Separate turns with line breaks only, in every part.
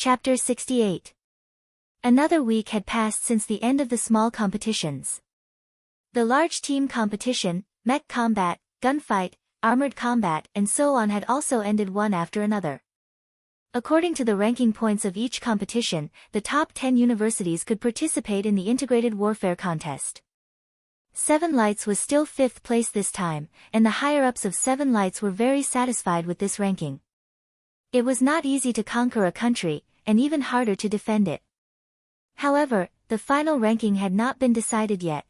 Chapter 68. Another week had passed since the end of the small competitions. The large team competition, mech combat, gunfight, armored combat, and so on had also ended one after another. According to the ranking points of each competition, the top 10 universities could participate in the integrated warfare contest. Seven Lights was still 5th place this time, and the higher-ups of Seven Lights were very satisfied with this ranking. It was not easy to conquer a country, and even harder to defend it. However, the final ranking had not been decided yet.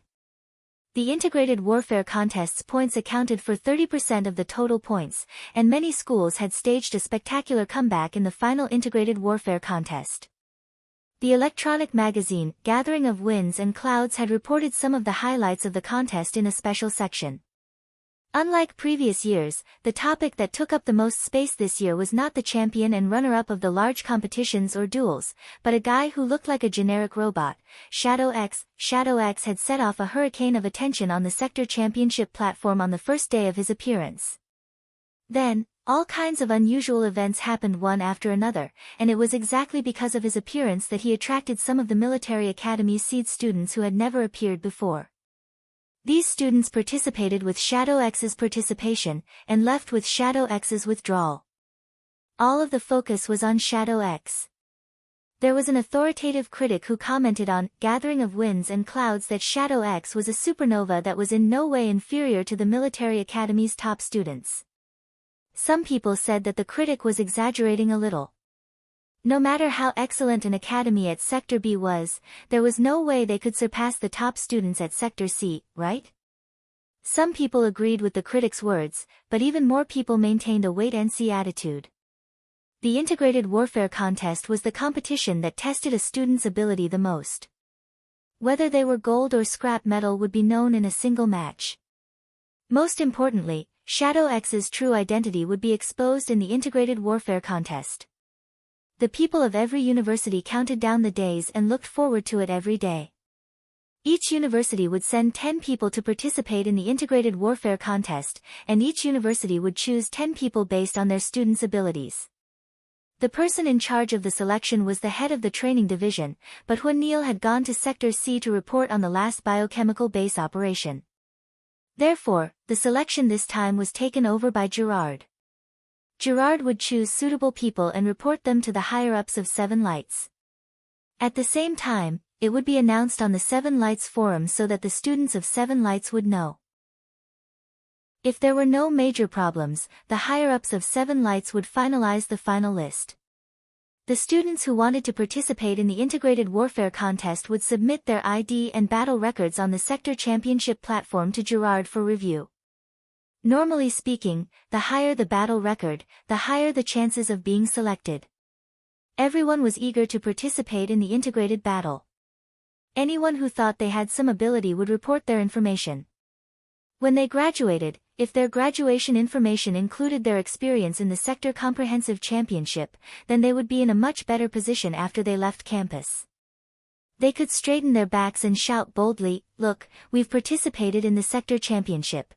The integrated warfare contest's points accounted for 30% of the total points, and many schools had staged a spectacular comeback in the final integrated warfare contest. The electronic magazine, Gathering of Winds and Clouds, had reported some of the highlights of the contest in a special section. Unlike previous years, the topic that took up the most space this year was not the champion and runner-up of the large competitions or duels, but a guy who looked like a generic robot, Shadow X. Shadow X had set off a hurricane of attention on the sector championship platform on the first day of his appearance. Then, all kinds of unusual events happened one after another, and it was exactly because of his appearance that he attracted some of the military academy's seed students who had never appeared before. These students participated with Shadow X's participation, and left with Shadow X's withdrawal. All of the focus was on Shadow X. There was an authoritative critic who commented on Gathering of Winds and Clouds that Shadow X was a supernova that was in no way inferior to the military academy's top students. Some people said that the critic was exaggerating a little. No matter how excellent an academy at Sector B was, there was no way they could surpass the top students at Sector C, right? Some people agreed with the critic's words, but even more people maintained a wait-and-see attitude. The integrated warfare contest was the competition that tested a student's ability the most. Whether they were gold or scrap metal would be known in a single match. Most importantly, Shadow X's true identity would be exposed in the integrated warfare contest. The people of every university counted down the days and looked forward to it every day. Each university would send 10 people to participate in the integrated warfare contest, and each university would choose 10 people based on their students' abilities. The person in charge of the selection was the head of the training division, but when Neil had gone to Sector C to report on the last biochemical base operation. Therefore, the selection this time was taken over by Gerard. Gerard would choose suitable people and report them to the higher-ups of Seven Lights. At the same time, it would be announced on the Seven Lights forum so that the students of Seven Lights would know. If there were no major problems, the higher-ups of Seven Lights would finalize the final list. The students who wanted to participate in the integrated warfare contest would submit their ID and battle records on the sector championship platform to Gerard for review. Normally speaking, the higher the battle record, the higher the chances of being selected. Everyone was eager to participate in the integrated battle. Anyone who thought they had some ability would report their information. When they graduated, if their graduation information included their experience in the sector comprehensive championship, then they would be in a much better position after they left campus. They could straighten their backs and shout boldly, "Look, we've participated in the sector championship."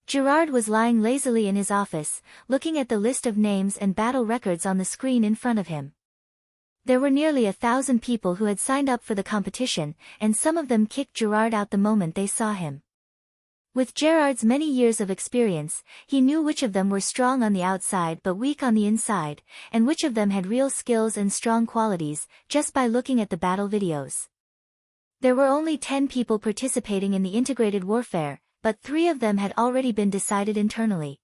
Gerard was lying lazily in his office, looking at the list of names and battle records on the screen in front of him. There were nearly 1,000 people who had signed up for the competition, and some of them kicked Gerard out the moment they saw him. With Gerard's many years of experience, he knew which of them were strong on the outside but weak on the inside, and which of them had real skills and strong qualities, just by looking at the battle videos. There were only 10 people participating in the integrated warfare, but 3 of them had already been decided internally.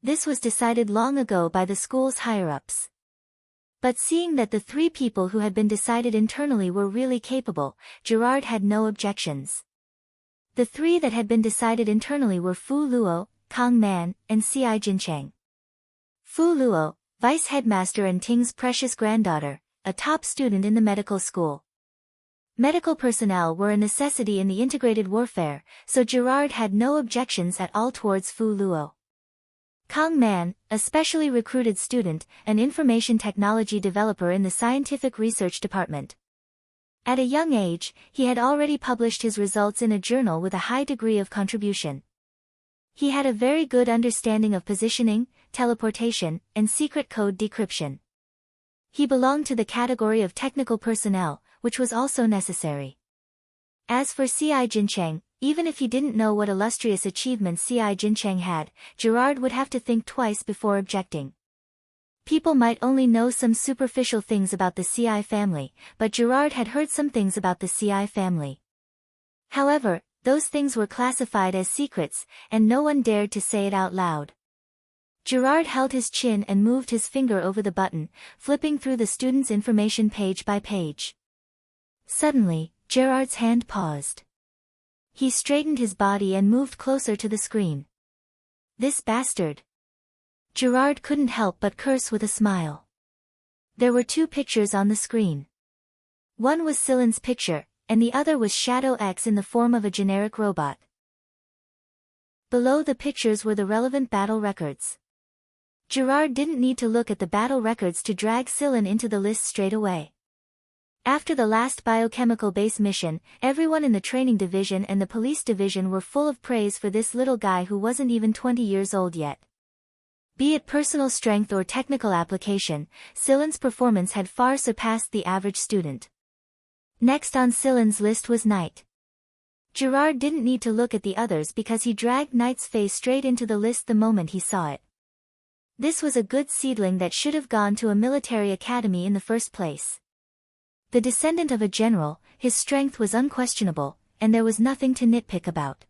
This was decided long ago by the school's higher-ups. But seeing that the 3 people who had been decided internally were really capable, Gerard had no objections. The 3 that had been decided internally were Fu Luo, Kang Man, and Ci Jincheng. Fu Luo, vice headmaster and Ting's precious granddaughter, a top student in the medical school. Medical personnel were a necessity in the integrated warfare, so Gerard had no objections at all towards Fu Luo. Kang Man, a specially recruited student, an information technology developer in the scientific research department. At a young age, he had already published his results in a journal with a high degree of contribution. He had a very good understanding of positioning, teleportation, and secret code decryption. He belonged to the category of technical personnel, which was also necessary. As for C.I. Jincheng, even if he didn't know what illustrious achievements C.I. Jincheng had, Gerard would have to think twice before objecting. People might only know some superficial things about the C.I. family, but Gerard had heard some things about the C.I. family. However, those things were classified as secrets, and no one dared to say it out loud. Gerard held his chin and moved his finger over the button, flipping through the student's information page by page. Suddenly, Gerard's hand paused. He straightened his body and moved closer to the screen. This bastard! Gerard couldn't help but curse with a smile. There were two pictures on the screen. One was Silen's picture, and the other was Shadow X in the form of a generic robot. Below the pictures were the relevant battle records. Gerard didn't need to look at the battle records to drag Silen into the list straight away. After the last biochemical base mission, everyone in the training division and the police division were full of praise for this little guy who wasn't even 20 years old yet. Be it personal strength or technical application, Silen's performance had far surpassed the average student. Next on Silen's list was Knight. Gerard didn't need to look at the others because he dragged Knight's face straight into the list the moment he saw it. This was a good seedling that should have gone to a military academy in the first place. The descendant of a general, his strength was unquestionable, and there was nothing to nitpick about.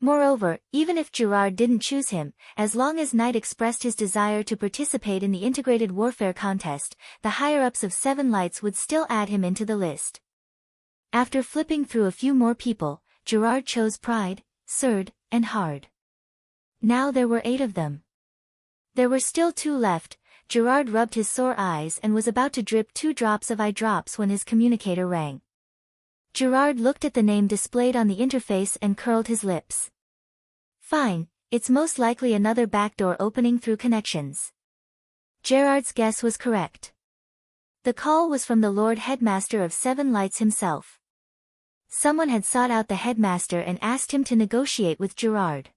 Moreover, even if Gerard didn't choose him, as long as Knight expressed his desire to participate in the integrated warfare contest, the higher-ups of Seven Lights would still add him into the list. After flipping through a few more people, Gerard chose Pride, Surd, and Hard. Now there were 8 of them. There were still 2 left. Gerard rubbed his sore eyes and was about to drip 2 drops of eye drops when his communicator rang. Gerard looked at the name displayed on the interface and curled his lips. Fine, it's most likely another backdoor opening through connections. Gerard's guess was correct. The call was from the Lord Headmaster of Seven Lights himself. Someone had sought out the headmaster and asked him to negotiate with Gerard.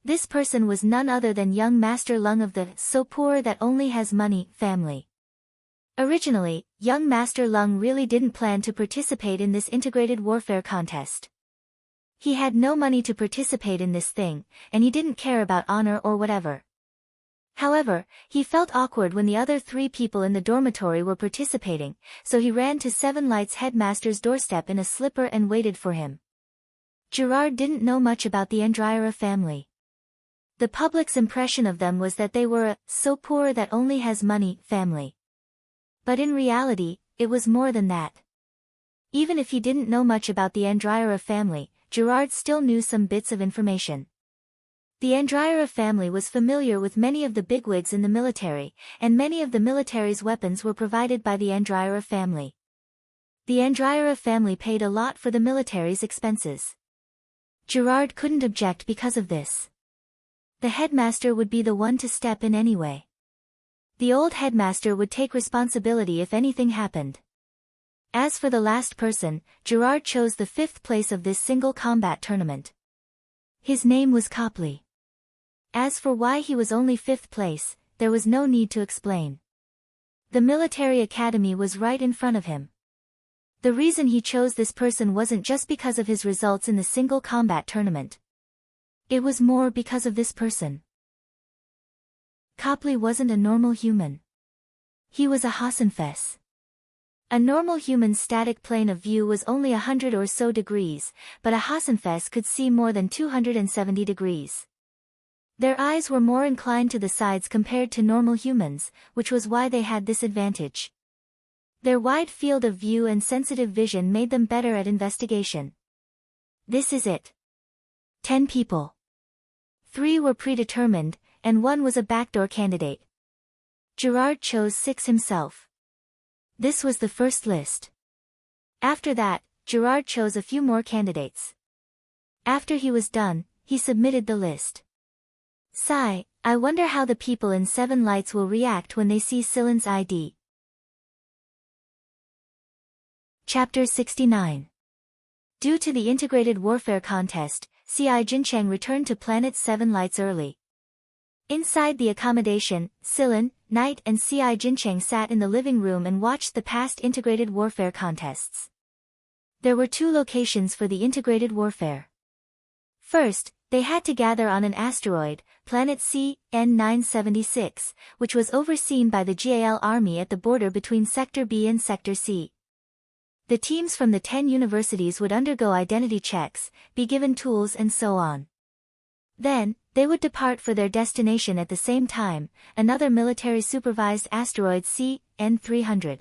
This person was none other than young Master Lung of the So Poor That Only Has Money family. Originally, young Master Lung really didn't plan to participate in this integrated warfare contest. He had no money to participate in this thing, and he didn't care about honor or whatever. However, he felt awkward when the other 3 people in the dormitory were participating, so he ran to Seven Lights' headmaster's doorstep in a slipper and waited for him. Gerard didn't know much about the Andryra family. The public's impression of them was that they were a so poor that only has money family. But in reality, it was more than that. Even if he didn't know much about the Andryra family, Gerard still knew some bits of information. The Andryra family was familiar with many of the bigwigs in the military, and many of the military's weapons were provided by the Andryra family. The Andryra family paid a lot for the military's expenses. Gerard couldn't object because of this. The headmaster would be the one to step in anyway. The old headmaster would take responsibility if anything happened. As for the last person, Gerard chose the 5th place of this single combat tournament. His name was Copley. As for why he was only 5th place, there was no need to explain. The military academy was right in front of him. The reason he chose this person wasn't just because of his results in the single combat tournament. It was more because of this person. Copley wasn't a normal human. He was a Hasenfess. A normal human's static plane of view was only 100 or so degrees, but a Hasenfess could see more than 270 degrees. Their eyes were more inclined to the sides compared to normal humans, which was why they had this advantage. Their wide field of view and sensitive vision made them better at investigation. This is it. 10 people. 3 were predetermined, and 1 was a backdoor candidate. Gerard chose 6 himself. This was the first list. After that, Gerard chose a few more candidates. After he was done, he submitted the list. Sigh, I wonder how the people in Seven Lights will react when they see Silen's ID. Chapter 69. Due to the integrated warfare contest, C.I. Jincheng returned to planet Seven Lights early. Inside the accommodation, Silen, Knight and Ci Jincheng sat in the living room and watched the past integrated warfare contests. There were 2 locations for the integrated warfare. First, they had to gather on an asteroid, planet CN976, which was overseen by the GAL army at the border between Sector B and Sector C. The teams from the 10 universities would undergo identity checks, be given tools and so on. Then, they would depart for their destination at the same time, another military-supervised asteroid CN300.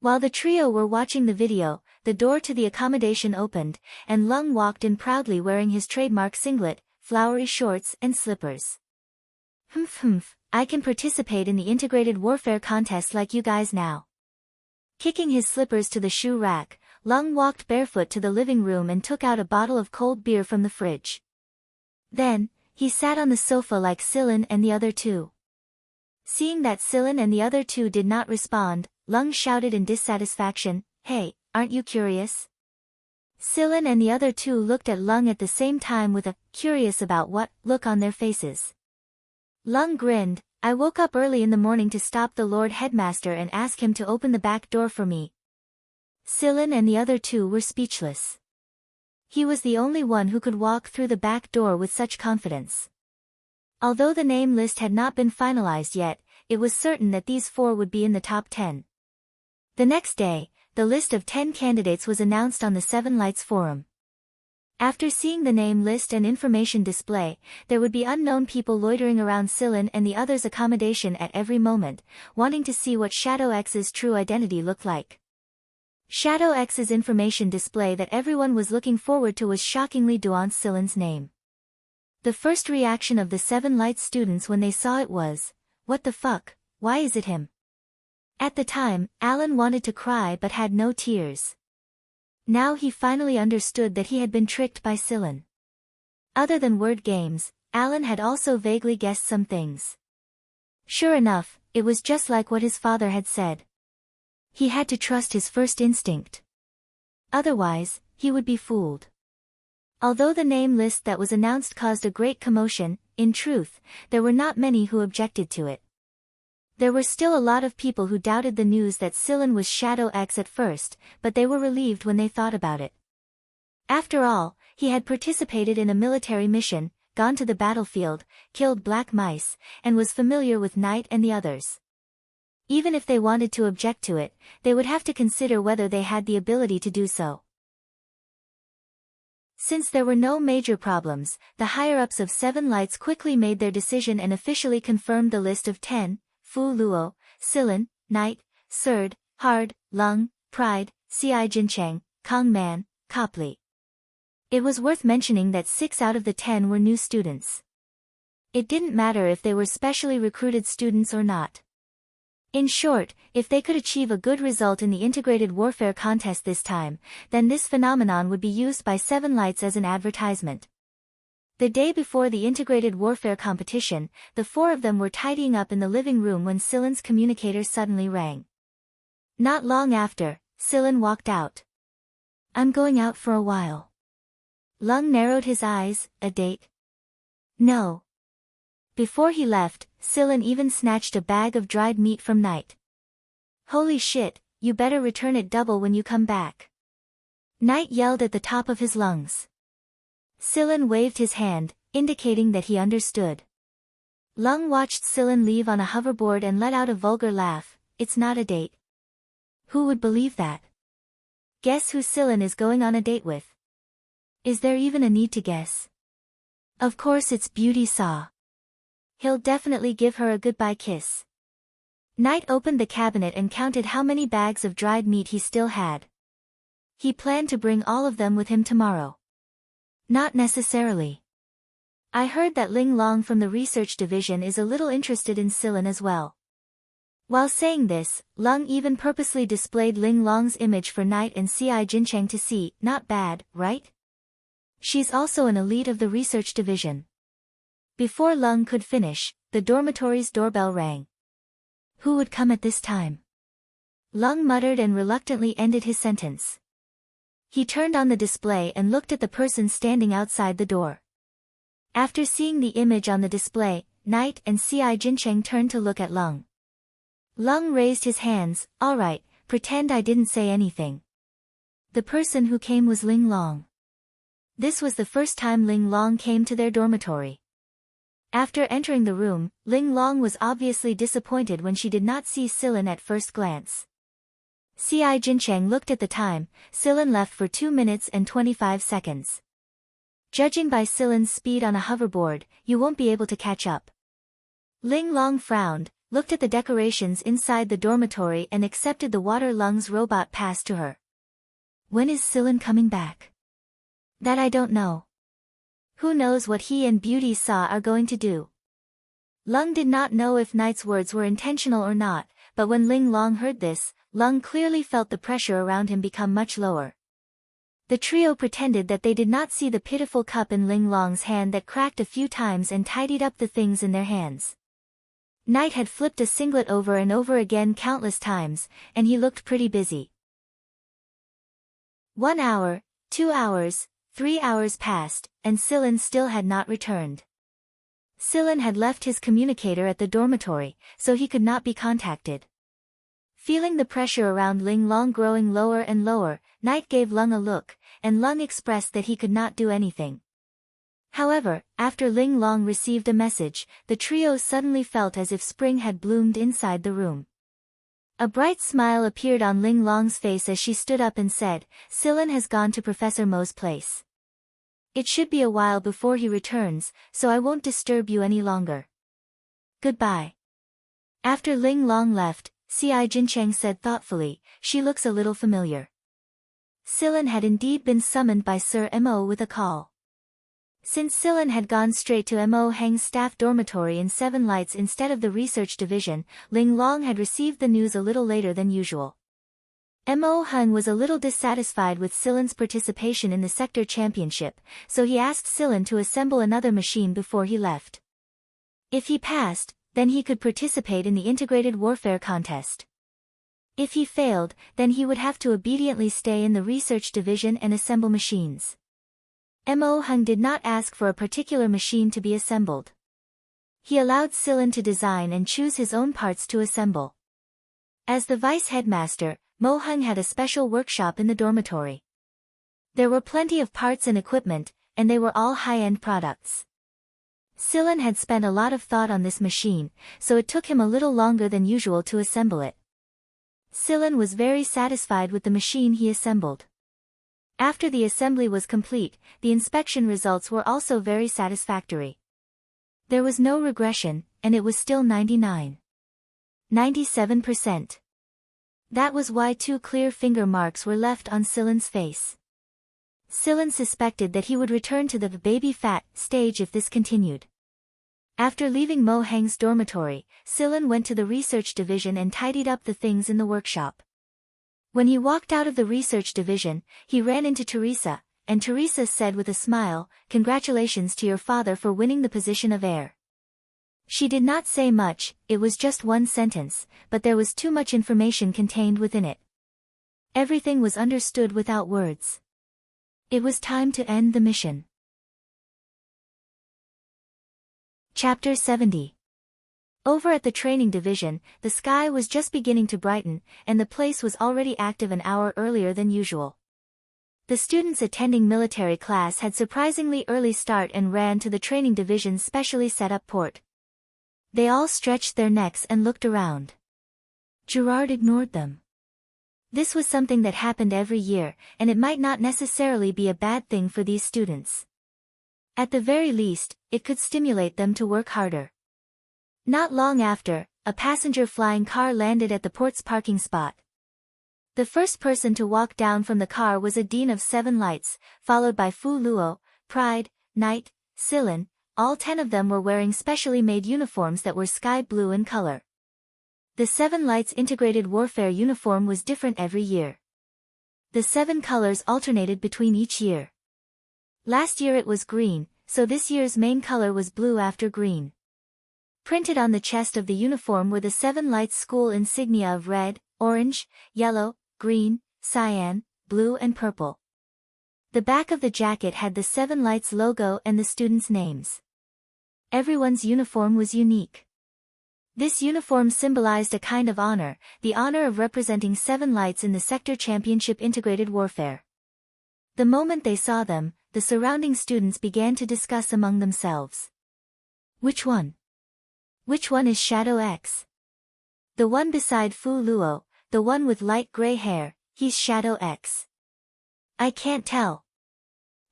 While the trio were watching the video, the door to the accommodation opened, and Lung walked in proudly wearing his trademark singlet, flowery shorts and slippers. I can participate in the integrated warfare contest like you guys now. Kicking his slippers to the shoe rack, Lung walked barefoot to the living room and took out a bottle of cold beer from the fridge. Then, he sat on the sofa like Sillin and the other 2. Seeing that Sillin and the other 2 did not respond, Lung shouted in dissatisfaction, "Hey, aren't you curious?" Sillin and the other 2 looked at Lung at the same time with a "curious about what" look on their faces. Lung grinned, "I woke up early in the morning to stop the Lord Headmaster and ask him to open the back door for me." Sillin and the other 2 were speechless. He was the only one who could walk through the back door with such confidence. Although the name list had not been finalized yet, it was certain that these 4 would be in the top 10. The next day, the list of 10 candidates was announced on the Seven Lights forum. After seeing the name list and information display, there would be unknown people loitering around Sillin and the others' accommodation at every moment, wanting to see what Shadow X's true identity looked like. Shadow X's information display that everyone was looking forward to was shockingly Duan Sillin's name. The first reaction of the Seven Lights students when they saw it was, "What the fuck, why is it him?" At the time, Alan wanted to cry but had no tears. Now he finally understood that he had been tricked by Sillin. Other than word games, Alan had also vaguely guessed some things. Sure enough, it was just like what his father had said. He had to trust his first instinct. Otherwise, he would be fooled. Although the name list that was announced caused a great commotion, in truth, there were not many who objected to it. There were still a lot of people who doubted the news that Sillin was Shadow X at first, but they were relieved when they thought about it. After all, he had participated in a military mission, gone to the battlefield, killed black mice, and was familiar with Knight and the others. Even if they wanted to object to it, they would have to consider whether they had the ability to do so. Since there were no major problems, the higher-ups of Seven Lights quickly made their decision and officially confirmed the list of 10, Fu Luo, Sillin, Knight, Surd, Hard, Lung, Pride, Ci Jincheng, Kong Man, Copley. It was worth mentioning that 6 out of the 10 were new students. It didn't matter if they were specially recruited students or not. In short, if they could achieve a good result in the integrated warfare contest this time, then this phenomenon would be used by Seven Lights as an advertisement. The day before the integrated warfare competition, the 4 of them were tidying up in the living room when Sillin's communicator suddenly rang. Not long after, Sillin walked out. "I'm going out for a while." Lung narrowed his eyes. "A date?" "No." Before he left, Sillin even snatched a bag of dried meat from Knight. "Holy shit, you better return it double when you come back." Knight yelled at the top of his lungs. Sillin waved his hand, indicating that he understood. Lung watched Sillin leave on a hoverboard and let out a vulgar laugh. "It's not a date." Who would believe that? Guess who Sillin is going on a date with? Is there even a need to guess? Of course it's Beauty Saw. He'll definitely give her a goodbye kiss. Knight opened the cabinet and counted how many bags of dried meat he still had. He planned to bring all of them with him tomorrow. Not necessarily. I heard that Ling Long from the research division is a little interested in Sillin as well. While saying this, Lung even purposely displayed Ling Long's image for Knight and Ci Jincheng to see. Not bad, right? She's also an elite of the research division. Before Lung could finish, the dormitory's doorbell rang. Who would come at this time? Lung muttered and reluctantly ended his sentence. He turned on the display and looked at the person standing outside the door. After seeing the image on the display, Knight and Ci Jincheng turned to look at Lung. Lung raised his hands. All right, pretend I didn't say anything. The person who came was Ling Long. This was the first time Ling Long came to their dormitory. After entering the room, Ling Long was obviously disappointed when she did not see Silin at first glance. Ci Jincheng looked at the time. Silin left for 2 minutes and 25 seconds. Judging by Silin's speed on a hoverboard, you won't be able to catch up. Ling Long frowned, looked at the decorations inside the dormitory and accepted the water Lung's robot passed to her. When is Silin coming back? That I don't know. Who knows what he and Beauty Saw are going to do? Lung did not know if Knight's words were intentional or not, but when Ling Long heard this, Lung clearly felt the pressure around him become much lower. The trio pretended that they did not see the pitiful cup in Ling Long's hand that cracked a few times and tidied up the things in their hands. Knight had flipped a singlet over and over again countless times, and he looked pretty busy. 1 hour, 2 hours, 3 hours passed, and Silin still had not returned. Silin had left his communicator at the dormitory, so he could not be contacted. Feeling the pressure around Ling Long growing lower and lower, Knight gave Lung a look, and Lung expressed that he could not do anything. However, after Ling Long received a message, the trio suddenly felt as if spring had bloomed inside the room. A bright smile appeared on Ling Long's face as she stood up and said, Silin has gone to Professor Mo's place. It should be a while before he returns, so I won't disturb you any longer. Goodbye. After Ling Long left, Ci Jincheng said thoughtfully, she looks a little familiar. Silin had indeed been summoned by Sir Mo with a call. Since Silin had gone straight to Mo Heng's staff dormitory in Seven Lights instead of the research division, Ling Long had received the news a little later than usual. Mo Heng was a little dissatisfied with Silin's participation in the sector championship, so he asked Silin to assemble another machine before he left. If he passed, then he could participate in the integrated warfare contest. If he failed, then he would have to obediently stay in the research division and assemble machines. Mo Heng did not ask for a particular machine to be assembled. He allowed Silin to design and choose his own parts to assemble. As the vice headmaster, Mo Heng had a special workshop in the dormitory. There were plenty of parts and equipment, and they were all high-end products. Silin had spent a lot of thought on this machine, so it took him a little longer than usual to assemble it. Silin was very satisfied with the machine he assembled. After the assembly was complete, the inspection results were also very satisfactory. There was no regression, and it was still 97%. That was why 2 clear finger marks were left on Silin's face. Silin suspected that he would return to the baby fat stage if this continued. After leaving Mo Heng's dormitory, Silin went to the research division and tidied up the things in the workshop. When he walked out of the research division, he ran into Teresa, and Teresa said with a smile, "Congratulations to your father for winning the position of heir." She did not say much, it was just one sentence, but there was too much information contained within it. Everything was understood without words. It was time to end the mission. Chapter 70. Over at the training division, the sky was just beginning to brighten, and the place was already active an hour earlier than usual. The students attending military class had surprisingly early start and ran to the training division's specially set up port. They all stretched their necks and looked around. Gerard ignored them. This was something that happened every year, and it might not necessarily be a bad thing for these students. At the very least, it could stimulate them to work harder. Not long after, a passenger flying car landed at the port's parking spot. The first person to walk down from the car was a dean of Seven Lights, followed by Fu Luo, Pride, Knight, Silin. All 10 of them were wearing specially made uniforms that were sky blue in color. The Seven Lights integrated warfare uniform was different every year. The 7 colors alternated between each year. Last year it was green, so this year's main color was blue after green. Printed on the chest of the uniform were the Seven Lights school insignia of red, orange, yellow, green, cyan, blue and purple. The back of the jacket had the Seven Lights logo and the students' names. Everyone's uniform was unique. This uniform symbolized a kind of honor, the honor of representing 7 lights in the Sector Championship Integrated Warfare. The moment they saw them, the surrounding students began to discuss among themselves. Which one? Which one is Shadow X? The one beside Fu Luo, the one with light gray hair, he's Shadow X. I can't tell.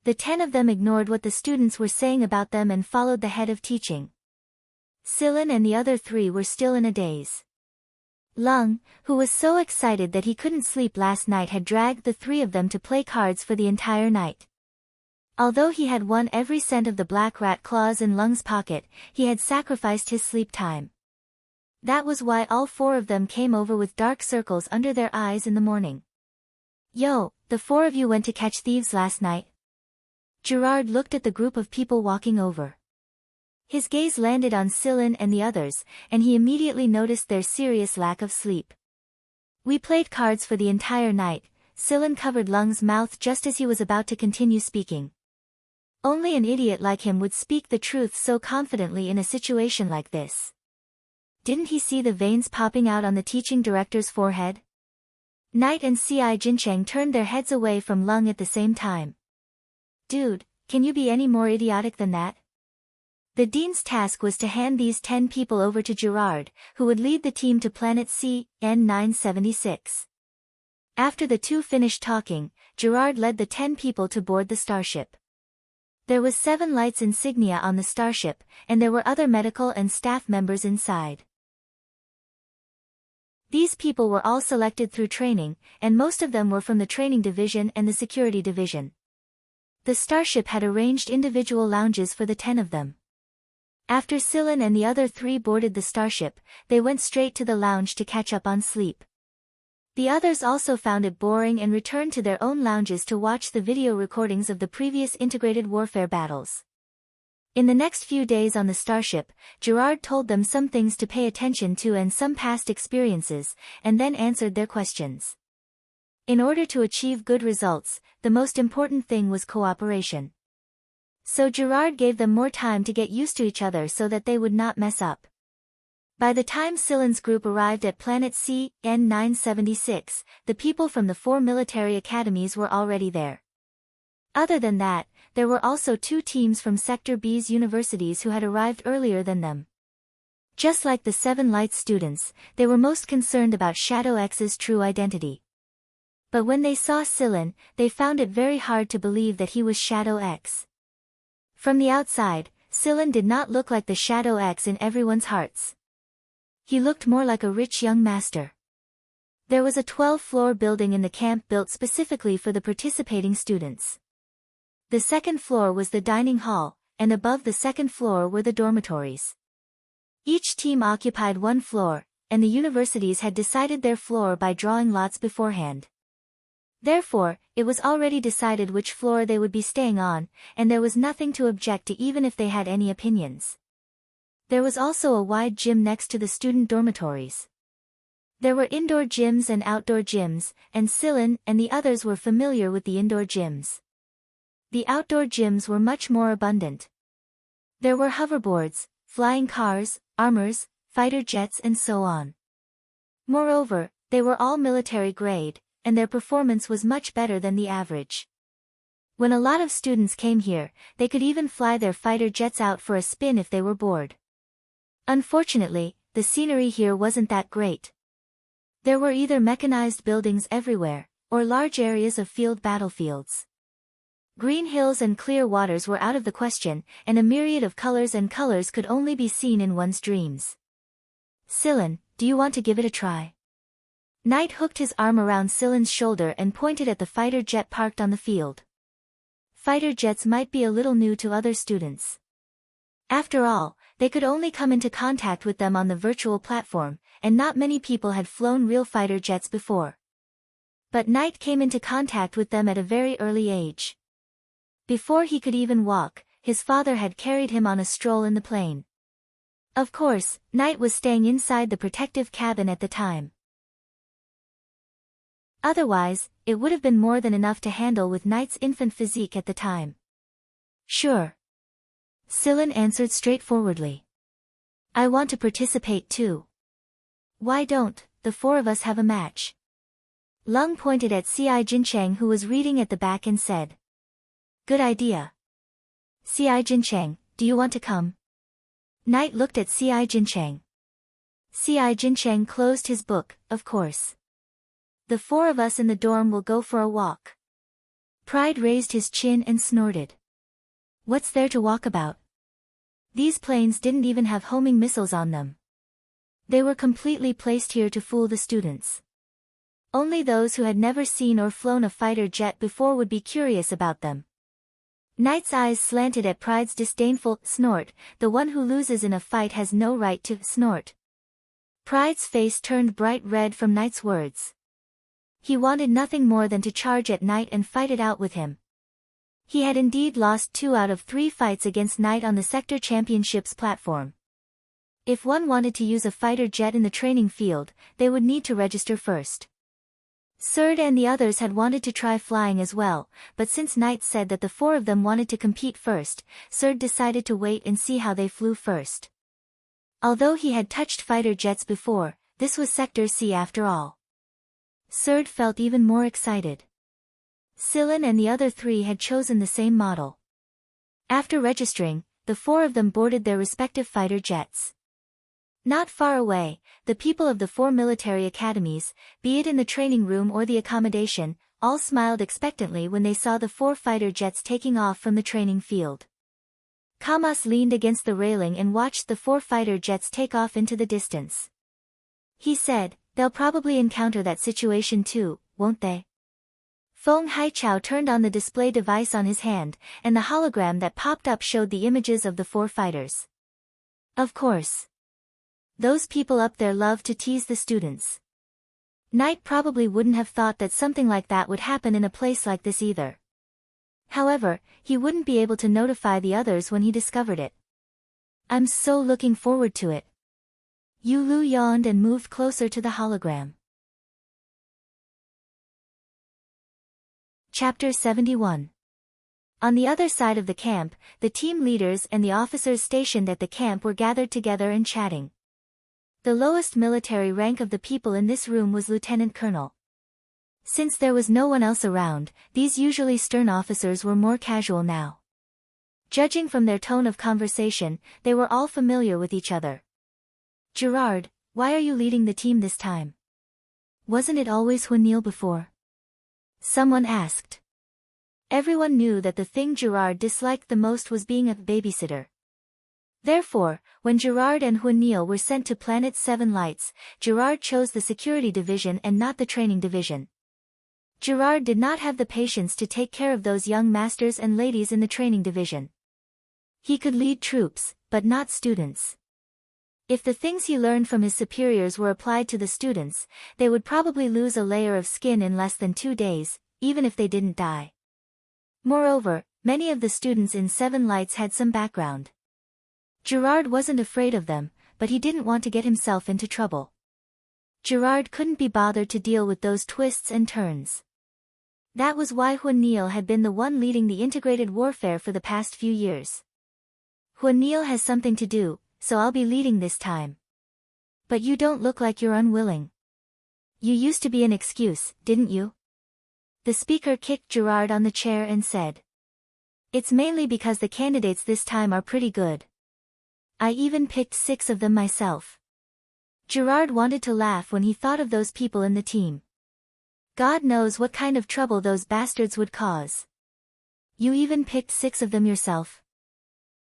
The 10 of them ignored what the students were saying about them and followed the head of teaching. Silen and the other 3 were still in a daze. Lung, who was so excited that he couldn't sleep last night, had dragged the 3 of them to play cards for the entire night. Although he had won every cent of the black rat claws in Lung's pocket, he had sacrificed his sleep time. That was why all 4 of them came over with dark circles under their eyes in the morning. Yo, the 4 of you went to catch thieves last night? Gerard looked at the group of people walking over. His gaze landed on Silen and the others, and he immediately noticed their serious lack of sleep. We played cards for the entire night. Silen covered Lung's mouth just as he was about to continue speaking. Only an idiot like him would speak the truth so confidently in a situation like this. Didn't he see the veins popping out on the teaching director's forehead? Knight and C.I. Jincheng turned their heads away from Lung at the same time. Dude, can you be any more idiotic than that? The dean's task was to hand these 10 people over to Gerard, who would lead the team to planet CN-976. After the 2 finished talking, Gerard led the 10 people to board the starship. There was 7 lights insignia on the starship, and there were other medical and staff members inside. These people were all selected through training, and most of them were from the training division and the security division. The starship had arranged individual lounges for the 10 of them. After Silen and the other 3 boarded the starship, they went straight to the lounge to catch up on sleep. The others also found it boring and returned to their own lounges to watch the video recordings of the previous integrated warfare battles. In the next few days on the starship, Gerard told them some things to pay attention to and some past experiences, and then answered their questions. In order to achieve good results, the most important thing was cooperation. So Gerard gave them more time to get used to each other so that they would not mess up. By the time Silen's group arrived at planet CN-976, the people from the 4 military academies were already there. Other than that, there were also 2 teams from Sector B's universities who had arrived earlier than them. Just like the 7 Lights students, they were most concerned about Shadow X's true identity. But when they saw Silen, they found it very hard to believe that he was Shadow X. From the outside, Silen did not look like the Shadow X in everyone's hearts. He looked more like a rich young master. There was a 12-floor building in the camp built specifically for the participating students. The second floor was the dining hall, and above the second floor were the dormitories. Each team occupied 1 floor, and the universities had decided their floor by drawing lots beforehand. Therefore, it was already decided which floor they would be staying on, and there was nothing to object to even if they had any opinions. There was also a wide gym next to the student dormitories. There were indoor gyms and outdoor gyms, and Silen and the others were familiar with the indoor gyms. The outdoor gyms were much more abundant. There were hoverboards, flying cars, armors, fighter jets and so on. Moreover, they were all military grade, and their performance was much better than the average. When a lot of students came here, they could even fly their fighter jets out for a spin if they were bored. Unfortunately, the scenery here wasn't that great. There were either mechanized buildings everywhere, or large areas of field battlefields. Green hills and clear waters were out of the question, and a myriad of colors could only be seen in one's dreams. Silen, do you want to give it a try? Knight hooked his arm around Silen's shoulder and pointed at the fighter jet parked on the field. Fighter jets might be a little new to other students. After all, they could only come into contact with them on the virtual platform, and not many people had flown real fighter jets before. But Knight came into contact with them at a very early age. Before he could even walk, his father had carried him on a stroll in the plane. Of course, Knight was staying inside the protective cabin at the time. Otherwise, it would have been more than enough to handle with Knight's infant physique at the time. Sure. Sillin answered straightforwardly. I want to participate too. Why don't the four of us have a match? Lung pointed at Ci Jincheng, who was reading at the back, and said. Good idea. Ci Jincheng, do you want to come? Knight looked at Ci Jincheng. Ci Jincheng closed his book. Of course. The four of us in the dorm will go for a walk. Pride raised his chin and snorted. What's there to walk about? These planes didn't even have homing missiles on them. They were completely placed here to fool the students. Only those who had never seen or flown a fighter jet before would be curious about them. Knight's eyes slanted at Pride's disdainful snort. The one who loses in a fight has no right to snort. Pride's face turned bright red from Knight's words. He wanted nothing more than to charge at Knight and fight it out with him. He had indeed lost 2 out of 3 fights against Knight on the Sector Championships platform. If one wanted to use a fighter jet in the training field, they would need to register first. Surd and the others had wanted to try flying as well, but since Knight said that the 4 of them wanted to compete first, Surd decided to wait and see how they flew first. Although he had touched fighter jets before, this was Sector C after all. Surd felt even more excited. Sillin and the other 3 had chosen the same model. After registering, the 4 of them boarded their respective fighter jets. Not far away, the people of the 4 military academies, be it in the training room or the accommodation, all smiled expectantly when they saw the 4 fighter jets taking off from the training field. Kamas leaned against the railing and watched the 4 fighter jets take off into the distance. He said, they'll probably encounter that situation too, won't they? Feng Haichao turned on the display device on his hand, and the hologram that popped up showed the images of the 4 fighters. Of course. Those people up there love to tease the students. Knight probably wouldn't have thought that something like that would happen in a place like this either. However, he wouldn't be able to notify the others when he discovered it. I'm so looking forward to it. Yu Lu yawned and moved closer to the hologram. Chapter 71. On the other side of the camp, the team leaders and the officers stationed at the camp were gathered together and chatting. The lowest military rank of the people in this room was Lieutenant Colonel. Since there was no one else around, these usually stern officers were more casual now. Judging from their tone of conversation, they were all familiar with each other. Gerard, why are you leading the team this time? Wasn't it always Huanil before? Someone asked. Everyone knew that the thing Gerard disliked the most was being a babysitter. Therefore, when Gerard and Huanil were sent to Planet 7 Lights, Gerard chose the security division and not the training division. Gerard did not have the patience to take care of those young masters and ladies in the training division. He could lead troops, but not students. If the things he learned from his superiors were applied to the students, they would probably lose a layer of skin in less than 2 days, even if they didn't die. Moreover, many of the students in 7 Lights had some background. Gerard wasn't afraid of them, but he didn't want to get himself into trouble. Gerard couldn't be bothered to deal with those twists and turns. That was why Huanil had been the one leading the integrated warfare for the past few years. Huanil has something to do, so I'll be leading this time. But you don't look like you're unwilling. You used to be an excuse, didn't you? The speaker kicked Gerard on the chair and said. It's mainly because the candidates this time are pretty good. I even picked 6 of them myself. Gerard wanted to laugh when he thought of those people in the team. God knows what kind of trouble those bastards would cause. You even picked 6 of them yourself?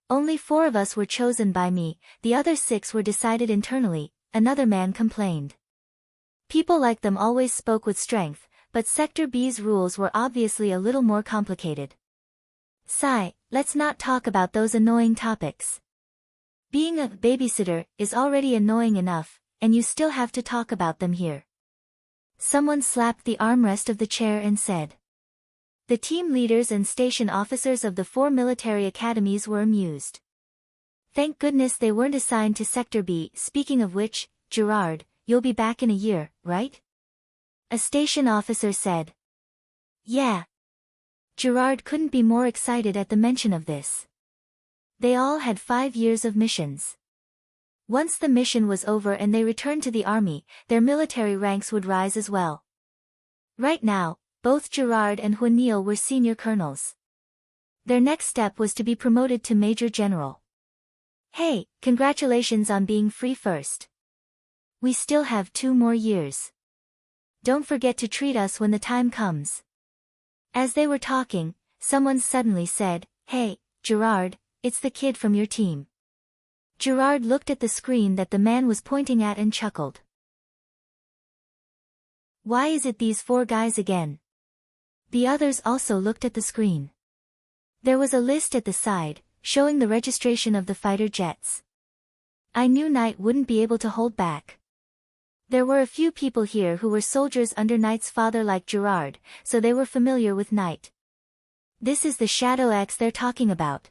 Only 4 of us were chosen by me, the other 6 were decided internally, another man complained. People like them always spoke with strength, but Sector B's rules were obviously a little more complicated. Sigh, let's not talk about those annoying topics. Being a babysitter is already annoying enough, and you still have to talk about them here. Someone slapped the armrest of the chair and said. The team leaders and station officers of the 4 military academies were amused. Thank goodness they weren't assigned to Sector B. Speaking of which, Gerard, you'll be back in a year, right? A station officer said. Yeah. Gerard couldn't be more excited at the mention of this. They all had 5 years of missions. Once the mission was over and they returned to the army, their military ranks would rise as well. Right now, both Gerard and Juanil were senior colonels. Their next step was to be promoted to Major General. Hey, congratulations on being free first. We still have 2 more years. Don't forget to treat us when the time comes. As they were talking, someone suddenly said, "Hey, Gerard, it's the kid from your team." Gerard looked at the screen that the man was pointing at and chuckled. Why is it these 4 guys again? The others also looked at the screen. There was a list at the side, showing the registration of the fighter jets. I knew Knight wouldn't be able to hold back. There were a few people here who were soldiers under Knight's father like Gerard, so they were familiar with Knight. This is the Shadow X they're talking about.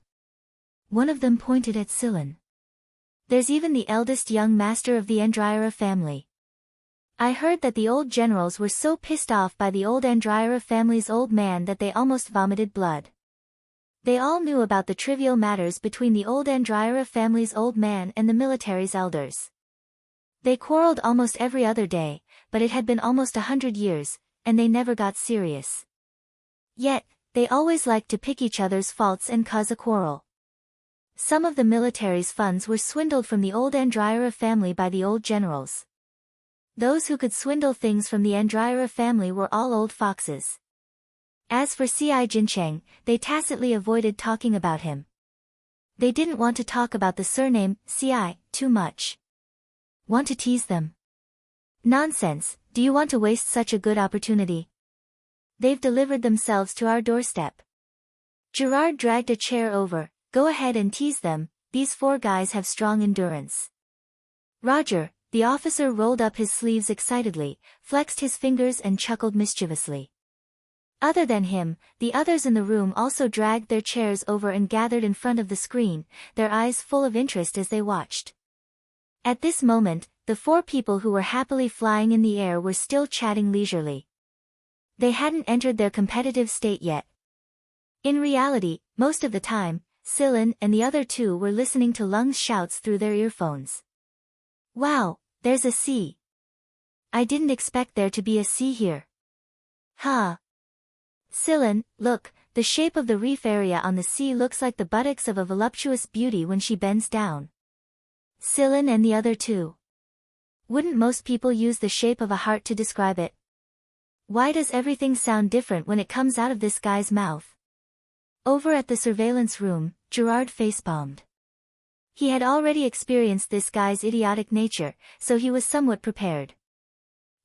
One of them pointed at Sillin. There's even the eldest young master of the Andryra family. I heard that the old generals were so pissed off by the old Andryra family's old man that they almost vomited blood. They all knew about the trivial matters between the old Andryra family's old man and the military's elders. They quarreled almost every other day, but it had been almost 100 years, and they never got serious. Yet, they always liked to pick each other's faults and cause a quarrel. Some of the military's funds were swindled from the old Andryra family by the old generals. Those who could swindle things from the Andryra family were all old foxes. As for C.I. Jincheng, they tacitly avoided talking about him. They didn't want to talk about the surname, C.I., too much. Want to tease them? Nonsense, do you want to waste such a good opportunity? They've delivered themselves to our doorstep. Gerard dragged a chair over. Go ahead and tease them, these 4 guys have strong endurance. Roger, the officer rolled up his sleeves excitedly, flexed his fingers and chuckled mischievously. Other than him, the others in the room also dragged their chairs over and gathered in front of the screen, their eyes full of interest as they watched. At this moment, the 4 people who were happily flying in the air were still chatting leisurely. They hadn't entered their competitive state yet. In reality, most of the time, Sillin and the other 2 were listening to Lung's shouts through their earphones. Wow, there's a sea. I didn't expect there to be a sea here. Huh. Sillin, look, the shape of the reef area on the sea looks like the buttocks of a voluptuous beauty when she bends down. Sillin and the other 2. Wouldn't most people use the shape of a heart to describe it? Why does everything sound different when it comes out of this guy's mouth? Over at the surveillance room, Gerard facepalmed. He had already experienced this guy's idiotic nature, so he was somewhat prepared.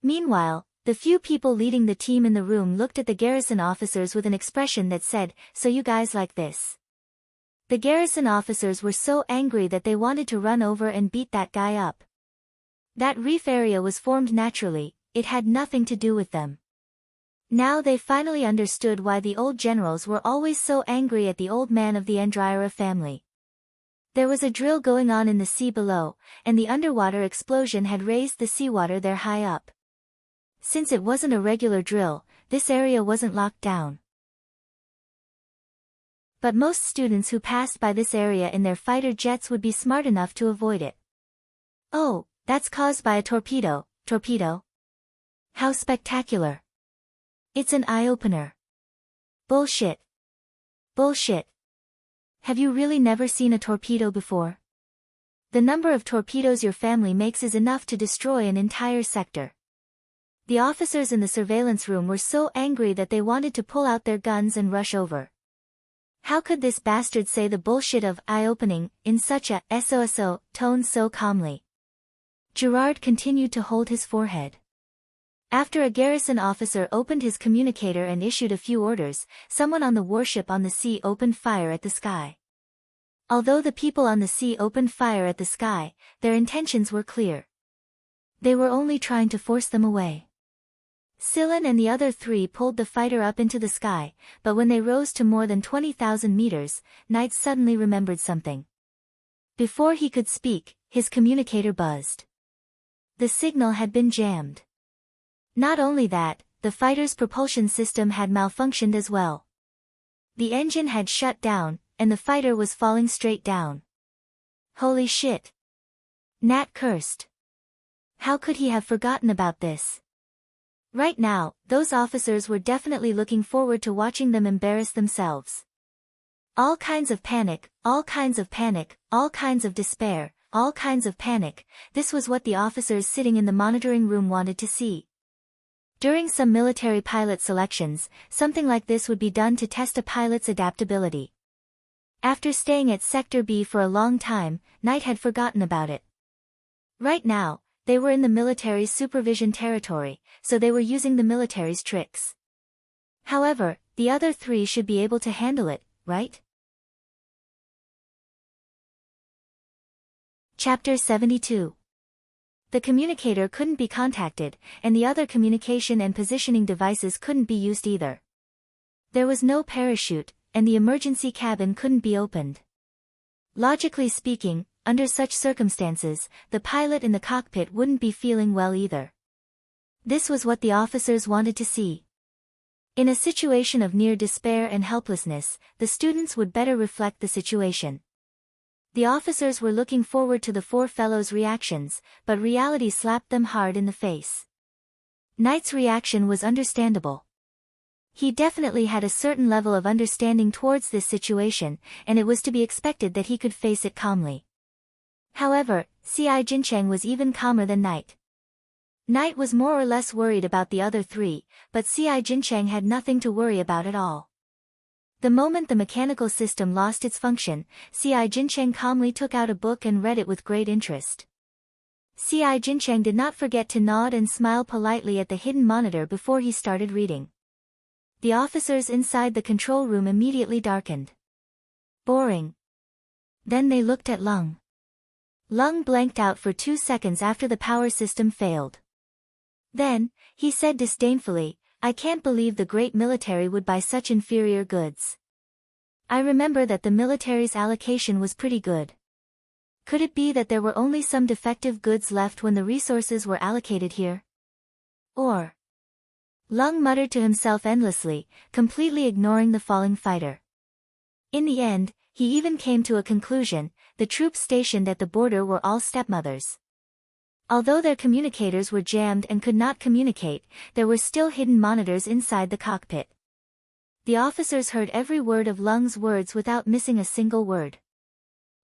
Meanwhile, the few people leading the team in the room looked at the garrison officers with an expression that said, "So you guys like this?" The garrison officers were so angry that they wanted to run over and beat that guy up. That reef area was formed naturally, it had nothing to do with them. Now they finally understood why the old generals were always so angry at the old man of the Andryra family. There was a drill going on in the sea below, and the underwater explosion had raised the seawater there high up. Since it wasn't a regular drill, this area wasn't locked down. But most students who passed by this area in their fighter jets would be smart enough to avoid it. Oh, that's caused by a torpedo. Torpedo? How spectacular. It's an eye-opener. Bullshit. Bullshit. Have you really never seen a torpedo before? The number of torpedoes your family makes is enough to destroy an entire sector. The officers in the surveillance room were so angry that they wanted to pull out their guns and rush over. How could this bastard say the bullshit of eye-opening in such a SOSO tone so calmly? Gerard continued to hold his forehead. After a garrison officer opened his communicator and issued a few orders, someone on the warship on the sea opened fire at the sky. Although the people on the sea opened fire at the sky, their intentions were clear. They were only trying to force them away. Sillin and the other 3 pulled the fighter up into the sky, but when they rose to more than 20,000 meters, Knight suddenly remembered something. Before he could speak, his communicator buzzed. The signal had been jammed. Not only that, the fighter's propulsion system had malfunctioned as well. The engine had shut down, and the fighter was falling straight down. Holy shit! Nat cursed. How could he have forgotten about this? Right now, those officers were definitely looking forward to watching them embarrass themselves. All kinds of panic, all kinds of panic, all kinds of despair, all kinds of panic. This was what the officers sitting in the monitoring room wanted to see. During some military pilot selections, something like this would be done to test a pilot's adaptability. After staying at Sector B for a long time, Knight had forgotten about it. Right now, they were in the military's supervision territory, so they were using the military's tricks. However, the other three should be able to handle it, right? Chapter 72. The communicator couldn't be contacted, and the other communication and positioning devices couldn't be used either. There was no parachute, and the emergency cabin couldn't be opened. Logically speaking, under such circumstances, the pilot in the cockpit wouldn't be feeling well either. This was what the officers wanted to see. In a situation of near despair and helplessness, the students would better reflect the situation. The officers were looking forward to the four fellows' reactions, but reality slapped them hard in the face. Knight's reaction was understandable. He definitely had a certain level of understanding towards this situation, and it was to be expected that he could face it calmly. However, C.I. Jincheng was even calmer than Knight. Knight was more or less worried about the other three, but C.I. Jincheng had nothing to worry about at all. The moment the mechanical system lost its function, C.I. Jincheng calmly took out a book and read it with great interest. C.I. Jincheng did not forget to nod and smile politely at the hidden monitor before he started reading. The officers inside the control room immediately darkened. Boring. Then they looked at Lung. Lung blanked out for 2 seconds after the power system failed. Then, he said disdainfully, "I can't believe the great military would buy such inferior goods. I remember that the military's allocation was pretty good. Could it be that there were only some defective goods left when the resources were allocated here? Or..." Lung muttered to himself endlessly, completely ignoring the falling fighter. In the end, he even came to a conclusion: the troops stationed at the border were all stepmothers. Although their communicators were jammed and could not communicate, there were still hidden monitors inside the cockpit. The officers heard every word of Lung's words without missing a single word.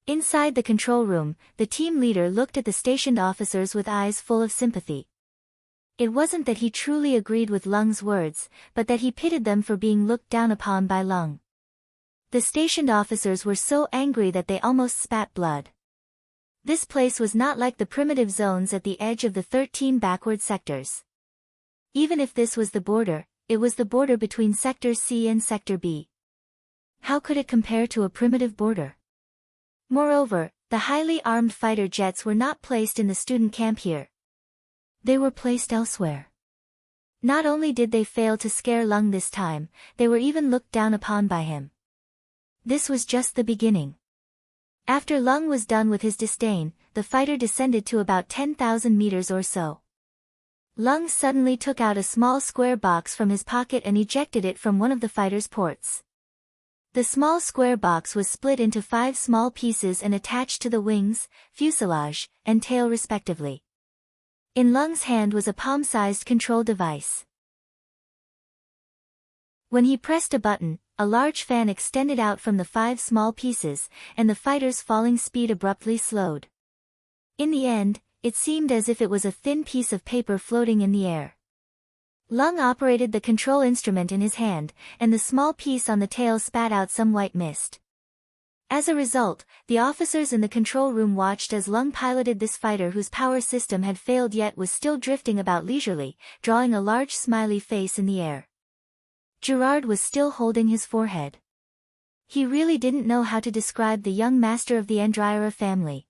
Inside the control room, the team leader looked at the stationed officers with eyes full of sympathy. It wasn't that he truly agreed with Lung's words, but that he pitied them for being looked down upon by Lung. The stationed officers were so angry that they almost spat blood. This place was not like the primitive zones at the edge of the 13 backward sectors. Even if this was the border, it was the border between Sector C and Sector B. How could it compare to a primitive border? Moreover, the highly armed fighter jets were not placed in the student camp here. They were placed elsewhere. Not only did they fail to scare Lung this time, they were even looked down upon by him. This was just the beginning. After Lung was done with his disdain, the fighter descended to about 10,000 meters or so. Lung suddenly took out a small square box from his pocket and ejected it from one of the fighter's ports. The small square box was split into 5 small pieces and attached to the wings, fuselage, and tail respectively. In Lung's hand was a palm-sized control device. When he pressed a button, a large fan extended out from the 5 small pieces, and the fighter's falling speed abruptly slowed. In the end, it seemed as if it was a thin piece of paper floating in the air. Lung operated the control instrument in his hand, and the small piece on the tail spat out some white mist. As a result, the officers in the control room watched as Lung piloted this fighter whose power system had failed yet was still drifting about leisurely, drawing a large smiley face in the air. Gerard was still holding his forehead. He really didn't know how to describe the young master of the Andryra family.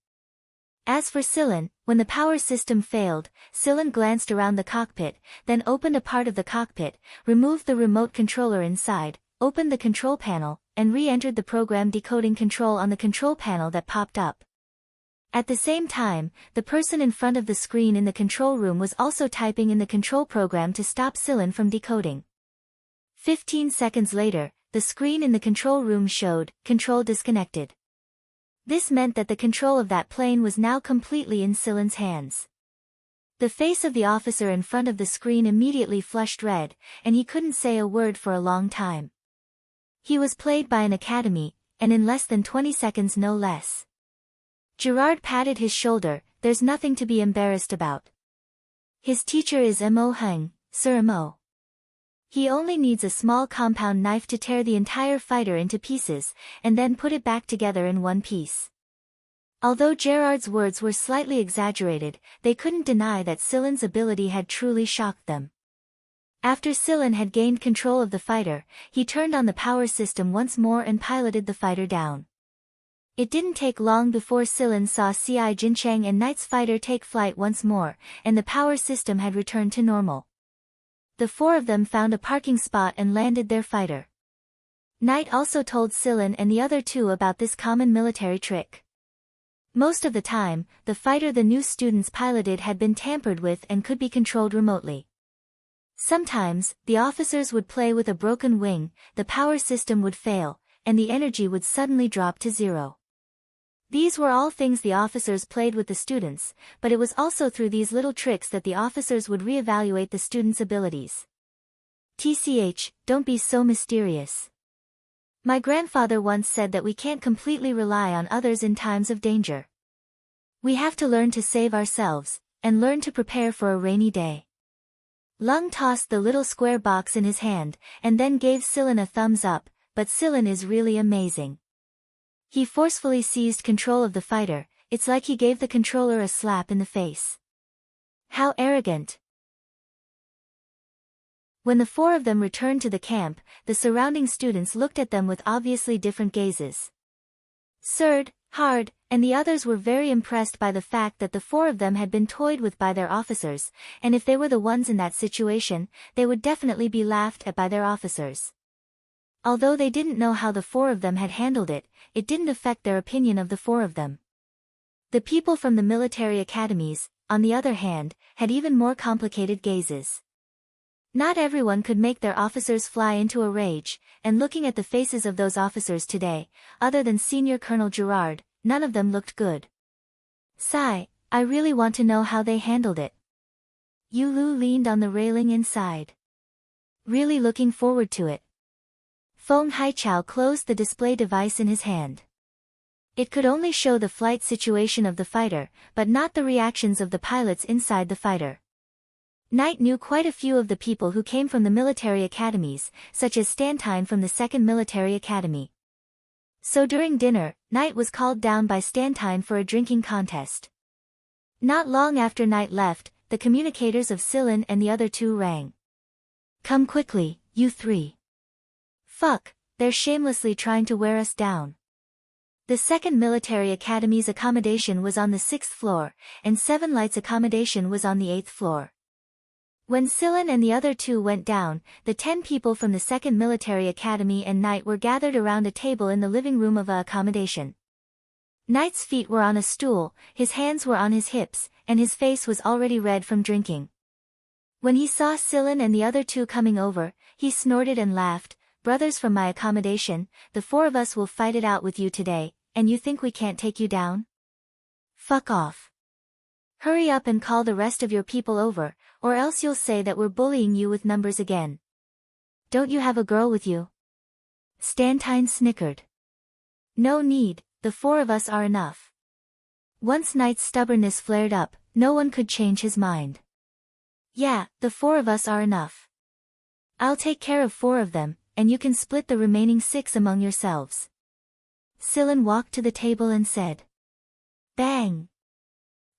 As for Silen, when the power system failed, Silen glanced around the cockpit, then opened a part of the cockpit, removed the remote controller inside, opened the control panel, and re-entered the program decoding control on the control panel that popped up. At the same time, the person in front of the screen in the control room was also typing in the control program to stop Silen from decoding. 15 seconds later, the screen in the control room showed, "Control disconnected." This meant that the control of that plane was now completely in Silen's hands. The face of the officer in front of the screen immediately flushed red, and he couldn't say a word for a long time. He was played by an academy, and in less than 20 seconds no less. Gerard patted his shoulder. "There's nothing to be embarrassed about. His teacher is Mo Hung, Sir Mo. He only needs a small compound knife to tear the entire fighter into pieces, and then put it back together in one piece." Although Gerard's words were slightly exaggerated, they couldn't deny that Silen's ability had truly shocked them. After Silen had gained control of the fighter, he turned on the power system once more and piloted the fighter down. It didn't take long before Silen saw Ci Jincheng and Knight's fighter take flight once more, and the power system had returned to normal. The four of them found a parking spot and landed their fighter. Knight also told Silen and the other two about this common military trick. Most of the time, the fighter the new students piloted had been tampered with and could be controlled remotely. Sometimes, the officers would play with a broken wing, the power system would fail, and the energy would suddenly drop to zero. These were all things the officers played with the students, but it was also through these little tricks that the officers would reevaluate the students' abilities. "TCH, don't be so mysterious. My grandfather once said that we can't completely rely on others in times of danger. We have to learn to save ourselves, and learn to prepare for a rainy day." Lung tossed the little square box in his hand, and then gave Silen a thumbs up, but Silen is really amazing. He forcefully seized control of the fighter. It's like he gave the controller a slap in the face. How arrogant. When the four of them returned to the camp, the surrounding students looked at them with obviously different gazes. Serd, Hard, and the others were very impressed by the fact that the four of them had been toyed with by their officers, and if they were the ones in that situation, they would definitely be laughed at by their officers. Although they didn't know how the four of them had handled it, it didn't affect their opinion of the four of them. The people from the military academies, on the other hand, had even more complicated gazes. Not everyone could make their officers fly into a rage, and looking at the faces of those officers today, other than Senior Colonel Gerard, none of them looked good. "Sigh, I really want to know how they handled it." Yulu leaned on the railing inside. "Really looking forward to it." Feng Haichao closed the display device in his hand. It could only show the flight situation of the fighter, but not the reactions of the pilots inside the fighter. Knight knew quite a few of the people who came from the military academies, such as Stantine from the 2nd Military Academy. So during dinner, Knight was called down by Stantine for a drinking contest. Not long after Knight left, the communicators of Silen and the other two rang. "Come quickly, you three. Fuck, they're shamelessly trying to wear us down." The 2nd Military Academy's accommodation was on the 6th floor, and Seven Lights' accommodation was on the 8th floor. When Silen and the other two went down, the 10 people from the 2nd Military Academy and Knight were gathered around a table in the living room of a accommodation. Knight's feet were on a stool, his hands were on his hips, and his face was already red from drinking. When he saw Silen and the other two coming over, he snorted and laughed. "Brothers from my accommodation, the four of us will fight it out with you today, and you think we can't take you down? Fuck off. Hurry up and call the rest of your people over, or else you'll say that we're bullying you with numbers again. Don't you have a girl with you?" Stantine snickered. "No need, the four of us are enough." Once Knight's stubbornness flared up, no one could change his mind. "Yeah, the four of us are enough. I'll take care of 4 of them, and you can split the remaining 6 among yourselves." Silen walked to the table and said. Bang!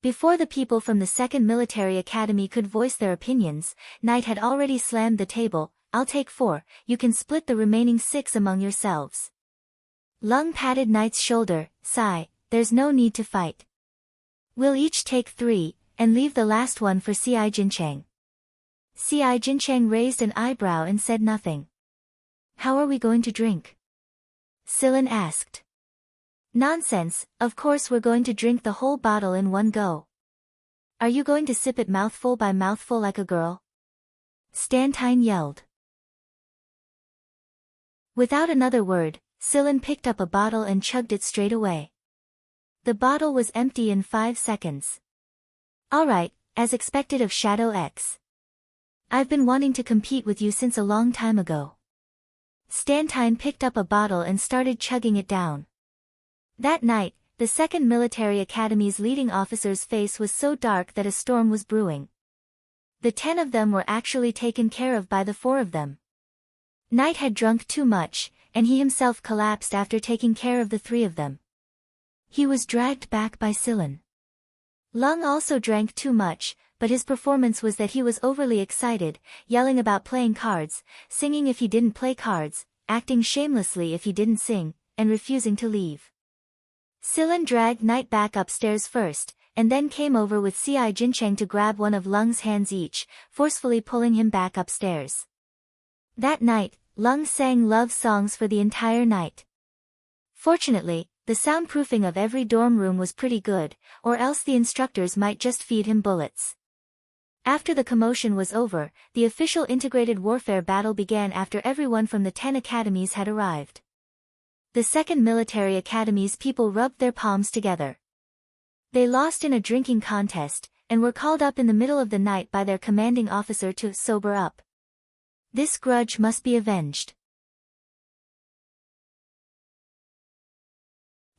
Before the people from the 2nd Military Academy could voice their opinions, Knight had already slammed the table. "I'll take 4, you can split the remaining 6 among yourselves." Lung patted Knight's shoulder. "Sigh, there's no need to fight. We'll each take 3, and leave the last one for Ci Jincheng." Ci Jincheng raised an eyebrow and said nothing. "How are we going to drink?" Silen asked. "Nonsense, of course we're going to drink the whole bottle in one go." "Are you going to sip it mouthful by mouthful like a girl?" Stantine yelled. Without another word, Sillin picked up a bottle and chugged it straight away. The bottle was empty in 5 seconds. Alright, as expected of Shadow X. I've been wanting to compete with you since a long time ago. Stantine picked up a bottle and started chugging it down. That night, the Second Military Academy's leading officer's face was so dark that a storm was brewing. The 10 of them were actually taken care of by the 4 of them. Knight had drunk too much, and he himself collapsed after taking care of the 3 of them. He was dragged back by Sillin. Lung also drank too much, but his performance was that he was overly excited, yelling about playing cards, singing if he didn't play cards, acting shamelessly if he didn't sing, and refusing to leave. Sillin dragged Knight back upstairs first, and then came over with Ci Jincheng to grab one of Lung's hands each, forcefully pulling him back upstairs. That night, Lung sang love songs for the entire night. Fortunately, the soundproofing of every dorm room was pretty good, or else the instructors might just feed him bullets. After the commotion was over, the official integrated warfare battle began after everyone from the 10 academies had arrived. The Second Military Academy's people rubbed their palms together. They lost in a drinking contest, and were called up in the middle of the night by their commanding officer to sober up. This grudge must be avenged.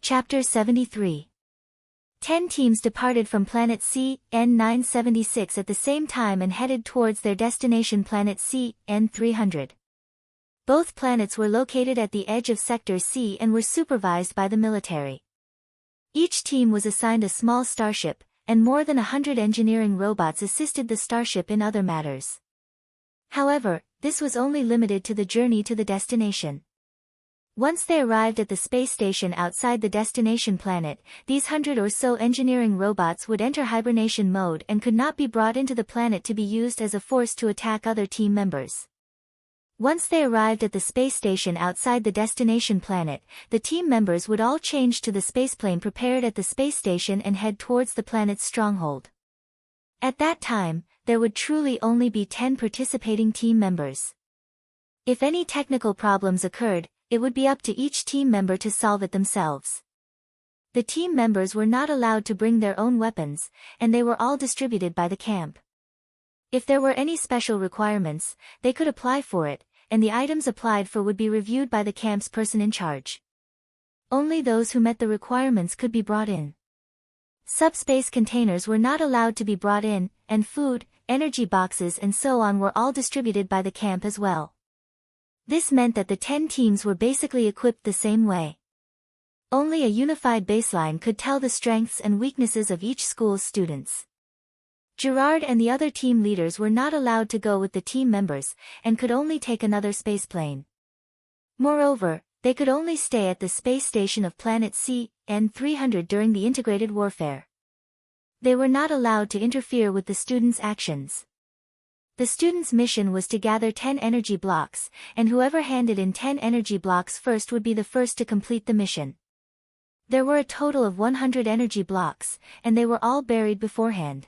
Chapter 73. 10 teams departed from planet CN-976 at the same time and headed towards their destination planet CN-300. Both planets were located at the edge of Sector C and were supervised by the military. Each team was assigned a small starship, and more than 100 engineering robots assisted the starship in other matters. However, this was only limited to the journey to the destination. Once they arrived at the space station outside the destination planet, these 100 or so engineering robots would enter hibernation mode and could not be brought into the planet to be used as a force to attack other team members. Once they arrived at the space station outside the destination planet, the team members would all change to the spaceplane prepared at the space station and head towards the planet's stronghold. At that time, there would truly only be 10 participating team members. If any technical problems occurred, it would be up to each team member to solve it themselves. The team members were not allowed to bring their own weapons, and they were all distributed by the camp. If there were any special requirements, they could apply for it, and the items applied for would be reviewed by the camp's person in charge. Only those who met the requirements could be brought in. Subspace containers were not allowed to be brought in, and food, energy boxes and so on were all distributed by the camp as well. This meant that the 10 teams were basically equipped the same way. Only a unified baseline could tell the strengths and weaknesses of each school's students. Gerard and the other team leaders were not allowed to go with the team members, and could only take another spaceplane. Moreover, they could only stay at the space station of planet CN-300 during the integrated warfare. They were not allowed to interfere with the students' actions. The students' mission was to gather 10 energy blocks, and whoever handed in 10 energy blocks first would be the first to complete the mission. There were a total of 100 energy blocks, and they were all buried beforehand.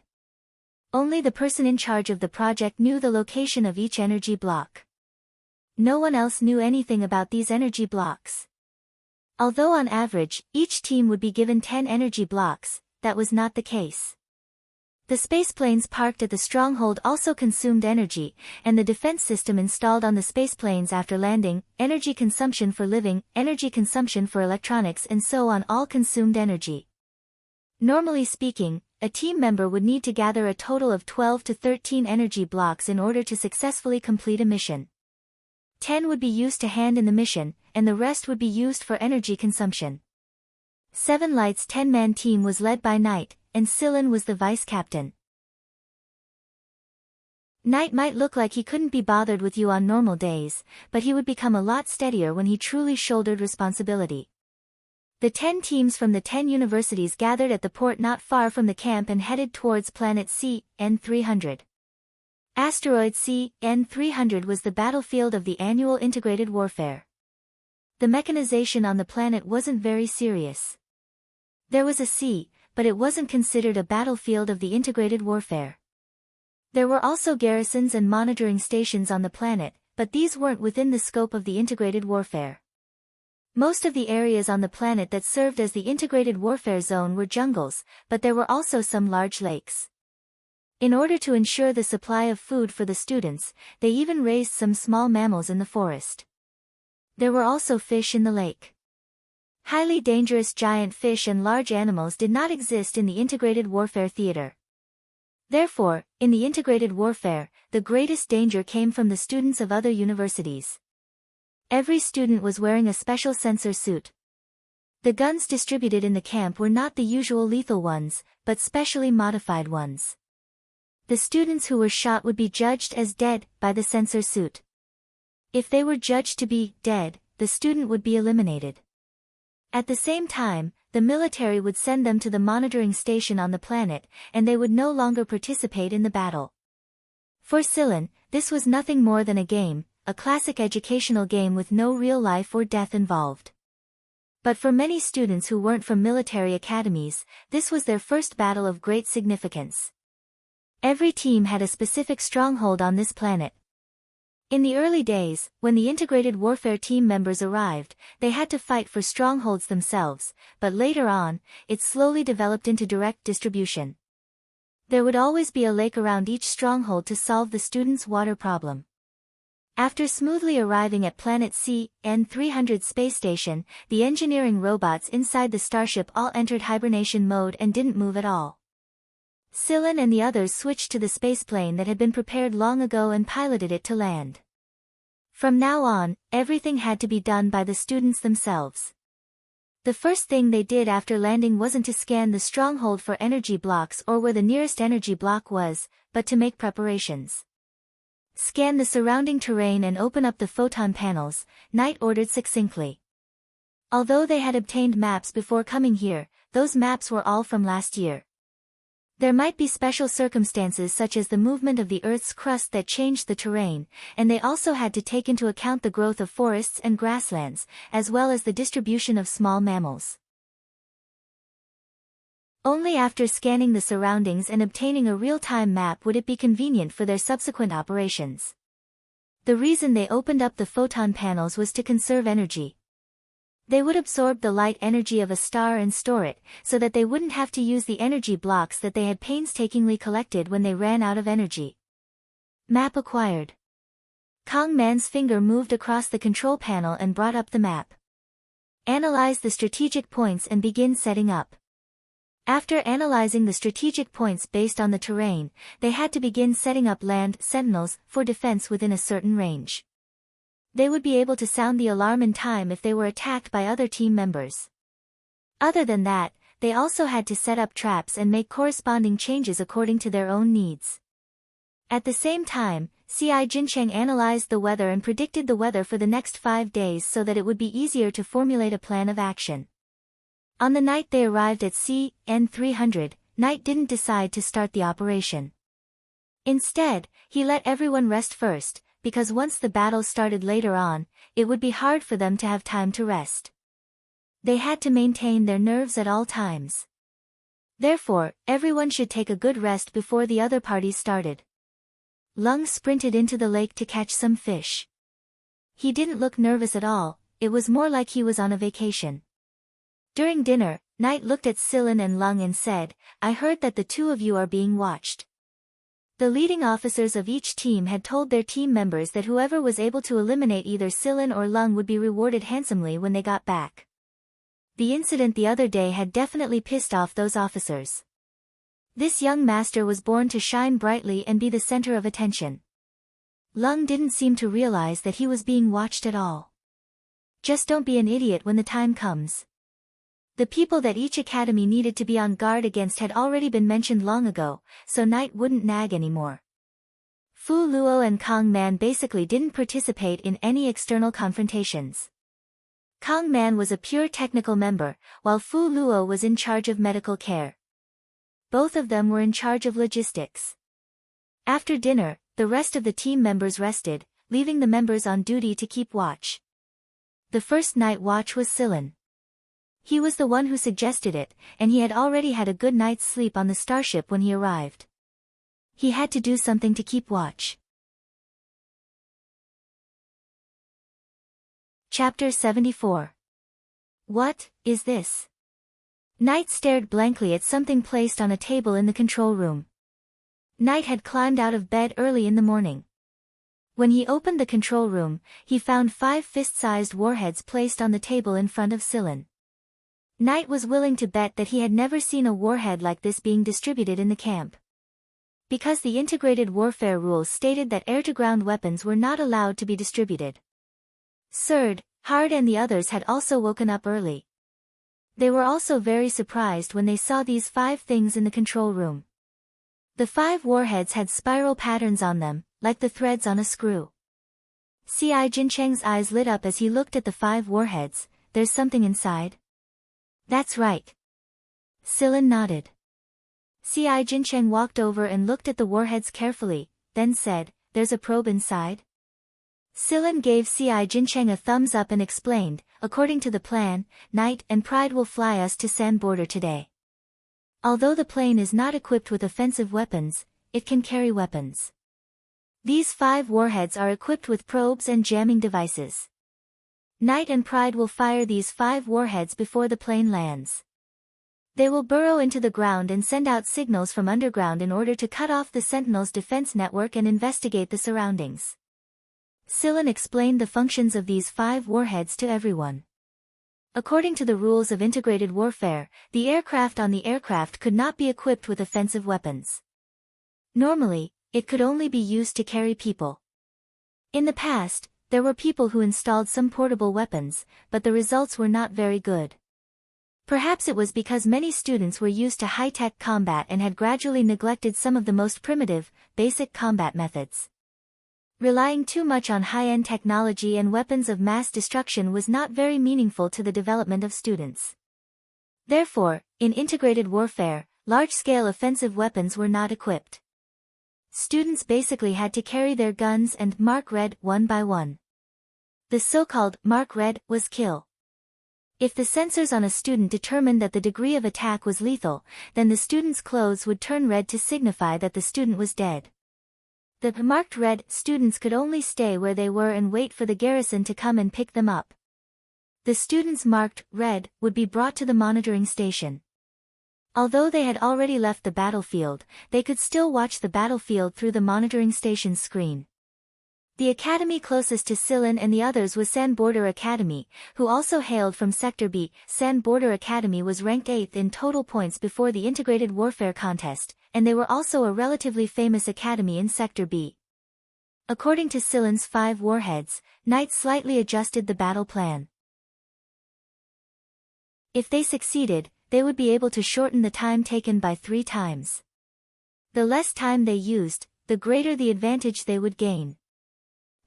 Only the person in charge of the project knew the location of each energy block. No one else knew anything about these energy blocks. Although on average, each team would be given 10 energy blocks, that was not the case. The spaceplanes parked at the stronghold also consumed energy, and the defense system installed on the spaceplanes after landing, energy consumption for living, energy consumption for electronics and so on all consumed energy. Normally speaking, a team member would need to gather a total of 12 to 13 energy blocks in order to successfully complete a mission. 10 would be used to hand in the mission, and the rest would be used for energy consumption. 7 Light's 10-man team was led by Knight, and Sillin was the vice-captain. Knight might look like he couldn't be bothered with you on normal days, but he would become a lot steadier when he truly shouldered responsibility. The 10 teams from the 10 universities gathered at the port not far from the camp and headed towards planet CN-300. Asteroid CN-300 was the battlefield of the annual integrated warfare. The mechanization on the planet wasn't very serious. There was a sea, but it wasn't considered a battlefield of the integrated warfare. There were also garrisons and monitoring stations on the planet, but these weren't within the scope of the integrated warfare. Most of the areas on the planet that served as the integrated warfare zone were jungles, but there were also some large lakes. In order to ensure the supply of food for the students, they even raised some small mammals in the forest. There were also fish in the lake. Highly dangerous giant fish and large animals did not exist in the integrated warfare theater. Therefore, in the integrated warfare, the greatest danger came from the students of other universities. Every student was wearing a special sensor suit. The guns distributed in the camp were not the usual lethal ones, but specially modified ones. The students who were shot would be judged as dead by the sensor suit. If they were judged to be dead, the student would be eliminated. At the same time, the military would send them to the monitoring station on the planet, and they would no longer participate in the battle. For Silen, this was nothing more than a game, a classic educational game with no real life or death involved. But for many students who weren't from military academies, this was their first battle of great significance. Every team had a specific stronghold on this planet. In the early days, when the integrated warfare team members arrived, they had to fight for strongholds themselves, but later on, it slowly developed into direct distribution. There would always be a lake around each stronghold to solve the students' water problem. After smoothly arriving at Planet CN-300 space station, the engineering robots inside the starship all entered hibernation mode and didn't move at all. Silen and the others switched to the spaceplane that had been prepared long ago and piloted it to land. From now on, everything had to be done by the students themselves. The first thing they did after landing wasn't to scan the stronghold for energy blocks or where the nearest energy block was, but to make preparations. Scan the surrounding terrain and open up the photon panels, Knight ordered succinctly. Although they had obtained maps before coming here, those maps were all from last year. There might be special circumstances such as the movement of the Earth's crust that changed the terrain, and they also had to take into account the growth of forests and grasslands, as well as the distribution of small mammals. Only after scanning the surroundings and obtaining a real-time map would it be convenient for their subsequent operations. The reason they opened up the photon panels was to conserve energy. They would absorb the light energy of a star and store it, so that they wouldn't have to use the energy blocks that they had painstakingly collected when they ran out of energy. Map acquired. Kong Man's finger moved across the control panel and brought up the map. Analyze the strategic points and begin setting up. After analyzing the strategic points based on the terrain, they had to begin setting up land sentinels for defense within a certain range. They would be able to sound the alarm in time if they were attacked by other team members. Other than that, they also had to set up traps and make corresponding changes according to their own needs. At the same time, CI Jincheng analyzed the weather and predicted the weather for the next 5 days so that it would be easier to formulate a plan of action. On the night they arrived at CN-300, Knight didn't decide to start the operation. Instead, he let everyone rest first, because once the battle started later on, it would be hard for them to have time to rest. They had to maintain their nerves at all times. Therefore, everyone should take a good rest before the other parties started. Lung sprinted into the lake to catch some fish. He didn't look nervous at all, it was more like he was on a vacation. During dinner, Knight looked at Silen and Lung and said, "I heard that the two of you are being watched." The leading officers of each team had told their team members that whoever was able to eliminate either Silen or Lung would be rewarded handsomely when they got back. The incident the other day had definitely pissed off those officers. This young master was born to shine brightly and be the center of attention. Lung didn't seem to realize that he was being watched at all. Just don't be an idiot when the time comes. The people that each academy needed to be on guard against had already been mentioned long ago, so Knight wouldn't nag anymore. Fu Luo and Kong Man basically didn't participate in any external confrontations. Kong Man was a pure technical member, while Fu Luo was in charge of medical care. Both of them were in charge of logistics. After dinner, the rest of the team members rested, leaving the members on duty to keep watch. The first night watch was Silen. He was the one who suggested it, and he had already had a good night's sleep on the starship when he arrived. He had to do something to keep watch. Chapter 74. What is this? Knight stared blankly at something placed on a table in the control room. Knight had climbed out of bed early in the morning. When he opened the control room, he found 5 fist-sized warheads placed on the table in front of Sillin. Knight was willing to bet that he had never seen a warhead like this being distributed in the camp. Because the integrated warfare rules stated that air-to-ground weapons were not allowed to be distributed. Serd, Hard and the others had also woken up early. They were also very surprised when they saw these 5 things in the control room. The 5 warheads had spiral patterns on them, like the threads on a screw. C.I. Jincheng's eyes lit up as he looked at the 5 warheads. There's something inside? That's right. Sillin nodded. C.I. Jincheng walked over and looked at the warheads carefully, then said, there's a probe inside? Sillin gave C.I. Jincheng a thumbs up and explained, according to the plan, Knight and Pride will fly us to Sand Border today. Although the plane is not equipped with offensive weapons, it can carry weapons. These 5 warheads are equipped with probes and jamming devices. Knight and Pride will fire these 5 warheads before the plane lands. They will burrow into the ground and send out signals from underground in order to cut off the Sentinel's defense network and investigate the surroundings. Sillin explained the functions of these 5 warheads to everyone. According to the rules of integrated warfare, the aircraft on the aircraft could not be equipped with offensive weapons. Normally, it could only be used to carry people. In the past, there were people who installed some portable weapons, but the results were not very good. Perhaps it was because many students were used to high-tech combat and had gradually neglected some of the most primitive, basic combat methods. Relying too much on high-end technology and weapons of mass destruction was not very meaningful to the development of students. Therefore, in integrated warfare, large-scale offensive weapons were not equipped. Students basically had to carry their guns and mark red one by one. The so-called mark red was kill. If the sensors on a student determined that the degree of attack was lethal, then the student's clothes would turn red to signify that the student was dead. The marked red students could only stay where they were and wait for the garrison to come and pick them up. The students marked red would be brought to the monitoring station. Although they had already left the battlefield, they could still watch the battlefield through the monitoring station's screen. The academy closest to Sillin and the others was Sand Border Academy, who also hailed from Sector B. Sand Border Academy was ranked 8th in total points before the integrated warfare contest, and they were also a relatively famous academy in Sector B. According to Sillin's 5 warheads, Knight slightly adjusted the battle plan. If they succeeded, they would be able to shorten the time taken by 3 times. The less time they used, the greater the advantage they would gain.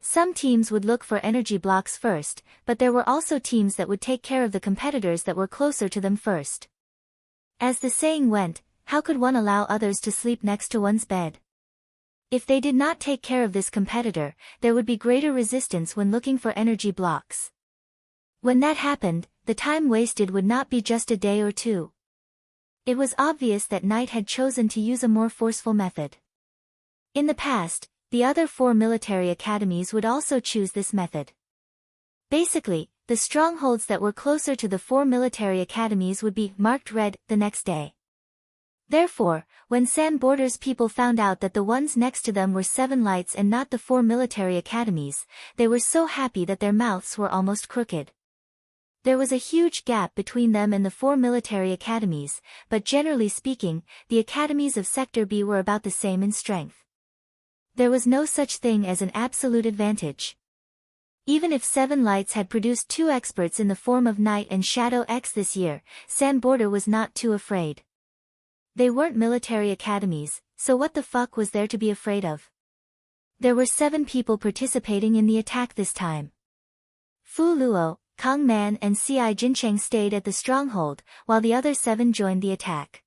Some teams would look for energy blocks first, but there were also teams that would take care of the competitors that were closer to them first. As the saying went, how could one allow others to sleep next to one's bed? If they did not take care of this competitor, there would be greater resistance when looking for energy blocks. When that happened, the time wasted would not be just a day or 2. It was obvious that Knight had chosen to use a more forceful method. In the past, the other 4 military academies would also choose this method. Basically, the strongholds that were closer to the 4 military academies would be marked red the next day. Therefore, when Sand Border's people found out that the ones next to them were 7 lights and not the 4 military academies, they were so happy that their mouths were almost crooked. There was a huge gap between them and the 4 military academies, but generally speaking, the academies of Sector B were about the same in strength. There was no such thing as an absolute advantage. Even if 7 Lights had produced 2 experts in the form of Knight and Shadow X this year, Sand Border was not too afraid. They weren't military academies, so what the fuck was there to be afraid of? There were 7 people participating in the attack this time. Fu Luo, Kang Man and C.I. Jincheng stayed at the stronghold, while the other 7 joined the attack.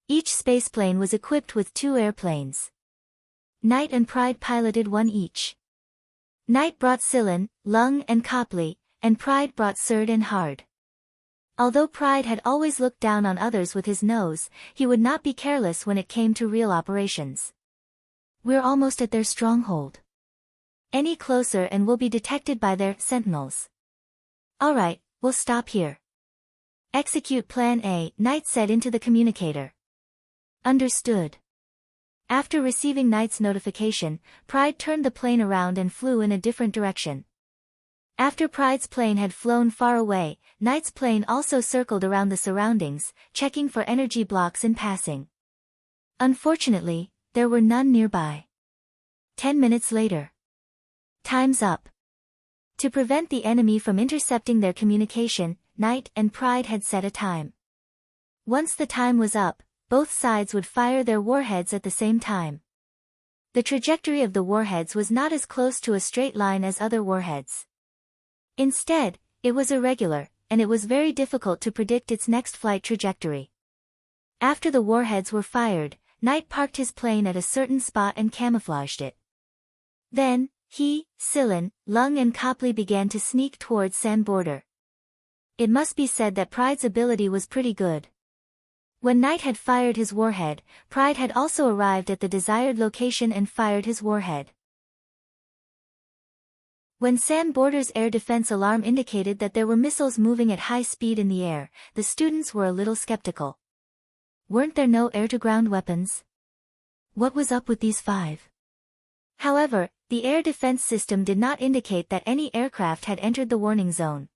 Each spaceplane was equipped with 2 airplanes. Knight and Pride piloted 1 each. Knight brought Sillin, Lung and Copley, and Pride brought Serd and Hard. Although Pride had always looked down on others with his nose, he would not be careless when it came to real operations. We're almost at their stronghold. Any closer and we'll be detected by their sentinels. Alright, we'll stop here. Execute Plan A, Knight said into the communicator. Understood. After receiving Knight's notification, Pride turned the plane around and flew in a different direction. After Pride's plane had flown far away, Knight's plane also circled around the surroundings, checking for energy blocks in passing. Unfortunately, there were none nearby. 10 minutes later. Time's up. To prevent the enemy from intercepting their communication, Knight and Pride had set a time. Once the time was up, both sides would fire their warheads at the same time. The trajectory of the warheads was not as close to a straight line as other warheads. Instead, it was irregular, and it was very difficult to predict its next flight trajectory. After the warheads were fired, Knight parked his plane at a certain spot and camouflaged it. Then, he, Sillin, Lung and Copley began to sneak towards Sand Border. It must be said that Pride's ability was pretty good. When Knight had fired his warhead, Pride had also arrived at the desired location and fired his warhead. When Sand Border's air defense alarm indicated that there were missiles moving at high speed in the air, the students were a little skeptical. Weren't there no air-to-ground weapons? What was up with these 5? However, the air defense system did not indicate that any aircraft had entered the warning zone.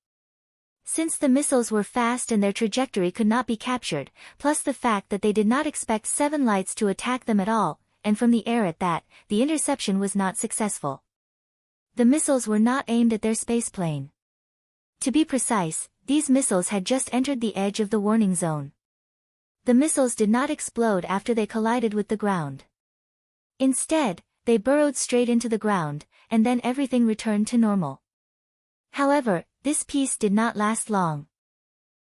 Since the missiles were fast and their trajectory could not be captured, plus the fact that they did not expect 7 lights to attack them at all, and from the air at that, the interception was not successful. The missiles were not aimed at their spaceplane. To be precise, these missiles had just entered the edge of the warning zone. The missiles did not explode after they collided with the ground. Instead, they burrowed straight into the ground, and then everything returned to normal. However, this peace did not last long.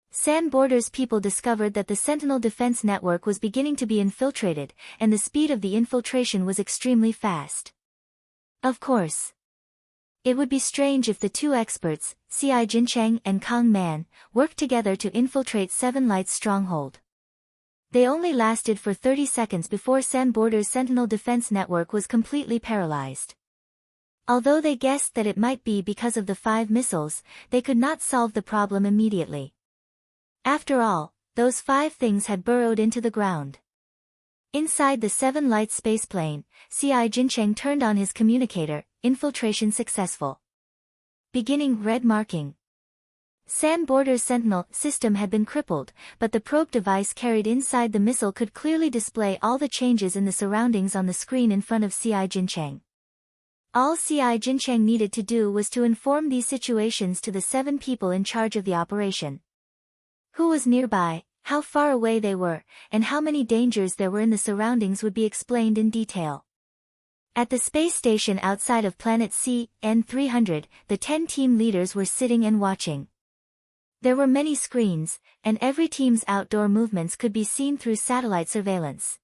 Sand Border's people discovered that the Sentinel defense network was beginning to be infiltrated, and the speed of the infiltration was extremely fast. Of course. It would be strange if the 2 experts, C.I. Jincheng and Kang Man, worked together to infiltrate 7 Light's stronghold. They only lasted for 30 seconds before Sand Border's Sentinel defense network was completely paralyzed. Although they guessed that it might be because of the 5 missiles, they could not solve the problem immediately. After all, those 5 things had burrowed into the ground. Inside the 7 Light spaceplane, C.I. Jincheng turned on his communicator, infiltration successful. Beginning red marking. Sand Border's Sentinel system had been crippled, but the probe device carried inside the missile could clearly display all the changes in the surroundings on the screen in front of C.I. Jincheng. All C.I. Jincheng needed to do was to inform these situations to the 7 people in charge of the operation. Who was nearby, how far away they were, and how many dangers there were in the surroundings would be explained in detail. At the space station outside of planet CN300, the 10 team leaders were sitting and watching. There were many screens, and every team's outdoor movements could be seen through satellite surveillance.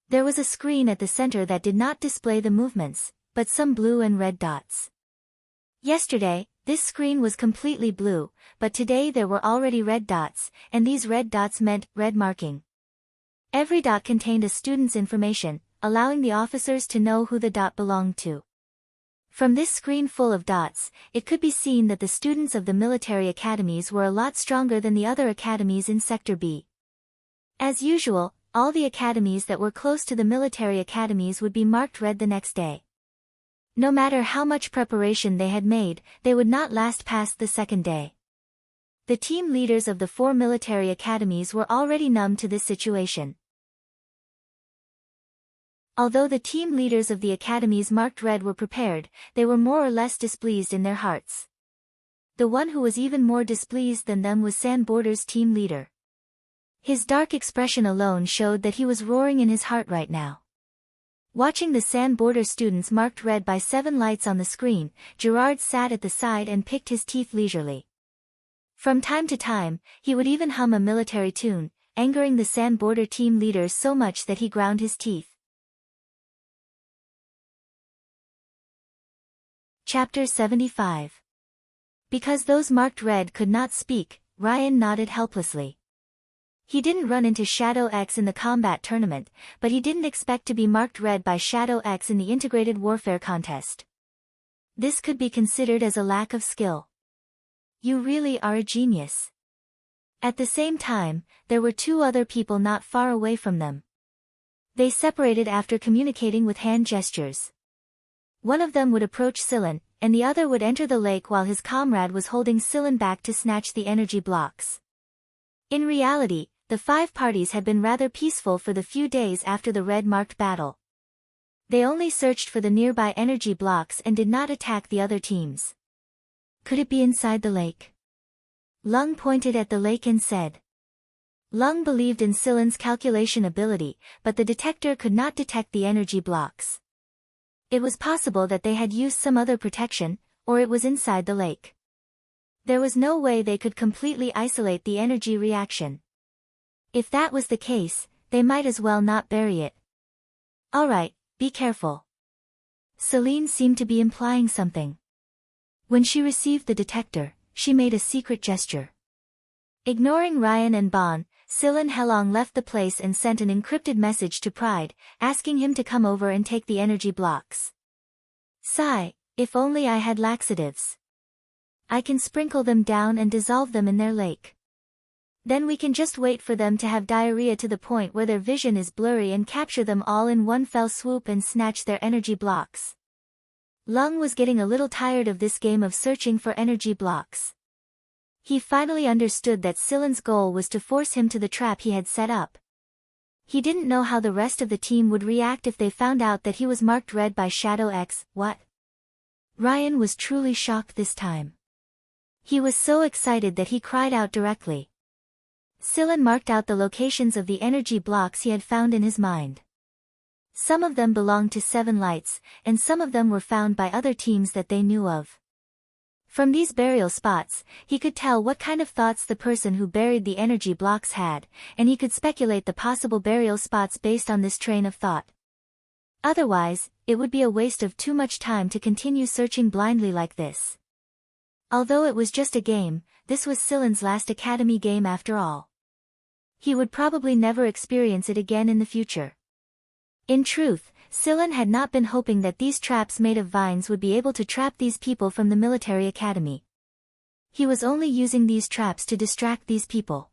There was a screen at the center that did not display the movements, but some blue and red dots. Yesterday, this screen was completely blue, but today there were already red dots, and these red dots meant red marking. Every dot contained a student's information, allowing the officers to know who the dot belonged to. From this screen full of dots, it could be seen that the students of the military academies were a lot stronger than the other academies in Sector B. As usual, all the academies that were close to the military academies would be marked red the next day. No matter how much preparation they had made, they would not last past the second day. The team leaders of the 4 military academies were already numb to this situation. Although the team leaders of the academies marked red were prepared, they were more or less displeased in their hearts. The one who was even more displeased than them was Sand Border's team leader. His dark expression alone showed that he was roaring in his heart right now. Watching the Sand Border students marked red by 7 lights on the screen, Gerard sat at the side and picked his teeth leisurely. From time to time, he would even hum a military tune, angering the Sand Border team leaders so much that he ground his teeth. Chapter 75. Because those marked red could not speak, Ryan nodded helplessly. He didn't run into Shadow X in the combat tournament, but he didn't expect to be marked red by Shadow X in the integrated warfare contest. This could be considered as a lack of skill. You really are a genius. At the same time, there were two other people not far away from them. They separated after communicating with hand gestures. One of them would approach Silen, and the other would enter the lake while his comrade was holding Silen back to snatch the energy blocks. In reality, the 5 parties had been rather peaceful for the few days after the red-marked battle. They only searched for the nearby energy blocks and did not attack the other teams. Could it be inside the lake? Lung pointed at the lake and said. Lung believed in Silen's calculation ability, but the detector could not detect the energy blocks. It was possible that they had used some other protection, or it was inside the lake. There was no way they could completely isolate the energy reaction. If that was the case, they might as well not bury it. Alright, be careful. Celine seemed to be implying something. When she received the detector, she made a secret gesture. Ignoring Ryan and Bon, Silen Helong left the place and sent an encrypted message to Pride, asking him to come over and take the energy blocks. Sigh, if only I had laxatives. I can sprinkle them down and dissolve them in their lake. Then we can just wait for them to have diarrhea to the point where their vision is blurry and capture them all in one fell swoop and snatch their energy blocks. Lung was getting a little tired of this game of searching for energy blocks. He finally understood that Silen's goal was to force him to the trap he had set up. He didn't know how the rest of the team would react if they found out that he was marked red by Shadow X. What? Ryan was truly shocked this time. He was so excited that he cried out directly. Silen marked out the locations of the energy blocks he had found in his mind. Some of them belonged to 7 Lights, and some of them were found by other teams that they knew of. From these burial spots, he could tell what kind of thoughts the person who buried the energy blocks had, and he could speculate the possible burial spots based on this train of thought. Otherwise, it would be a waste of too much time to continue searching blindly like this. Although it was just a game, this was Silen's last academy game after all. He would probably never experience it again in the future. In truth, Silen had not been hoping that these traps made of vines would be able to trap these people from the military academy. He was only using these traps to distract these people.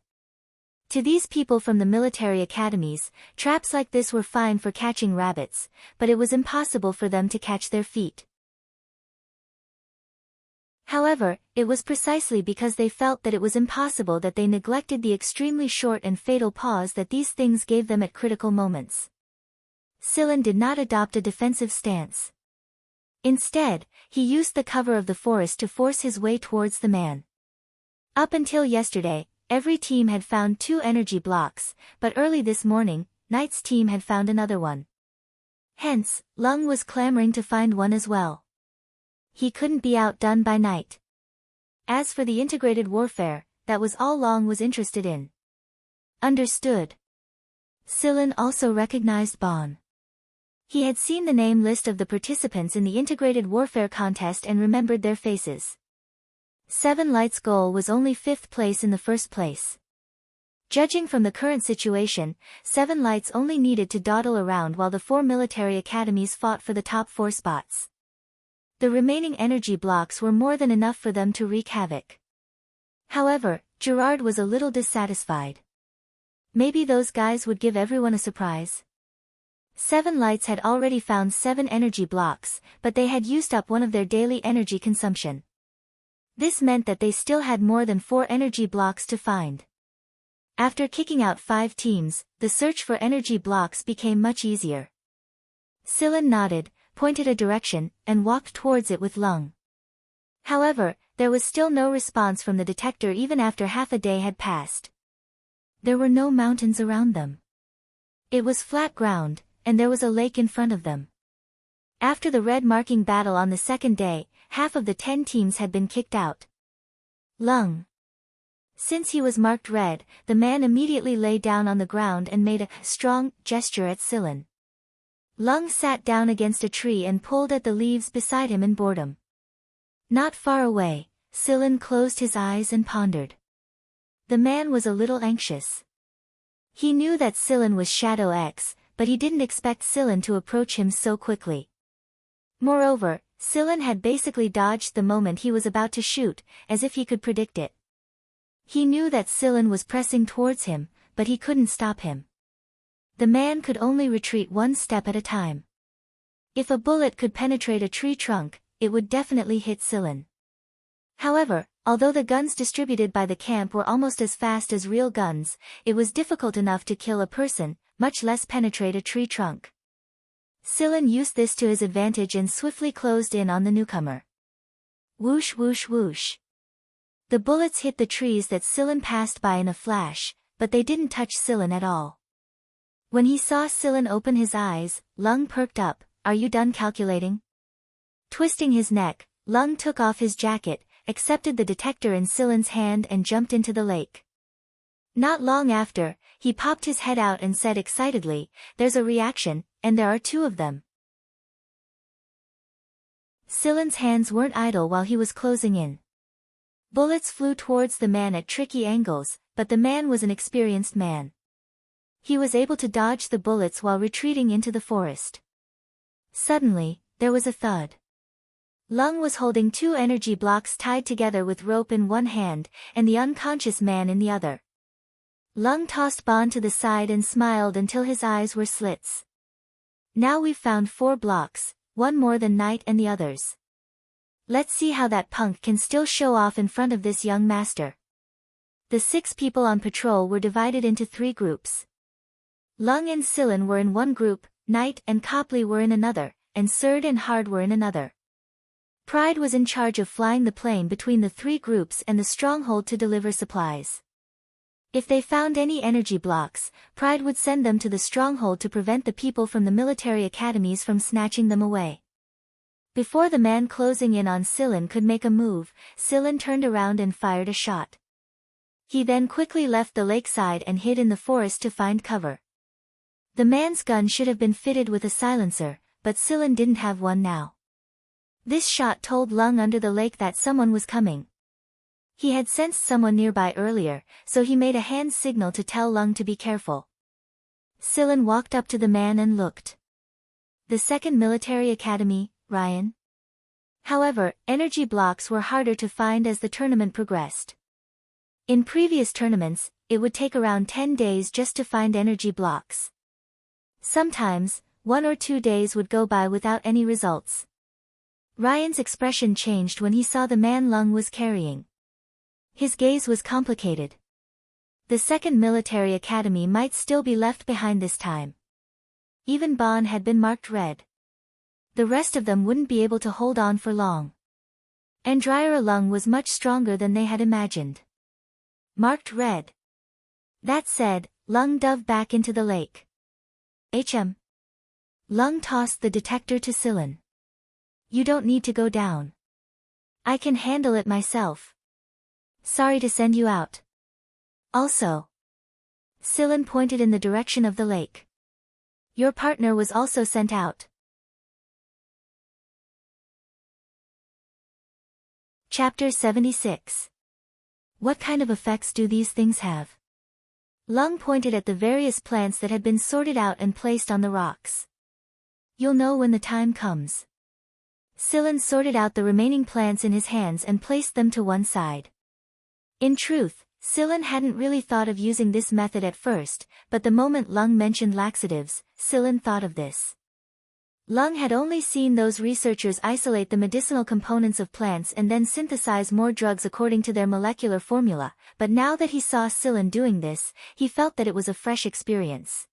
To these people from the military academies, traps like this were fine for catching rabbits, but it was impossible for them to catch their feet. However, it was precisely because they felt that it was impossible that they neglected the extremely short and fatal pause that these things gave them at critical moments. Silen did not adopt a defensive stance. Instead, he used the cover of the forest to force his way towards the man. Up until yesterday, every team had found 2 energy blocks, but early this morning, Knight's team had found another one. Hence, Lung was clamoring to find one as well. He couldn't be outdone by Knight. As for the integrated warfare, that was all Lung was interested in. Understood. Silen also recognized Bon. He had seen the name list of the participants in the integrated warfare contest and remembered their faces. 7 Lights' goal was only 5th place in the first place. Judging from the current situation, 7 Lights only needed to dawdle around while the 4 military academies fought for the top 4 spots. The remaining energy blocks were more than enough for them to wreak havoc. However, Gerard was a little dissatisfied. Maybe those guys would give everyone a surprise. 7 Lights had already found 7 energy blocks, but they had used up one of their daily energy consumption. This meant that they still had more than 4 energy blocks to find. After kicking out 5 teams, the search for energy blocks became much easier. Silen nodded, pointed a direction, and walked towards it with Lung. However, there was still no response from the detector even after half a day had passed. There were no mountains around them. It was flat ground, and there was a lake in front of them. After the red marking battle on the second day, half of the 10 teams had been kicked out. Lung. Since he was marked red, the man immediately lay down on the ground and made a strong gesture at Silen. Lung sat down against a tree and pulled at the leaves beside him in boredom. Not far away, Silen closed his eyes and pondered. The man was a little anxious. He knew that Silen was Shadow X, but he didn't expect Silen to approach him so quickly. Moreover, Silen had basically dodged the moment he was about to shoot, as if he could predict it. He knew that Silen was pressing towards him, but he couldn't stop him. The man could only retreat one step at a time. If a bullet could penetrate a tree trunk, it would definitely hit Silen. However, although the guns distributed by the camp were almost as fast as real guns, it was difficult enough to kill a person, much less penetrate a tree trunk. Silen used this to his advantage and swiftly closed in on the newcomer. Whoosh whoosh whoosh. The bullets hit the trees that Silen passed by in a flash, but they didn't touch Silen at all. When he saw Silen open his eyes, Lung perked up. Are you done calculating? Twisting his neck, Lung took off his jacket, accepted the detector in Silen's hand and jumped into the lake. Not long after, he popped his head out and said excitedly, "There's a reaction, and there are 2 of them." Silen's hands weren't idle while he was closing in. Bullets flew towards the man at tricky angles, but the man was an experienced man. He was able to dodge the bullets while retreating into the forest. Suddenly, there was a thud. Lung was holding 2 energy blocks tied together with rope in one hand, and the unconscious man in the other. Lung tossed Bon to the side and smiled until his eyes were slits. Now we've found 4 blocks, one more than Knight and the others. Let's see how that punk can still show off in front of this young master. The 6 people on patrol were divided into 3 groups. Lung and Silen were in one group, Knight and Copley were in another, and Surd and Hard were in another. Pride was in charge of flying the plane between the 3 groups and the stronghold to deliver supplies. If they found any energy blocks, Pride would send them to the stronghold to prevent the people from the military academies from snatching them away. Before the man closing in on Silen could make a move, Silen turned around and fired a shot. He then quickly left the lakeside and hid in the forest to find cover. The man's gun should have been fitted with a silencer, but Silen didn't have one now. This shot told Lung under the lake that someone was coming. He had sensed someone nearby earlier, so he made a hand signal to tell Lung to be careful. Silen walked up to the man and looked. The second military academy, Ryan? However, energy blocks were harder to find as the tournament progressed. In previous tournaments, it would take around 10 days just to find energy blocks. Sometimes, 1 or 2 days would go by without any results. Ryan's expression changed when he saw the man Lung was carrying. His gaze was complicated. The second military academy might still be left behind this time. Even Bon had been marked red. The rest of them wouldn't be able to hold on for long. Andryra Lung was much stronger than they had imagined. Marked red. That said, Lung dove back into the lake. Lung tossed the detector to Silen. You don't need to go down. I can handle it myself. Sorry to send you out. Also. Silen pointed in the direction of the lake. Your partner was also sent out. Chapter 76. What kind of effects do these things have? Lung pointed at the various plants that had been sorted out and placed on the rocks. You'll know when the time comes. Silen sorted out the remaining plants in his hands and placed them to one side. In truth, Silen hadn't really thought of using this method at first, but the moment Lung mentioned laxatives, Silen thought of this. Lung had only seen those researchers isolate the medicinal components of plants and then synthesize more drugs according to their molecular formula, but now that he saw Silen doing this, he felt that it was a fresh experience.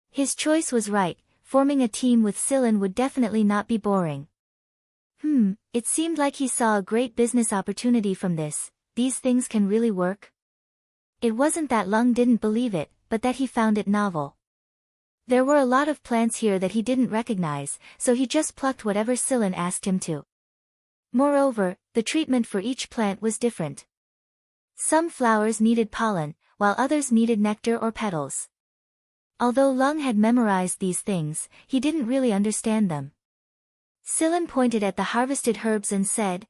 His choice was right, forming a team with Silen would definitely not be boring. It seemed like he saw a great business opportunity from this. These things can really work? It wasn't that Lung didn't believe it, but that he found it novel. There were a lot of plants here that he didn't recognize, so he just plucked whatever Silen asked him to. Moreover, the treatment for each plant was different. Some flowers needed pollen, while others needed nectar or petals. Although Lung had memorized these things, he didn't really understand them. Silen pointed at the harvested herbs and said,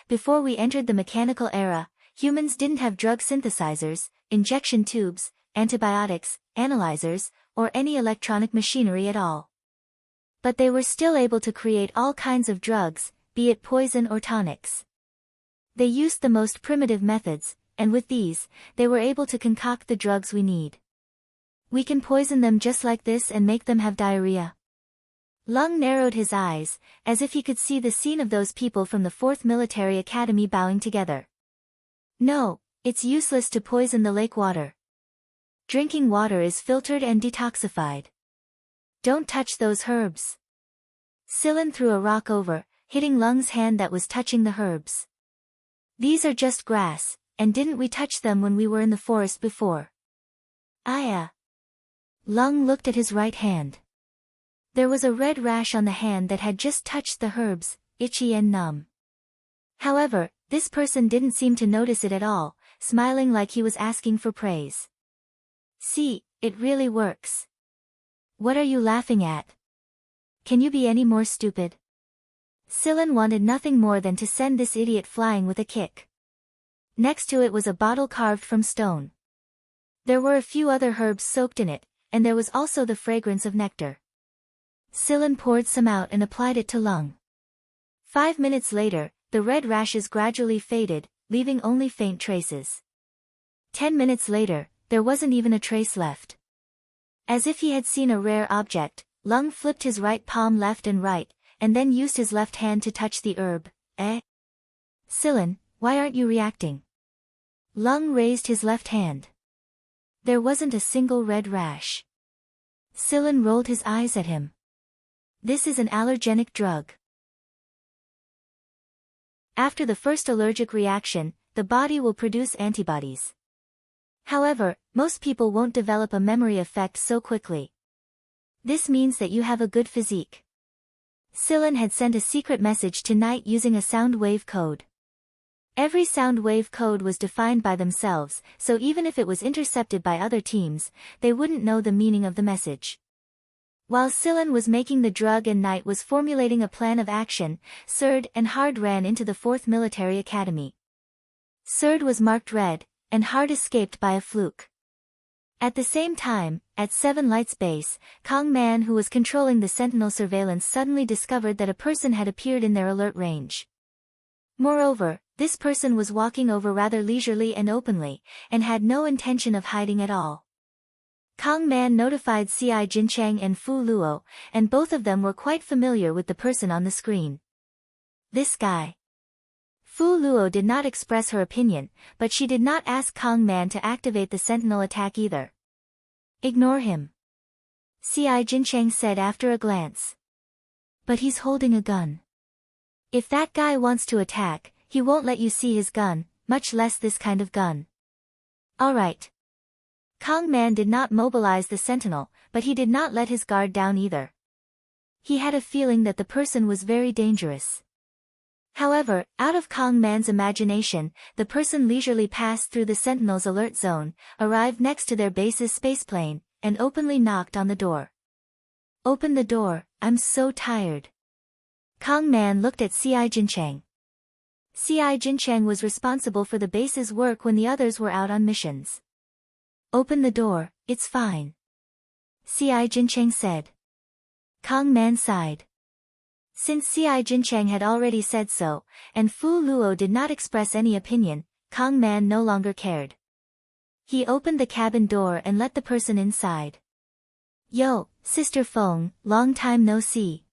before we entered the mechanical era, humans didn't have drug synthesizers, injection tubes, antibiotics, analyzers, or any electronic machinery at all. But they were still able to create all kinds of drugs, be it poison or tonics. They used the most primitive methods, and with these, they were able to concoct the drugs we need. We can poison them just like this and make them have diarrhea. Lung narrowed his eyes, as if he could see the scene of those people from the 4th Military Academy bowing together. No, it's useless to poison the lake water. Drinking water is filtered and detoxified. Don't touch those herbs. Sillin threw a rock over, hitting Lung's hand that was touching the herbs. These are just grass, and didn't we touch them when we were in the forest before? Lung looked at his right hand. There was a red rash on the hand that had just touched the herbs, itchy and numb. However, this person didn't seem to notice it at all, smiling like he was asking for praise. See, it really works. What are you laughing at? Can you be any more stupid? Sillin wanted nothing more than to send this idiot flying with a kick. Next to it was a bottle carved from stone. There were a few other herbs soaked in it, and there was also the fragrance of nectar. Sillin poured some out and applied it to Lung. 5 minutes later, the red rashes gradually faded, leaving only faint traces. 10 minutes later, there wasn't even a trace left. As if he had seen a rare object, Lung flipped his right palm left and right, and then used his left hand to touch the herb. Sillin, why aren't you reacting? Lung raised his left hand. There wasn't a single red rash. Sillin rolled his eyes at him. This is an allergenic drug. After the first allergic reaction, the body will produce antibodies. However, most people won't develop a memory effect so quickly. This means that you have a good physique. Sillin had sent a secret message to Knight using a sound wave code. Every sound wave code was defined by themselves, so even if it was intercepted by other teams, they wouldn't know the meaning of the message. While Sillin was making the drug and Knight was formulating a plan of action, Surd and Hard ran into the 4th Military Academy. Surd was marked red, and Hard escaped by a fluke. At the same time, at 7 Lights Base, Kong Man, who was controlling the Sentinel surveillance, suddenly discovered that a person had appeared in their alert range. Moreover, this person was walking over rather leisurely and openly, and had no intention of hiding at all. Kong Man notified Ci Jinchang and Fu Luo, and both of them were quite familiar with the person on the screen. This guy. Fu Luo did not express her opinion, but she did not ask Kong Man to activate the Sentinel attack either. Ignore him. Ci Jinchang said after a glance. But he's holding a gun. If that guy wants to attack, he won't let you see his gun, much less this kind of gun. Alright. Kong Man did not mobilize the Sentinel, but he did not let his guard down either. He had a feeling that the person was very dangerous. However, out of Kong Man's imagination, the person leisurely passed through the Sentinel's alert zone, arrived next to their base's spaceplane, and openly knocked on the door. Open the door, I'm so tired. Kong Man looked at Ci Jinchang. Ci Jinchang was responsible for the base's work when the others were out on missions. Open the door, it's fine. Ci Jinchang said. Kong Man sighed. Since Ci Jinchang had already said so, and Fu Luo did not express any opinion, Kong Man no longer cared. He opened the cabin door and let the person inside. Yo, Sister Feng, long time no see.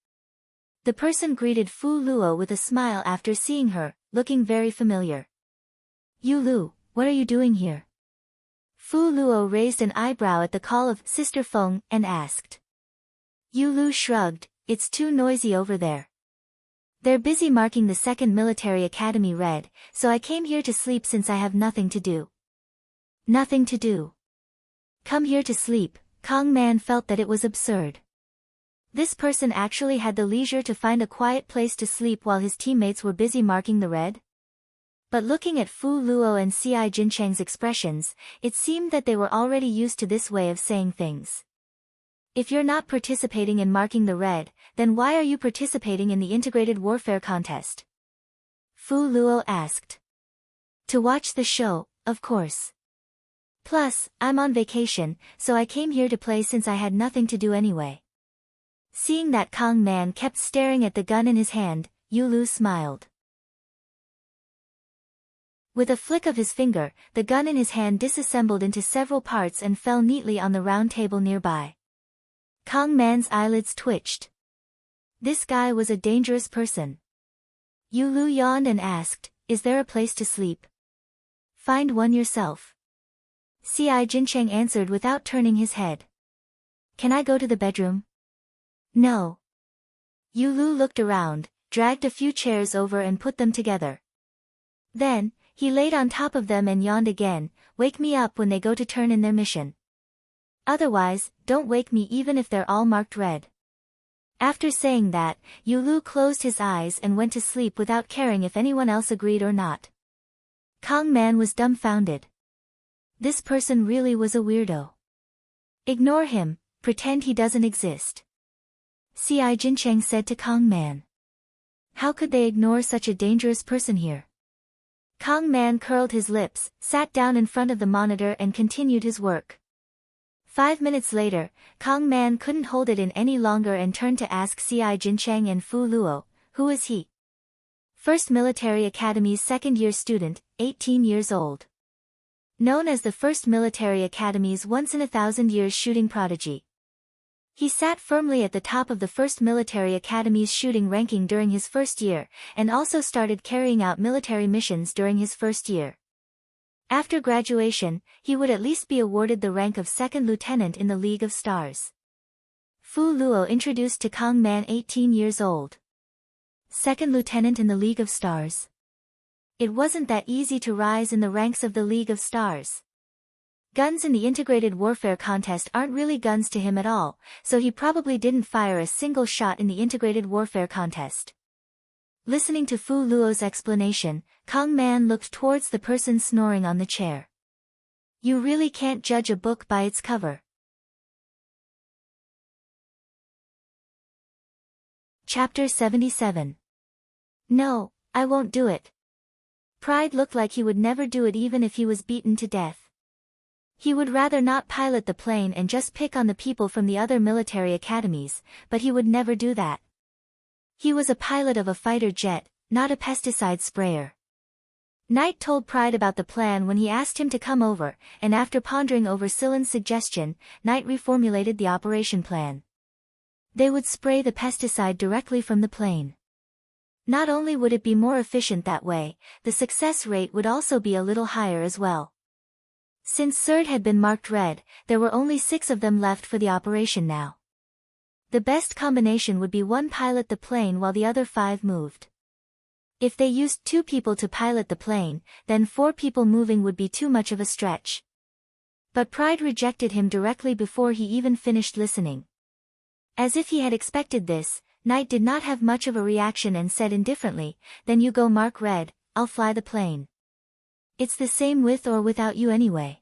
The person greeted Fu Luo with a smile after seeing her, looking very familiar. Yu Lu, what are you doing here? Fu Luo raised an eyebrow at the call of Sister Feng and asked. Yu Lu shrugged, it's too noisy over there. They're busy marking the 2nd Military Academy red, so I came here to sleep since I have nothing to do. Nothing to do. Come here to sleep, Kong Man felt that it was absurd. This person actually had the leisure to find a quiet place to sleep while his teammates were busy marking the red? But looking at Fu Luo and Ci Jinchang's expressions, it seemed that they were already used to this way of saying things. If you're not participating in marking the red, then why are you participating in the integrated warfare contest? Fu Luo asked. To watch the show, of course. Plus, I'm on vacation, so I came here to play since I had nothing to do anyway. Seeing that Kang Man kept staring at the gun in his hand, Yulu smiled. With a flick of his finger, the gun in his hand disassembled into several parts and fell neatly on the round table nearby. Kang Man's eyelids twitched. This guy was a dangerous person. Yulu yawned and asked, "Is there a place to sleep?" "Find one yourself." C.I. Jincheng answered without turning his head. "Can I go to the bedroom?" "No." Yulu looked around, dragged a few chairs over and put them together. Then, he laid on top of them and yawned again. "Wake me up when they go to turn in their mission. Otherwise, don't wake me even if they're all marked red." After saying that, Yulu closed his eyes and went to sleep without caring if anyone else agreed or not. Kang Man was dumbfounded. This person really was a weirdo. "Ignore him, pretend he doesn't exist," C.I. Jincheng said to Kang Man. How could they ignore such a dangerous person here? Kang Man curled his lips, sat down in front of the monitor and continued his work. 5 minutes later, Kang Man couldn't hold it in any longer and turned to ask C.I. Jincheng and Fu Luo, "Who is he?" First Military Academy's second-year student, 18 years old. Known as the First Military Academy's once-in-a-thousand-years shooting prodigy. He sat firmly at the top of the First Military Academy's shooting ranking during his first year, and also started carrying out military missions during his first year. After graduation, he would at least be awarded the rank of second lieutenant in the League of Stars. Fu Luo introduced to Kang Man, 18 years old. Second lieutenant in the League of Stars. It wasn't that easy to rise in the ranks of the League of Stars. Guns in the integrated warfare contest aren't really guns to him at all, so he probably didn't fire a single shot in the integrated warfare contest. Listening to Fu Luo's explanation, Kang Man looked towards the person snoring on the chair. You really can't judge a book by its cover. Chapter 77. No, I won't do it. Pride looked like he would never do it even if he was beaten to death. He would rather not pilot the plane and just pick on the people from the other military academies, but he would never do that. He was a pilot of a fighter jet, not a pesticide sprayer. Knight told Pride about the plan when he asked him to come over, and after pondering over Silen's suggestion, Knight reformulated the operation plan. They would spray the pesticide directly from the plane. Not only would it be more efficient that way, the success rate would also be a little higher as well. Since Surd had been marked red, there were only 6 of them left for the operation now. The best combination would be one pilot the plane while the other 5 moved. If they used 2 people to pilot the plane, then 4 people moving would be too much of a stretch. But Pride rejected him directly before he even finished listening. As if he had expected this, Knight did not have much of a reaction and said indifferently, "Then you go mark red, I'll fly the plane. It's the same with or without you anyway."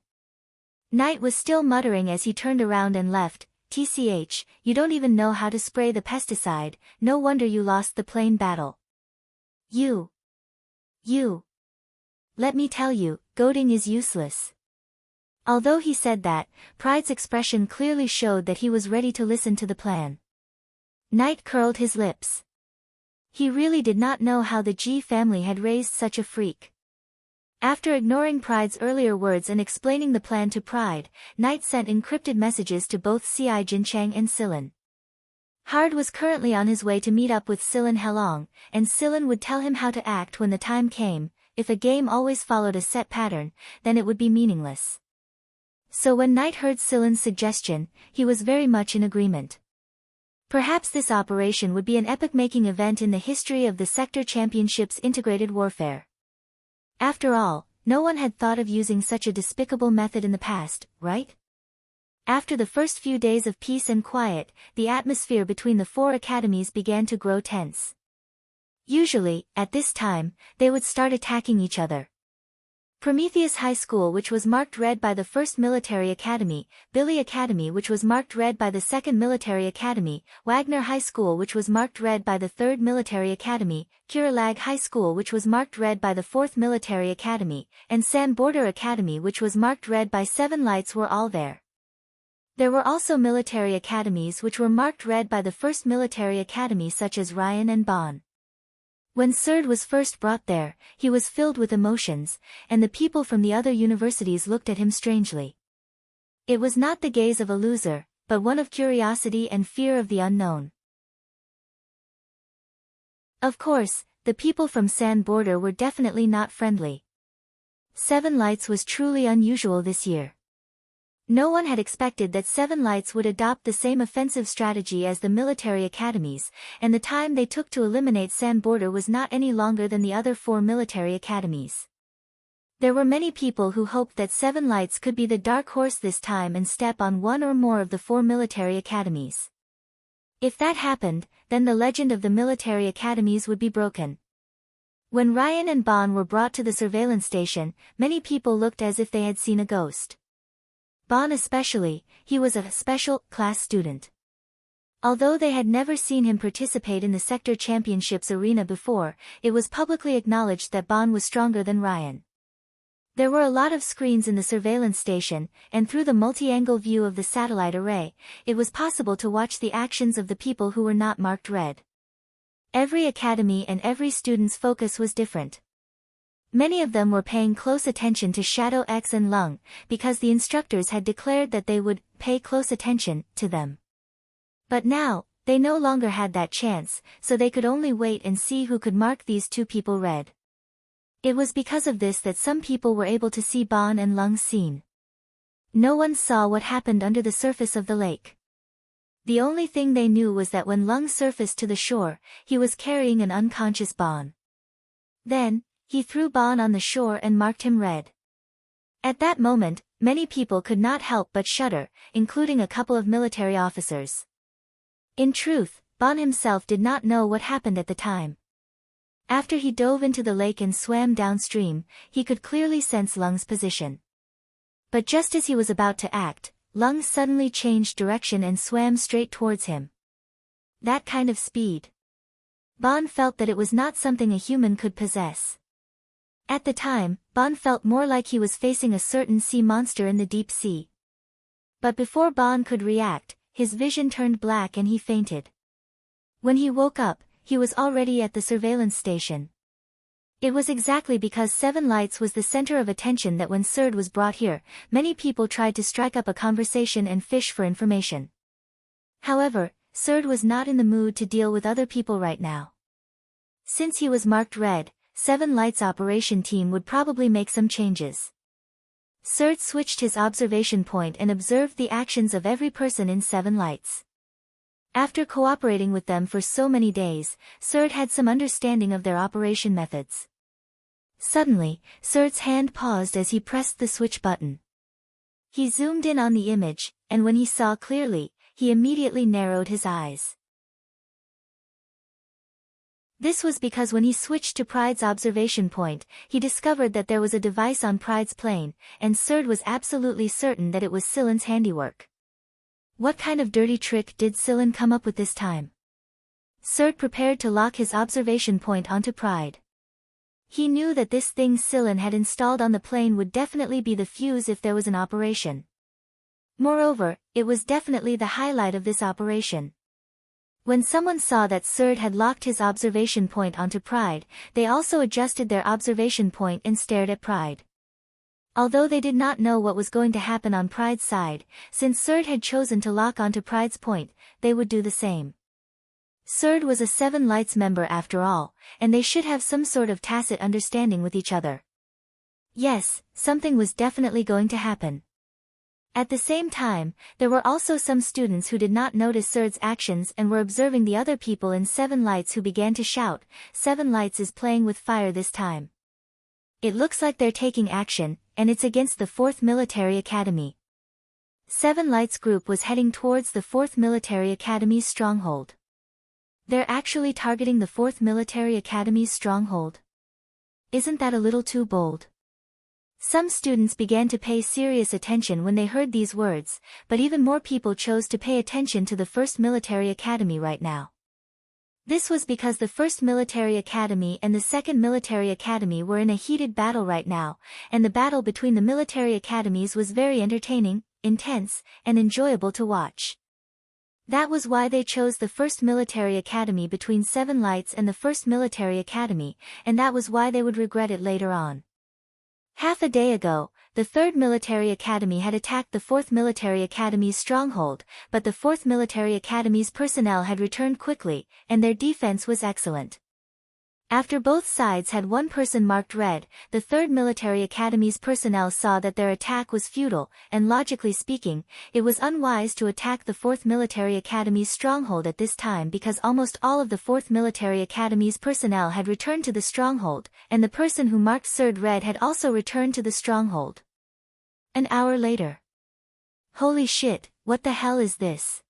Knight was still muttering as he turned around and left. "TCH, you don't even know how to spray the pesticide, no wonder you lost the plane battle. You. Let me tell you, goading is useless." Although he said that, Pride's expression clearly showed that he was ready to listen to the plan. Knight curled his lips. He really did not know how the Ji family had raised such a freak. After ignoring Pride's earlier words and explaining the plan to Pride, Knight sent encrypted messages to both C.I. Jincheng and Silen. Hard was currently on his way to meet up with Silen Helong, and Silen would tell him how to act when the time came. If a game always followed a set pattern, then it would be meaningless. So when Knight heard Silen's suggestion, he was very much in agreement. Perhaps this operation would be an epoch-making event in the history of the Sector Championship's integrated warfare. After all, no one had thought of using such a despicable method in the past, right? After the first few days of peace and quiet, the atmosphere between the 4 academies began to grow tense. Usually, at this time, they would start attacking each other. Prometheus High School, which was marked red by the 1st Military Academy, Billy Academy, which was marked red by the 2nd Military Academy, Wagner High School, which was marked red by the 3rd Military Academy, Kiralag High School, which was marked red by the 4th Military Academy, and San Border Academy, which was marked red by 7 lights, were all there. There were also military academies which were marked red by the first military academy such as Ryan and Bonn. When Serd was first brought there, he was filled with emotions, and the people from the other universities looked at him strangely. It was not the gaze of a loser, but one of curiosity and fear of the unknown. Of course, the people from Sand Border were definitely not friendly. Seven Lights was truly unusual this year. No one had expected that Seven Lights would adopt the same offensive strategy as the military academies, and the time they took to eliminate Sand Border was not any longer than the other 4 military academies. There were many people who hoped that Seven Lights could be the dark horse this time and step on one or more of the 4 military academies. If that happened, then the legend of the military academies would be broken. When Ryan and Bonn were brought to the surveillance station, many people looked as if they had seen a ghost. Bonn especially, he was a special class student. Although they had never seen him participate in the sector championships arena before, it was publicly acknowledged that Bonn was stronger than Ryan. There were a lot of screens in the surveillance station, and through the multi-angle view of the satellite array, it was possible to watch the actions of the people who were not marked red. Every academy and every student's focus was different. Many of them were paying close attention to Shadow X and Lung, because the instructors had declared that they would pay close attention to them. But now, they no longer had that chance, so they could only wait and see who could mark these 2 people red. It was because of this that some people were able to see Bonn and Lung's scene. No one saw what happened under the surface of the lake. The only thing they knew was that when Lung surfaced to the shore, he was carrying an unconscious Bonn. Then, he threw Bonn on the shore and marked him red. At that moment, many people could not help but shudder, including a couple of military officers. In truth, Bonn himself did not know what happened at the time. After he dove into the lake and swam downstream, he could clearly sense Lung's position. But just as he was about to act, Lung suddenly changed direction and swam straight towards him. That kind of speed. Bonn felt that it was not something a human could possess. At the time, Bonn felt more like he was facing a certain sea monster in the deep sea. But before Bonn could react, his vision turned black and he fainted. When he woke up, he was already at the surveillance station. It was exactly because Seven Lights was the center of attention that when Serd was brought here, many people tried to strike up a conversation and fish for information. However, Serd was not in the mood to deal with other people right now. Since he was marked red, Seven Lights' operation team would probably make some changes. Serd switched his observation point and observed the actions of every person in Seven Lights. After cooperating with them for so many days, Serd had some understanding of their operation methods. Suddenly, Serd's hand paused as he pressed the switch button. He zoomed in on the image, and when he saw clearly, he immediately narrowed his eyes. This was because when he switched to Pride's observation point, he discovered that there was a device on Pride's plane, and Serd was absolutely certain that it was Silen's handiwork. What kind of dirty trick did Silen come up with this time? Serd prepared to lock his observation point onto Pride. He knew that this thing Silen had installed on the plane would definitely be the fuse if there was an operation. Moreover, it was definitely the highlight of this operation. When someone saw that Serd had locked his observation point onto Pride, they also adjusted their observation point and stared at Pride. Although they did not know what was going to happen on Pride's side, since Serd had chosen to lock onto Pride's point, they would do the same. Serd was a Seven Lights member after all, and they should have some sort of tacit understanding with each other. Yes, something was definitely going to happen. At the same time, there were also some students who did not notice Serd's actions and were observing the other people in Seven Lights who began to shout, "Seven Lights is playing with fire this time. It looks like they're taking action, and it's against the 4th Military Academy." Seven Lights group was heading towards the 4th Military Academy's stronghold. They're actually targeting the 4th Military Academy's stronghold. Isn't that a little too bold? Some students began to pay serious attention when they heard these words, but even more people chose to pay attention to the 1st Military Academy right now. This was because the 1st Military Academy and the 2nd Military Academy were in a heated battle right now, and the battle between the military academies was very entertaining, intense, and enjoyable to watch. That was why they chose the first military academy between Seven Lights and the first military academy, and that was why they would regret it later on. Half a day ago, the 3rd Military Academy had attacked the 4th Military Academy's stronghold, but the 4th Military Academy's personnel had returned quickly, and their defense was excellent. After both sides had one person marked red, the 3rd Military Academy's personnel saw that their attack was futile, and logically speaking, it was unwise to attack the 4th Military Academy's stronghold at this time because almost all of the 4th Military Academy's personnel had returned to the stronghold, and the person who marked Third red had also returned to the stronghold. An hour later. Holy shit, what the hell is this?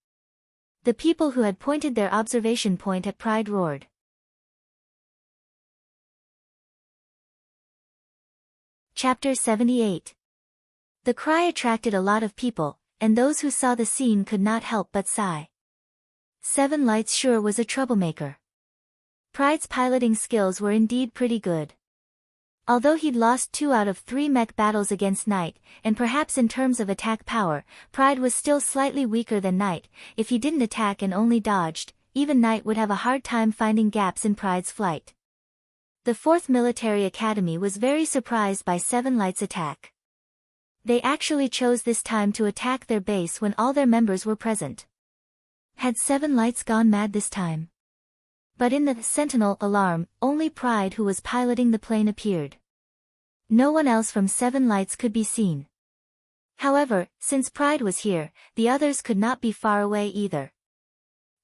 The people who had pointed their observation point at Pride roared. Chapter 78. The cry attracted a lot of people, and those who saw the scene could not help but sigh. Seven Lights sure was a troublemaker. Pride's piloting skills were indeed pretty good. Although he'd lost 2 out of 3 mech battles against Knight, and perhaps in terms of attack power, Pride was still slightly weaker than Knight. If he didn't attack and only dodged, even Knight would have a hard time finding gaps in Pride's flight. The 4th Military Academy was very surprised by Seven Lights' attack. They actually chose this time to attack their base when all their members were present. Had Seven Lights gone mad this time? But in the Sentinel alarm, only Pride who was piloting the plane appeared. No one else from Seven Lights could be seen. However, since Pride was here, the others could not be far away either.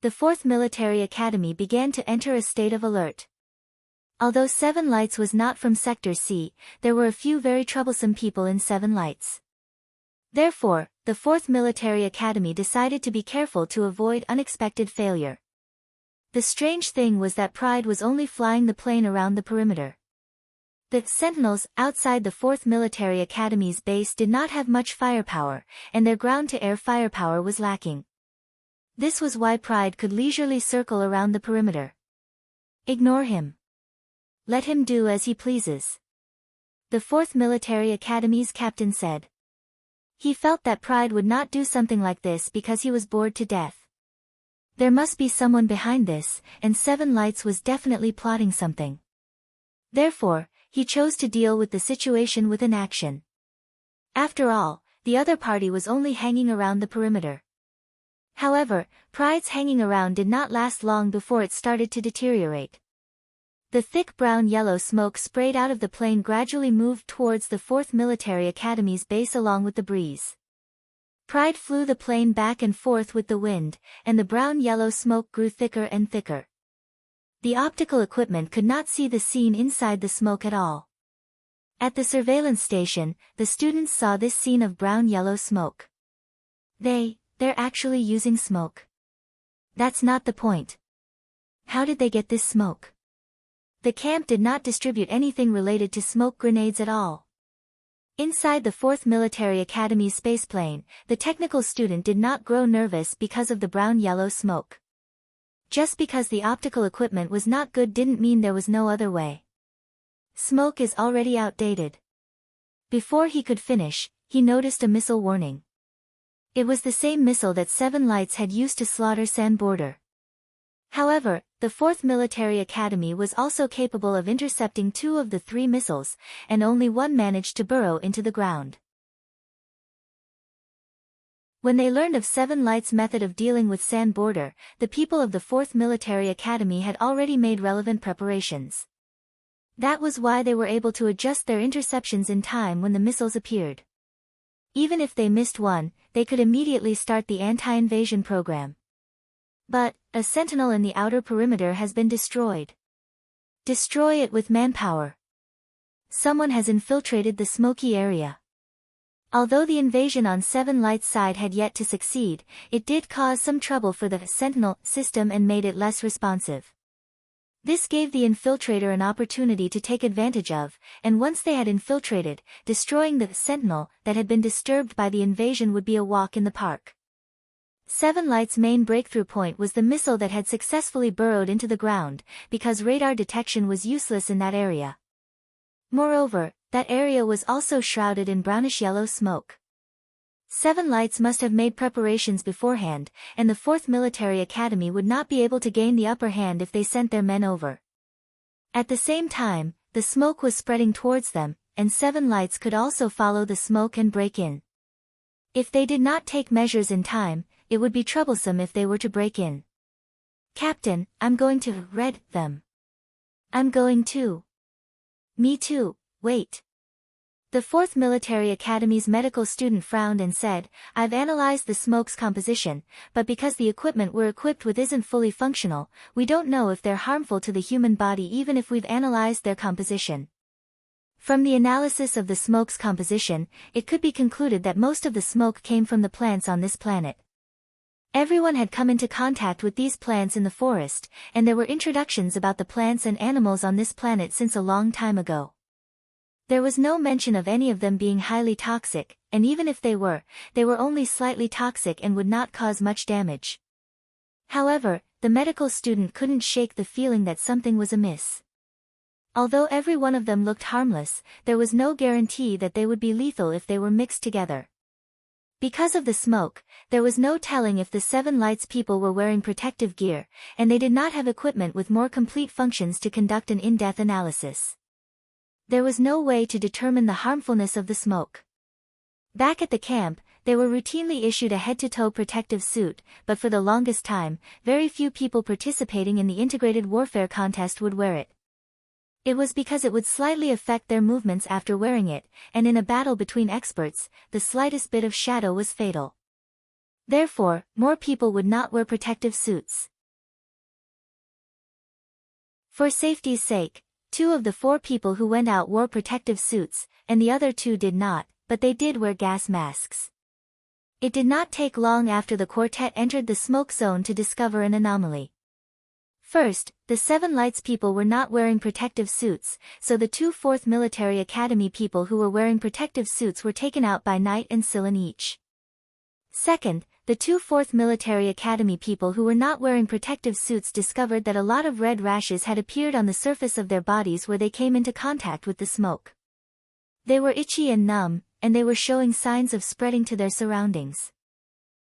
The 4th Military Academy began to enter a state of alert. Although Seven Lights was not from Sector C, there were a few very troublesome people in Seven Lights. Therefore, the 4th Military Academy decided to be careful to avoid unexpected failure. The strange thing was that Pride was only flying the plane around the perimeter. The Sentinels outside the 4th Military Academy's base did not have much firepower, and their ground-to-air firepower was lacking. This was why Pride could leisurely circle around the perimeter. Ignore him. Let him do as he pleases. The 4th Military Academy's captain said. He felt that Pride would not do something like this because he was bored to death. There must be someone behind this, and Seven Lights was definitely plotting something. Therefore, he chose to deal with the situation with inaction. After all, the other party was only hanging around the perimeter. However, Pride's hanging around did not last long before it started to deteriorate. The thick brown-yellow smoke sprayed out of the plane gradually moved towards the 4th Military Academy's base along with the breeze. Pride flew the plane back and forth with the wind, and the brown-yellow smoke grew thicker and thicker. The optical equipment could not see the scene inside the smoke at all. At the surveillance station, the students saw this scene of brown-yellow smoke. They're actually using smoke. That's not the point. How did they get this smoke? The camp did not distribute anything related to smoke grenades at all. Inside the 4th Military Academy's spaceplane, the technical student did not grow nervous because of the brown-yellow smoke. Just because the optical equipment was not good didn't mean there was no other way. Smoke is already outdated. Before he could finish, he noticed a missile warning. It was the same missile that Seven Lights had used to slaughter San Border. However, the 4th Military Academy was also capable of intercepting 2 of the 3 missiles, and only one managed to burrow into the ground. When they learned of Seven Lights' method of dealing with San Border, the people of the 4th Military Academy had already made relevant preparations. That was why they were able to adjust their interceptions in time when the missiles appeared. Even if they missed one, they could immediately start the anti-invasion program. But, a sentinel in the outer perimeter has been destroyed. Destroy it with manpower. Someone has infiltrated the smoky area. Although the invasion on Seven Lights' side had yet to succeed, it did cause some trouble for the Sentinel system and made it less responsive. This gave the infiltrator an opportunity to take advantage of, and once they had infiltrated, destroying the Sentinel that had been disturbed by the invasion would be a walk in the park. Seven Lights' main breakthrough point was the missile that had successfully burrowed into the ground, because radar detection was useless in that area. Moreover, that area was also shrouded in brownish-yellow smoke. 7 Lights must have made preparations beforehand, and the 4th Military Academy would not be able to gain the upper hand if they sent their men over. At the same time, the smoke was spreading towards them, and 7 Lights could also follow the smoke and break in. If they did not take measures in time, it would be troublesome if they were to break in. Captain, I'm going to red them. I'm going to. Me too, wait. The 4th Military Academy's medical student frowned and said, I've analyzed the smoke's composition, but because the equipment we're equipped with isn't fully functional, we don't know if they're harmful to the human body even if we've analyzed their composition. From the analysis of the smoke's composition, it could be concluded that most of the smoke came from the plants on this planet. Everyone had come into contact with these plants in the forest, and there were introductions about the plants and animals on this planet since a long time ago. There was no mention of any of them being highly toxic, and even if they were only slightly toxic and would not cause much damage. However, the medical student couldn't shake the feeling that something was amiss. Although every one of them looked harmless, there was no guarantee that they would be lethal if they were mixed together. Because of the smoke, there was no telling if the 7 Lights people were wearing protective gear, and they did not have equipment with more complete functions to conduct an in-depth analysis. There was no way to determine the harmfulness of the smoke. Back at the camp, they were routinely issued a head-to-toe protective suit, but for the longest time, very few people participating in the integrated warfare contest would wear it. It was because it would slightly affect their movements after wearing it, and in a battle between experts, the slightest bit of shadow was fatal. Therefore, more people would not wear protective suits. For safety's sake, 2 of the 4 people who went out wore protective suits, and the other 2 did not, but they did wear gas masks. It did not take long after the quartet entered the smoke zone to discover an anomaly. First, the 7 Lights people were not wearing protective suits, so the 2 4th Military Academy people who were wearing protective suits were taken out by Knight and Scylla each. Second, the 2 4th Military Academy people who were not wearing protective suits discovered that a lot of red rashes had appeared on the surface of their bodies where they came into contact with the smoke. They were itchy and numb, and they were showing signs of spreading to their surroundings.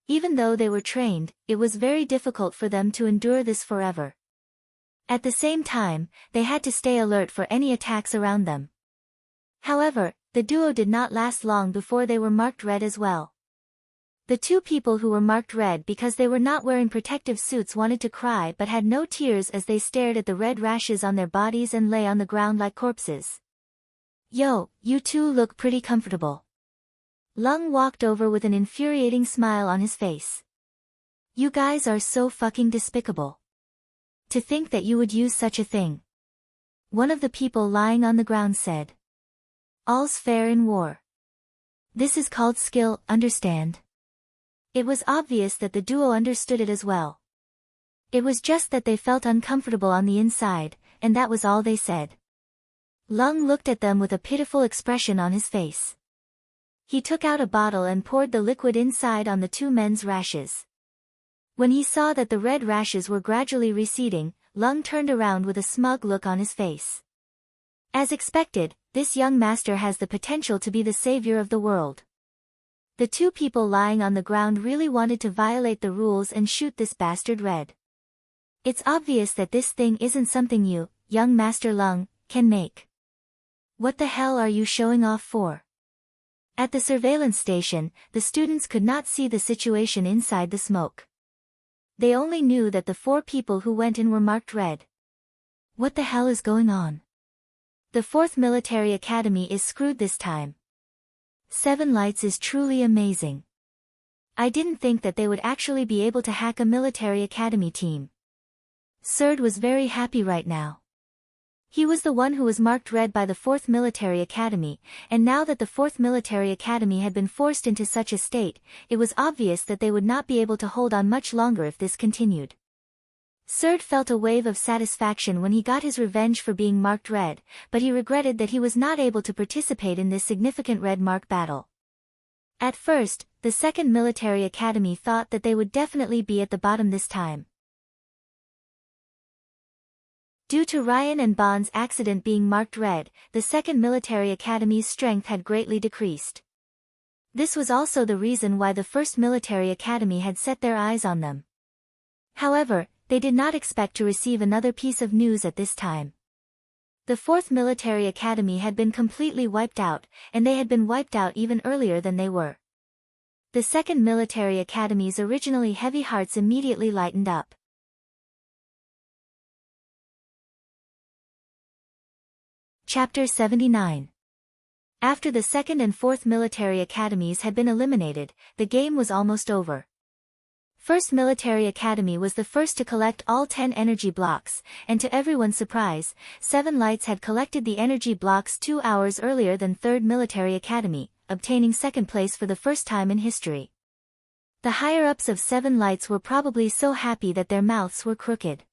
Even though they were trained, it was very difficult for them to endure this forever. At the same time, they had to stay alert for any attacks around them. However, the duo did not last long before they were marked red as well. The 2 people who were marked red because they were not wearing protective suits wanted to cry but had no tears as they stared at the red rashes on their bodies and lay on the ground like corpses. Yo, you 2 look pretty comfortable. Lung walked over with an infuriating smile on his face. You guys are so fucking despicable. To think that you would use such a thing. One of the people lying on the ground said. All's fair in war. This is called skill, understand? It was obvious that the duo understood it as well. It was just that they felt uncomfortable on the inside, and that was all they said. Lung looked at them with a pitiful expression on his face. He took out a bottle and poured the liquid inside on the 2 men's rashes. When he saw that the red rashes were gradually receding, Lung turned around with a smug look on his face. As expected, this young master has the potential to be the savior of the world. The 2 people lying on the ground really wanted to violate the rules and shoot this bastard red. It's obvious that this thing isn't something you, young Master Lung, can make. What the hell are you showing off for? At the surveillance station, the students could not see the situation inside the smoke. They only knew that the 4 people who went in were marked red. What the hell is going on? The 4th Military Academy is screwed this time. 7 Lights is truly amazing. I didn't think that they would actually be able to hack a military academy team. Surd was very happy right now. He was the one who was marked red by the 4th Military Academy, and now that the 4th Military Academy had been forced into such a state, it was obvious that they would not be able to hold on much longer if this continued. Surd felt a wave of satisfaction when he got his revenge for being marked red, but he regretted that he was not able to participate in this significant red mark battle. At first, the 2nd Military Academy thought that they would definitely be at the bottom this time. Due to Ryan and Bond's accident being marked red, the 2nd Military Academy's strength had greatly decreased. This was also the reason why the first military academy had set their eyes on them. However, they did not expect to receive another piece of news at this time. The fourth military academy had been completely wiped out, and they had been wiped out even earlier than they were. The second military academy's originally heavy hearts immediately lightened up. Chapter 79. After the second and fourth military academies had been eliminated, the game was almost over. First Military Academy was the first to collect all 10 energy blocks, and to everyone's surprise, 7 Lights had collected the energy blocks 2 hours earlier than Third Military Academy, obtaining second place for the first time in history. The higher-ups of 7 Lights were probably so happy that their mouths were crooked.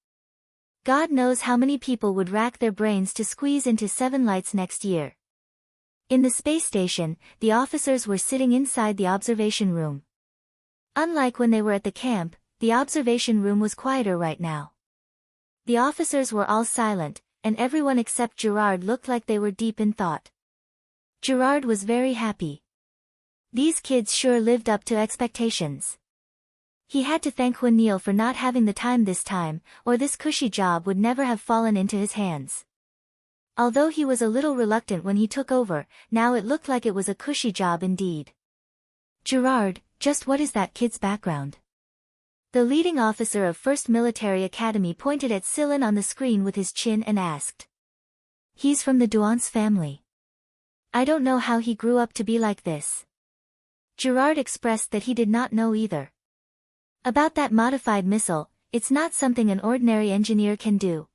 God knows how many people would rack their brains to squeeze into 7 Lights next year. In the space station, the officers were sitting inside the observation room. Unlike when they were at the camp, the observation room was quieter right now. The officers were all silent, and everyone except Gerard looked like they were deep in thought. Gerard was very happy. These kids sure lived up to expectations. He had to thank Juanil for not having the time this time, or this cushy job would never have fallen into his hands. Although he was a little reluctant when he took over, now it looked like it was a cushy job indeed. Gerard, just what is that kid's background? The leading officer of First Military Academy pointed at Sillin on the screen with his chin and asked. He's from the Duance family. I don't know how he grew up to be like this. Gerard expressed that he did not know either. About that modified missile, it's not something an ordinary engineer can do.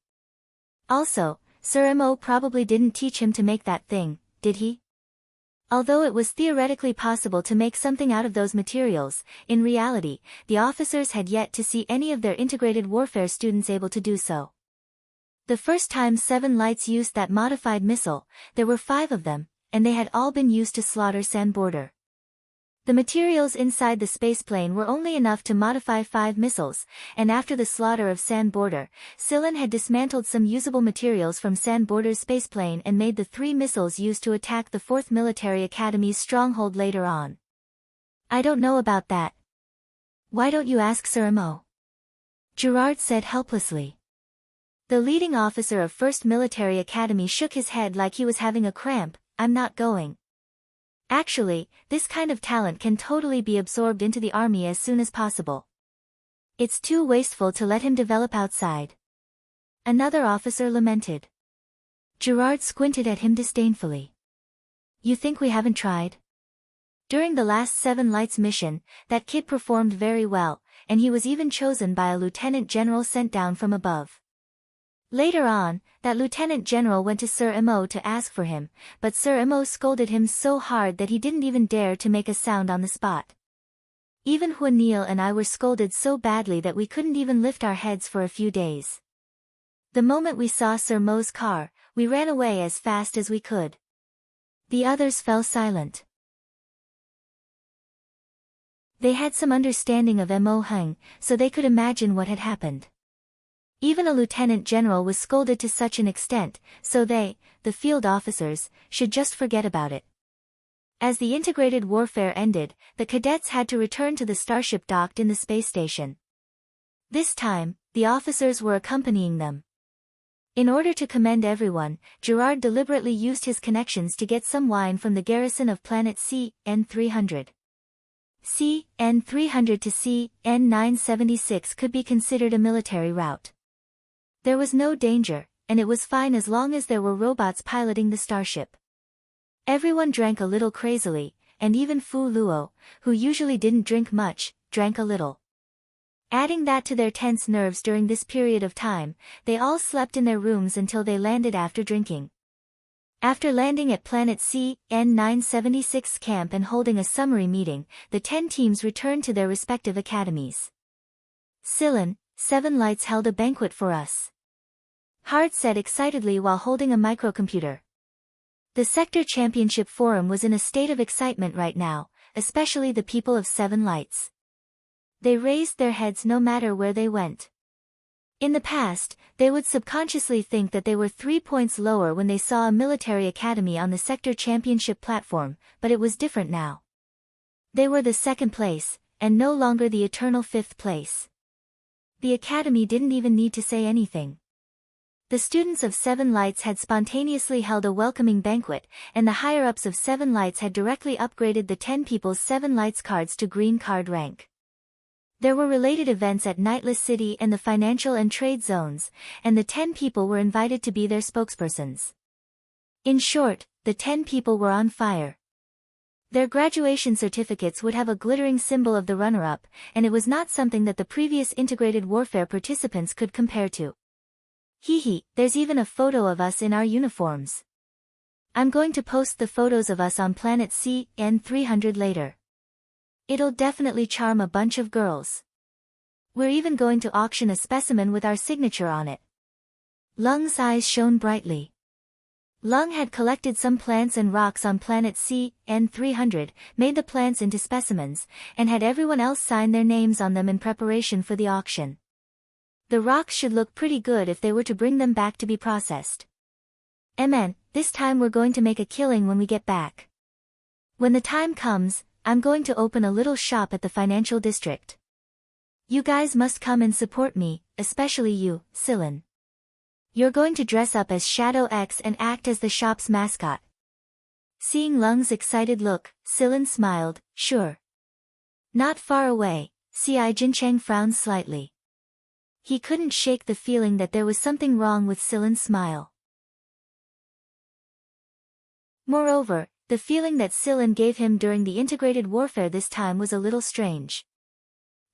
Also, Sir Mo probably didn't teach him to make that thing, did he? Although it was theoretically possible to make something out of those materials, in reality, the officers had yet to see any of their integrated warfare students able to do so. The first time 7 Lights used that modified missile, there were 5 of them, and they had all been used to slaughter Sand Border. The materials inside the spaceplane were only enough to modify 5 missiles, and after the slaughter of Sand Border, Sillin had dismantled some usable materials from Sand Border's spaceplane and made the 3 missiles used to attack the 4th Military Academy's stronghold later on. I don't know about that. Why don't you ask Sir Mo? Gerard said helplessly. The leading officer of 1st Military Academy shook his head like he was having a cramp. I'm not going. Actually, this kind of talent can totally be absorbed into the army as soon as possible. It's too wasteful to let him develop outside. Another officer lamented. Gerard squinted at him disdainfully. You think we haven't tried? During the last 7 Lights mission, that kid performed very well, and he was even chosen by a lieutenant general sent down from above. Later on, that lieutenant general went to Sir Mo to ask for him, but Sir Mo scolded him so hard that he didn't even dare to make a sound on the spot. Even Juanil and I were scolded so badly that we couldn't even lift our heads for a few days. The moment we saw Sir Mo's car, we ran away as fast as we could. The others fell silent. They had some understanding of Mo Hung, so they could imagine what had happened. Even a lieutenant general was scolded to such an extent, so they, the field officers, should just forget about it. As the integrated warfare ended, the cadets had to return to the starship docked in the space station. This time, the officers were accompanying them. In order to commend everyone, Gerard deliberately used his connections to get some wine from the garrison of planet CN-300. CN-300 to CN-976 could be considered a military route. There was no danger, and it was fine as long as there were robots piloting the starship. Everyone drank a little crazily, and even Fu Luo, who usually didn't drink much, drank a little. Adding that to their tense nerves during this period of time, they all slept in their rooms until they landed after drinking. After landing at planet CN-976 camp and holding a summary meeting, the 10 teams returned to their respective academies. Sillin, 7 Lights held a banquet for us. Hard said excitedly while holding a microcomputer. The Sector Championship Forum was in a state of excitement right now, especially the people of 7 Lights. They raised their heads no matter where they went. In the past, they would subconsciously think that they were 3 points lower when they saw a military academy on the Sector Championship platform, but it was different now. They were the second place, and no longer the eternal fifth place. The academy didn't even need to say anything. The students of Seven Lights had spontaneously held a welcoming banquet, and the higher-ups of Seven Lights had directly upgraded the 10 people's Seven Lights cards to green card rank. There were related events at Nightless City and the financial and trade zones, and the 10 people were invited to be their spokespersons. In short, the 10 people were on fire. Their graduation certificates would have a glittering symbol of the runner-up, and it was not something that the previous integrated warfare participants could compare to. Hee, there's even a photo of us in our uniforms. I'm going to post the photos of us on Planet CN300 later. It'll definitely charm a bunch of girls. We're even going to auction a specimen with our signature on it. Lung's eyes shone brightly. Lung had collected some plants and rocks on Planet CN300, made the plants into specimens, and had everyone else sign their names on them in preparation for the auction. The rocks should look pretty good if they were to bring them back to be processed. Amen, this time we're going to make a killing when we get back. When the time comes, I'm going to open a little shop at the financial district. You guys must come and support me, especially you, Sillin. You're going to dress up as Shadow X and act as the shop's mascot. Seeing Lung's excited look, Sillin smiled, sure. Not far away, C.I. Jincheng frowned slightly. He couldn't shake the feeling that there was something wrong with Sillin's smile. Moreover, the feeling that Sillin gave him during the integrated warfare this time was a little strange.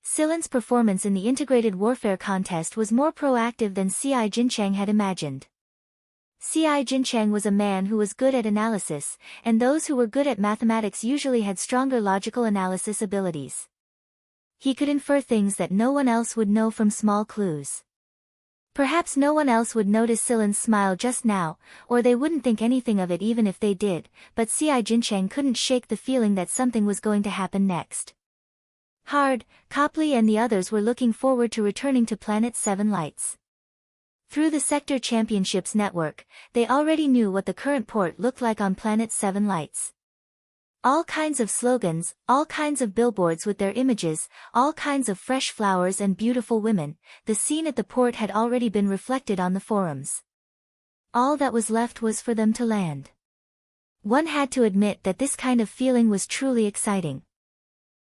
Sillin's performance in the integrated warfare contest was more proactive than C.I. Jincheng had imagined. C.I. Jincheng was a man who was good at analysis, and those who were good at mathematics usually had stronger logical analysis abilities. He could infer things that no one else would know from small clues. Perhaps no one else would notice Sillin's smile just now, or they wouldn't think anything of it even if they did, but C.I. Jincheng couldn't shake the feeling that something was going to happen next. Hard, Copley and the others were looking forward to returning to Planet 7 Lights. Through the Sector Championships network, they already knew what the current port looked like on Planet 7 Lights. All kinds of slogans, all kinds of billboards with their images, all kinds of fresh flowers and beautiful women, the scene at the port had already been reflected on the forums. All that was left was for them to land. One had to admit that this kind of feeling was truly exciting.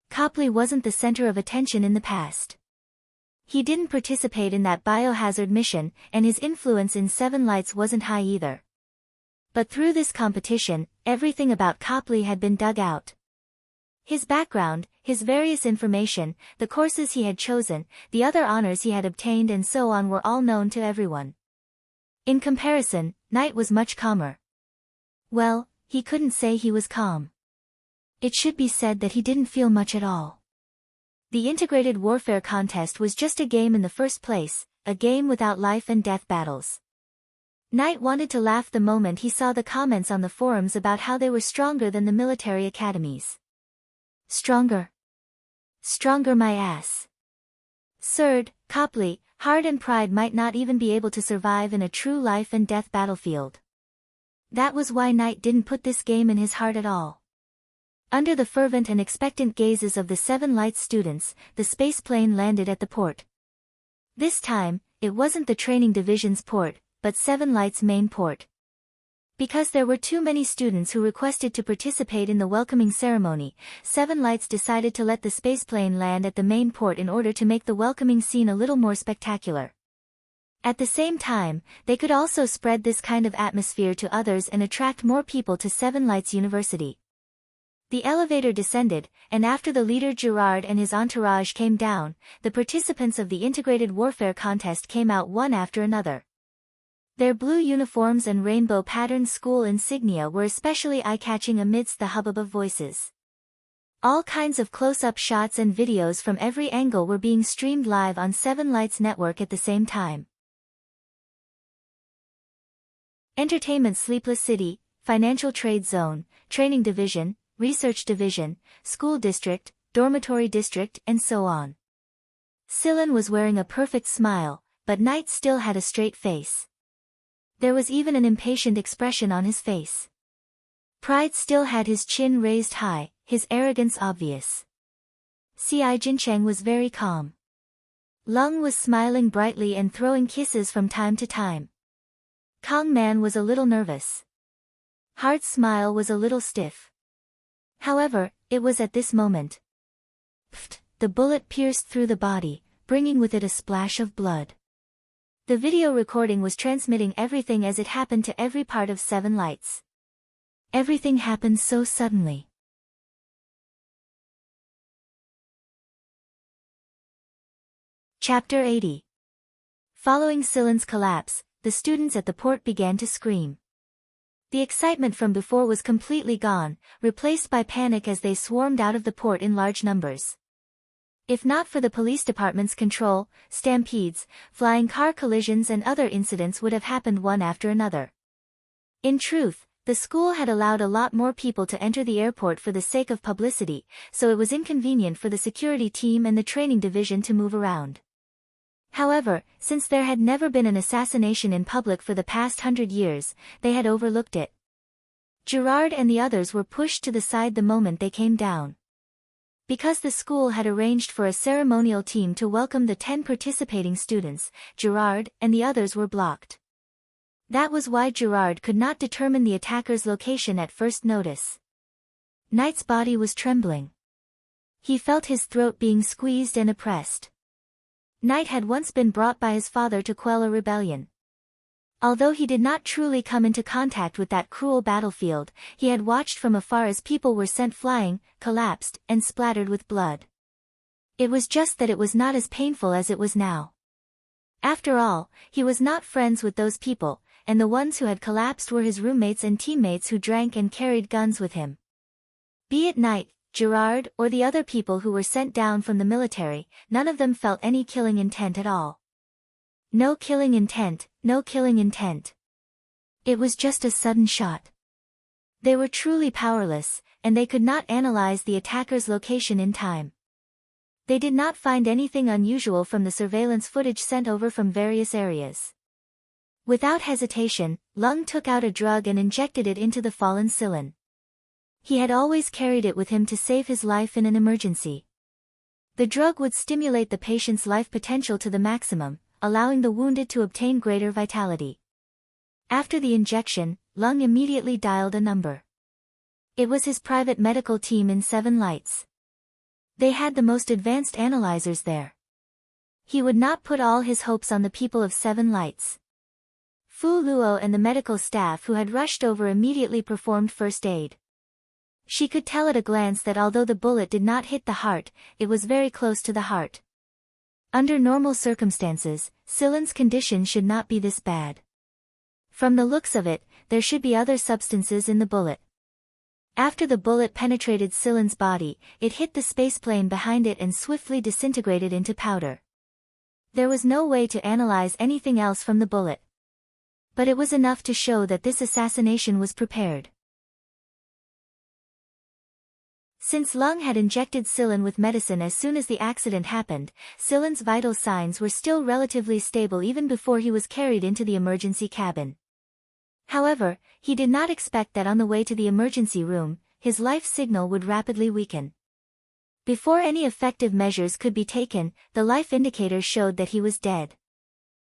Copley wasn't the center of attention in the past. He didn't participate in that biohazard mission, and his influence in Seven Lights wasn't high either. But through this competition, everything about Copley had been dug out. His background, his various information, the courses he had chosen, the other honors he had obtained and so on were all known to everyone. In comparison, Knight was much calmer. Well, he couldn't say he was calm. It should be said that he didn't feel much at all. The integrated warfare contest was just a game in the first place, a game without life and death battles. Knight wanted to laugh the moment he saw the comments on the forums about how they were stronger than the military academies. Stronger? Stronger my ass. Surd, Copley, Hard and Pride might not even be able to survive in a true life and death battlefield. That was why Knight didn't put this game in his heart at all. Under the fervent and expectant gazes of the Seven Lights students, the spaceplane landed at the port. This time, it wasn't the training division's port, but Seven Lights' main port. Because there were too many students who requested to participate in the welcoming ceremony, Seven Lights decided to let the spaceplane land at the main port in order to make the welcoming scene a little more spectacular. At the same time, they could also spread this kind of atmosphere to others and attract more people to Seven Lights University. The elevator descended, and after the leader Gerard and his entourage came down, the participants of the integrated warfare contest came out one after another. Their blue uniforms and rainbow-patterned school insignia were especially eye-catching amidst the hubbub of voices. All kinds of close-up shots and videos from every angle were being streamed live on Seven Lights Network at the same time. Entertainment Sleepless City, Financial Trade Zone, Training Division, Research Division, School District, Dormitory District, and so on. Sillin was wearing a perfect smile, but Knight still had a straight face. There was even an impatient expression on his face. Pride still had his chin raised high, his arrogance obvious. Ci Jincheng was very calm. Lung was smiling brightly and throwing kisses from time to time. Kong Man was a little nervous. Heart's smile was a little stiff. However, it was at this moment. Pfft, the bullet pierced through the body, bringing with it a splash of blood. The video recording was transmitting everything as it happened to every part of Seven Lights. Everything happened so suddenly. Chapter 80. Following Silen's collapse, the students at the port began to scream. The excitement from before was completely gone, replaced by panic as they swarmed out of the port in large numbers. If not for the police department's control, stampedes, flying car collisions and other incidents would have happened one after another. In truth, the school had allowed a lot more people to enter the airport for the sake of publicity, so it was inconvenient for the security team and the training division to move around. However, since there had never been an assassination in public for the past 100 years, they had overlooked it. Gerard and the others were pushed to the side the moment they came down. Because the school had arranged for a ceremonial team to welcome the 10 participating students, Gerard and the others were blocked. That was why Gerard could not determine the attacker's location at first notice. Knight's body was trembling. He felt his throat being squeezed and oppressed. Knight had once been brought by his father to quell a rebellion. Although he did not truly come into contact with that cruel battlefield, he had watched from afar as people were sent flying, collapsed, and splattered with blood. It was just that it was not as painful as it was now. After all, he was not friends with those people, and the ones who had collapsed were his roommates and teammates who drank and carried guns with him. Be it Knight, Gerard, or the other people who were sent down from the military, none of them felt any killing intent at all. No killing intent, no killing intent. It was just a sudden shot. They were truly powerless, and they could not analyze the attacker's location in time. They did not find anything unusual from the surveillance footage sent over from various areas. Without hesitation, Lung took out a drug and injected it into the fallen Silen. He had always carried it with him to save his life in an emergency. The drug would stimulate the patient's life potential to the maximum, allowing the wounded to obtain greater vitality. After the injection, Lung immediately dialed a number. It was his private medical team in Seven Lights. They had the most advanced analyzers there. He would not put all his hopes on the people of Seven Lights. Fu Luo and the medical staff who had rushed over immediately performed first aid. She could tell at a glance that although the bullet did not hit the heart, it was very close to the heart. Under normal circumstances, Silen's condition should not be this bad. From the looks of it, there should be other substances in the bullet. After the bullet penetrated Silen's body, it hit the spaceplane behind it and swiftly disintegrated into powder. There was no way to analyze anything else from the bullet. But it was enough to show that this assassination was prepared. Since Lung had injected Silen with medicine as soon as the accident happened, Silen's vital signs were still relatively stable even before he was carried into the emergency cabin. However, he did not expect that on the way to the emergency room, his life signal would rapidly weaken. Before any effective measures could be taken, the life indicator showed that he was dead.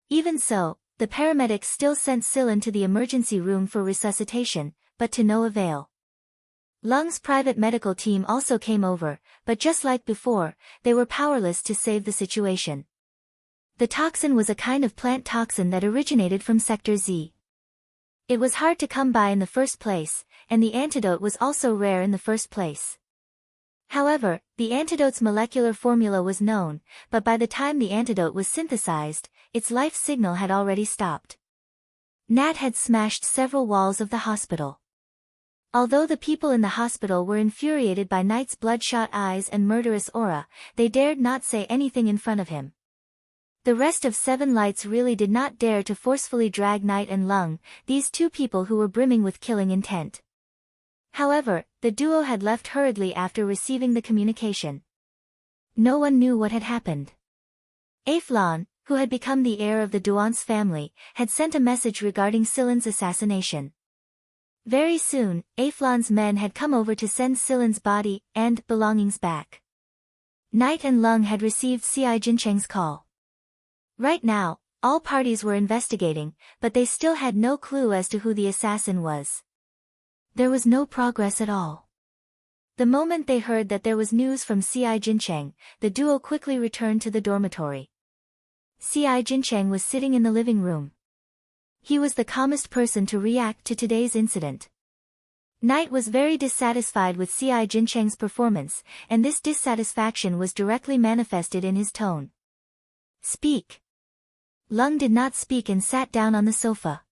Even so, the paramedics still sent Silen to the emergency room for resuscitation, but to no avail. Lung's private medical team also came over, but just like before, they were powerless to save the situation. The toxin was a kind of plant toxin that originated from Sector Z. It was hard to come by in the first place, and the antidote was also rare in the first place. However, the antidote's molecular formula was known, but by the time the antidote was synthesized, its life signal had already stopped. Nat had smashed several walls of the hospital. Although the people in the hospital were infuriated by Knight's bloodshot eyes and murderous aura, they dared not say anything in front of him. The rest of Seven Lights really did not dare to forcefully drag Knight and Lung, these two people who were brimming with killing intent. However, the duo had left hurriedly after receiving the communication. No one knew what had happened. Aflon, who had become the heir of the Duance family, had sent a message regarding Silen's assassination. Very soon, Aflan's men had come over to send Silen's body and belongings back. Knight and Lung had received C.I. Jincheng's call. Right now, all parties were investigating, but they still had no clue as to who the assassin was. There was no progress at all. The moment they heard that there was news from C.I. Jincheng, the duo quickly returned to the dormitory. C.I. Jincheng was sitting in the living room. He was the calmest person to react to today's incident. Knight was very dissatisfied with C.I. Jincheng's performance, and this dissatisfaction was directly manifested in his tone. Speak. Lung did not speak and sat down on the sofa.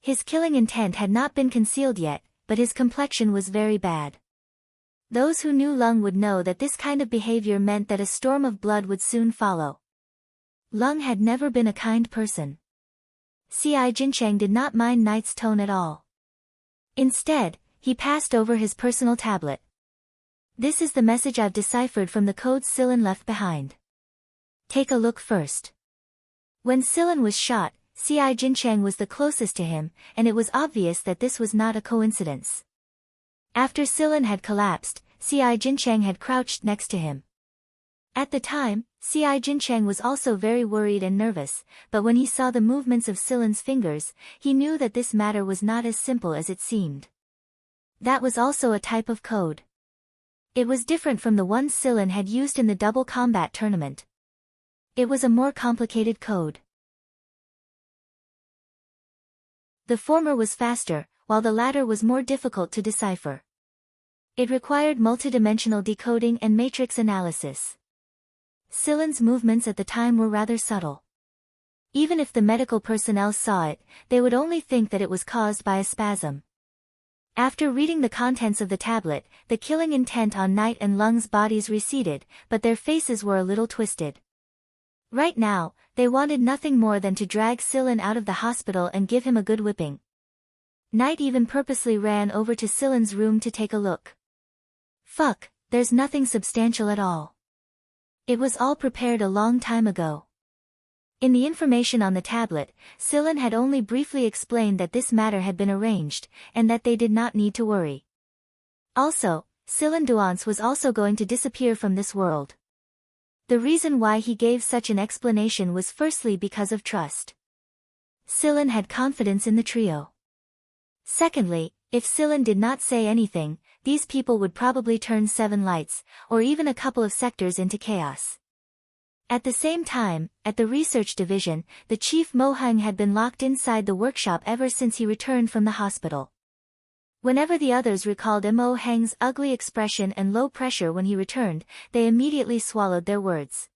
His killing intent had not been concealed yet, but his complexion was very bad. Those who knew Lung would know that this kind of behavior meant that a storm of blood would soon follow. Lung had never been a kind person. C.I. Jincheng did not mind Knight's tone at all. Instead, he passed over his personal tablet. This is the message I've deciphered from the codes Silen left behind. Take a look first. When Silen was shot, C.I. Jincheng was the closest to him, and it was obvious that this was not a coincidence. After Silen had collapsed, C.I. Jincheng had crouched next to him. At the time, C.I. Jincheng was also very worried and nervous, but when he saw the movements of Silen's fingers, he knew that this matter was not as simple as it seemed. That was also a type of code. It was different from the one Silen had used in the double combat tournament. It was a more complicated code. The former was faster, while the latter was more difficult to decipher. It required multidimensional decoding and matrix analysis. Silen's movements at the time were rather subtle. Even if the medical personnel saw it, they would only think that it was caused by a spasm. After reading the contents of the tablet, the killing intent on Knight and Lung's bodies receded, but their faces were a little twisted. Right now, they wanted nothing more than to drag Silen out of the hospital and give him a good whipping. Knight even purposely ran over to Silen's room to take a look. Fuck, there's nothing substantial at all. It was all prepared a long time ago. In the information on the tablet, Silen had only briefly explained that this matter had been arranged, and that they did not need to worry. Also, Silen Duance was also going to disappear from this world. The reason why he gave such an explanation was firstly because of trust. Silen had confidence in the trio. Secondly, if Silen did not say anything, these people would probably turn 7 lights, or even a couple of sectors into chaos. At the same time, at the research division, the chief Mo Heng had been locked inside the workshop ever since he returned from the hospital. Whenever the others recalled Mo Heng's ugly expression and low pressure when he returned, they immediately swallowed their words.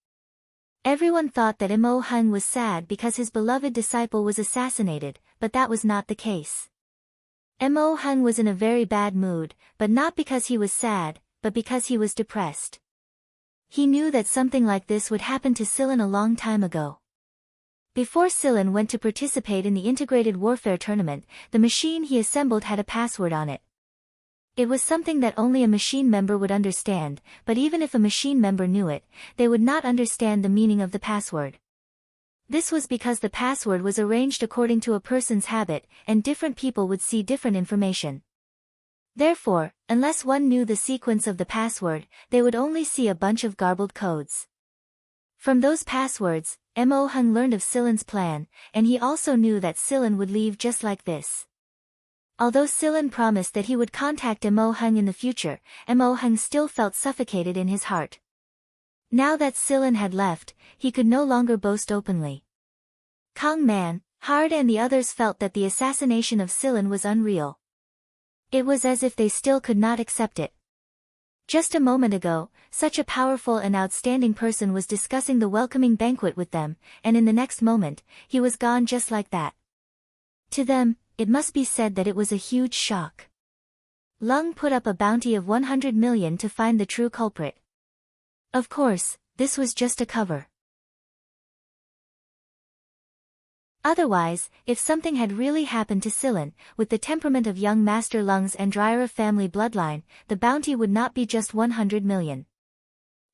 Everyone thought that Mo Heng was sad because his beloved disciple was assassinated, but that was not the case. Mo Heng was in a very bad mood, but not because he was sad, but because he was depressed. He knew that something like this would happen to Silen a long time ago. Before Silen went to participate in the integrated warfare tournament, the machine he assembled had a password on it. It was something that only a machine member would understand, but even if a machine member knew it, they would not understand the meaning of the password. This was because the password was arranged according to a person's habit, and different people would see different information. Therefore, unless one knew the sequence of the password, they would only see a bunch of garbled codes. From those passwords, Mo Heng learned of Silen's plan, and he also knew that Silen would leave just like this. Although Silen promised that he would contact Mo Heng in the future, Mo Heng still felt suffocated in his heart. Now that Silen had left, he could no longer boast openly. Kang Man, Hard and the others felt that the assassination of Silen was unreal. It was as if they still could not accept it. Just a moment ago, such a powerful and outstanding person was discussing the welcoming banquet with them, and in the next moment, he was gone just like that. To them, it must be said that it was a huge shock. Lung put up a bounty of 100 million to find the true culprit. Of course, this was just a cover. Otherwise, if something had really happened to Silen, with the temperament of young Master Lung's Andryra family bloodline, the bounty would not be just 100 million.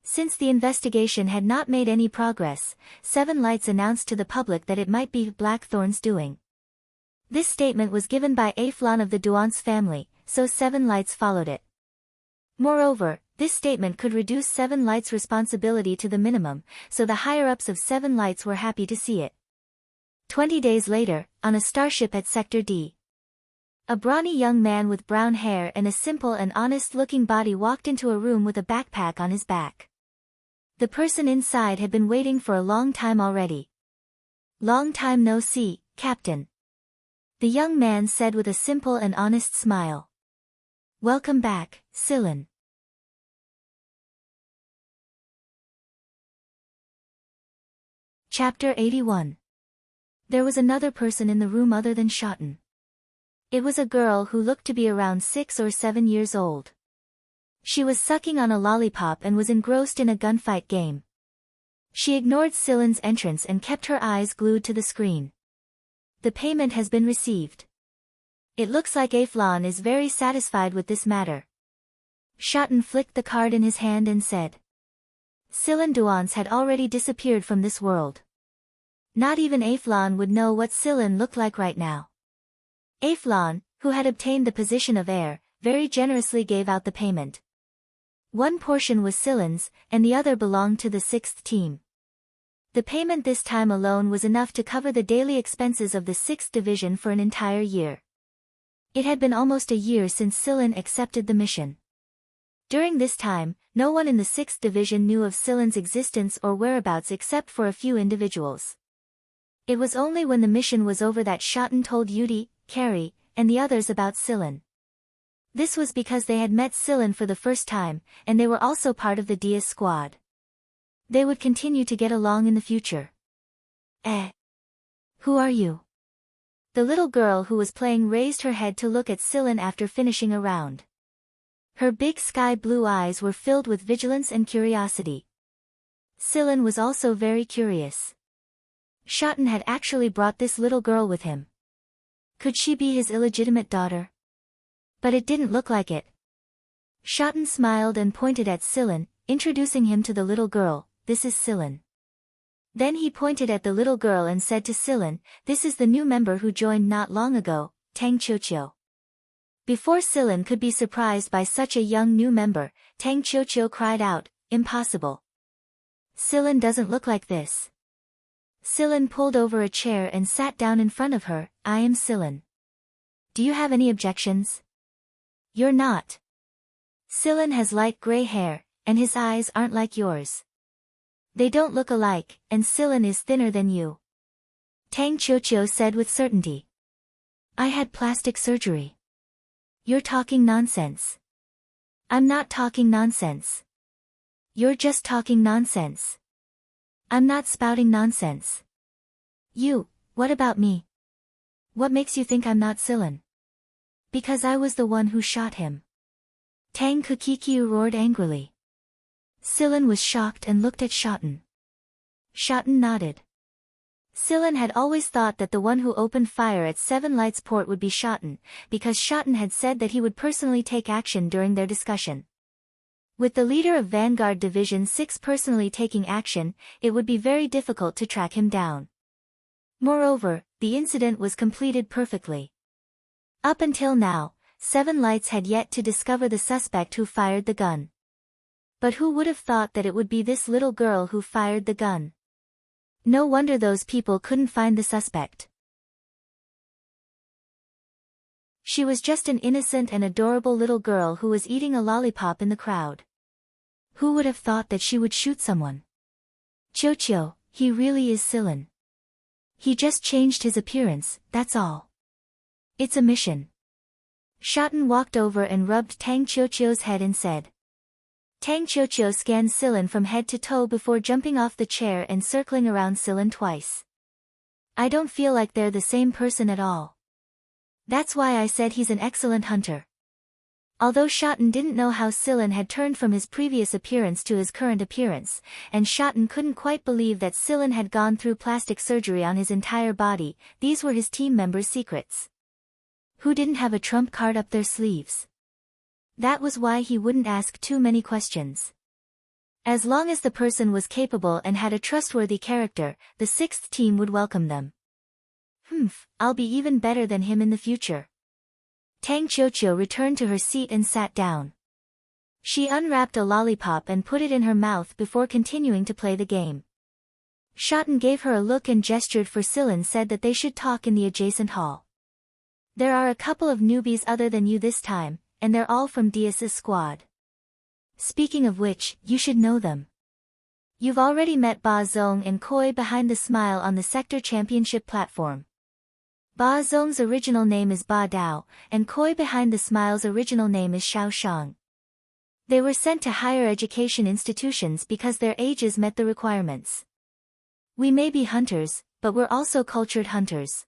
Since the investigation had not made any progress, Seven Lights announced to the public that it might be Blackthorn's doing. This statement was given by Aflon of the Duance family, so 7 Lights followed it. Moreover, this statement could reduce 7 Lights' responsibility to the minimum, so the higher-ups of 7 Lights were happy to see it. 20 days later, on a starship at Sector D. A brawny young man with brown hair and a simple and honest-looking body walked into a room with a backpack on his back. The person inside had been waiting for a long time already. "Long time no see, Captain," the young man said with a simple and honest smile. "Welcome back, Silen." Chapter 81. There was another person in the room other than Shotten. It was a girl who looked to be around 6 or 7 years old. She was sucking on a lollipop and was engrossed in a gunfight game. She ignored Silen's entrance and kept her eyes glued to the screen. "The payment has been received. It looks like Aflon is very satisfied with this matter." Shotten flicked the card in his hand and said. Silen Duance had already disappeared from this world. Not even Aflon would know what Silen looked like right now. Aflon, who had obtained the position of heir, very generously gave out the payment. One portion was Silen's, and the other belonged to the 6th team. The payment this time alone was enough to cover the daily expenses of the 6th division for an entire year. It had been almost a year since Silen accepted the mission. During this time, no one in the 6th division knew of Silen's existence or whereabouts except for a few individuals. It was only when the mission was over that Shotten told Yudi, Carrie, and the others about Silen. This was because they had met Silen for the first time, and they were also part of the Diaz squad. They would continue to get along in the future. Who are you?" The little girl who was playing raised her head to look at Silen after finishing a round. Her big sky-blue eyes were filled with vigilance and curiosity. Silen was also very curious. Shotten had actually brought this little girl with him. Could she be his illegitimate daughter? But it didn't look like it. Shotten smiled and pointed at Silen, introducing him to the little girl. "This is Silen." Then he pointed at the little girl and said to Silen, "This is the new member who joined not long ago, Tang Qiuqiu." Before Silen could be surprised by such a young new member, Tang Qiuqiu cried out, "Impossible. Silen doesn't look like this." Silen pulled over a chair and sat down in front of her. "I am Silen. Do you have any objections?" "You're not. Silen has light gray hair, and his eyes aren't like yours. They don't look alike, and Silen is thinner than you," Tang Qiuqiu said with certainty. "I had plastic surgery." "You're talking nonsense." "I'm not talking nonsense." "You're just talking nonsense." "I'm not spouting nonsense." What about me? What makes you think I'm not Silen?" "Because I was the one who shot him." Tang Kukikiu roared angrily. Silen was shocked and looked at Shotten. Shotten nodded. Silen had always thought that the one who opened fire at 7 Lights Port would be Shotten, because Shotten had said that he would personally take action during their discussion. With the leader of Vanguard Division 6 personally taking action, it would be very difficult to track him down. Moreover, the incident was completed perfectly. Up until now, 7 Lights had yet to discover the suspect who fired the gun. But who would have thought that it would be this little girl who fired the gun? No wonder those people couldn't find the suspect. She was just an innocent and adorable little girl who was eating a lollipop in the crowd. Who would have thought that she would shoot someone? Qiuqiu, he really is Silen. He just changed his appearance, that's all. It's a mission. Shotten walked over and rubbed Tang Qiuqiu's head and said. Tang Qiuqiu scanned Silen from head to toe before jumping off the chair and circling around Silen twice. "I don't feel like they're the same person at all. That's why I said he's an excellent hunter." Although Shotten didn't know how Silen had turned from his previous appearance to his current appearance, and Shotten couldn't quite believe that Silen had gone through plastic surgery on his entire body, these were his team members' secrets. Who didn't have a trump card up their sleeves? That was why he wouldn't ask too many questions. As long as the person was capable and had a trustworthy character, the 6th team would welcome them. I'll be even better than him in the future. Tang Qiuqiu returned to her seat and sat down. She unwrapped a lollipop and put it in her mouth before continuing to play the game. Shotten gave her a look and gestured for Sillin, said that they should talk in the adjacent hall. There are a couple of newbies other than you this time, and they're all from Dias's squad. Speaking of which, you should know them. You've already met Ba Zong and Koi behind the smile on the sector championship platform. Ba Zong's original name is Ba Dao, and Koi behind the smile's original name is Xiao Shang. They were sent to higher education institutions because their ages met the requirements. We may be hunters, but we're also cultured hunters.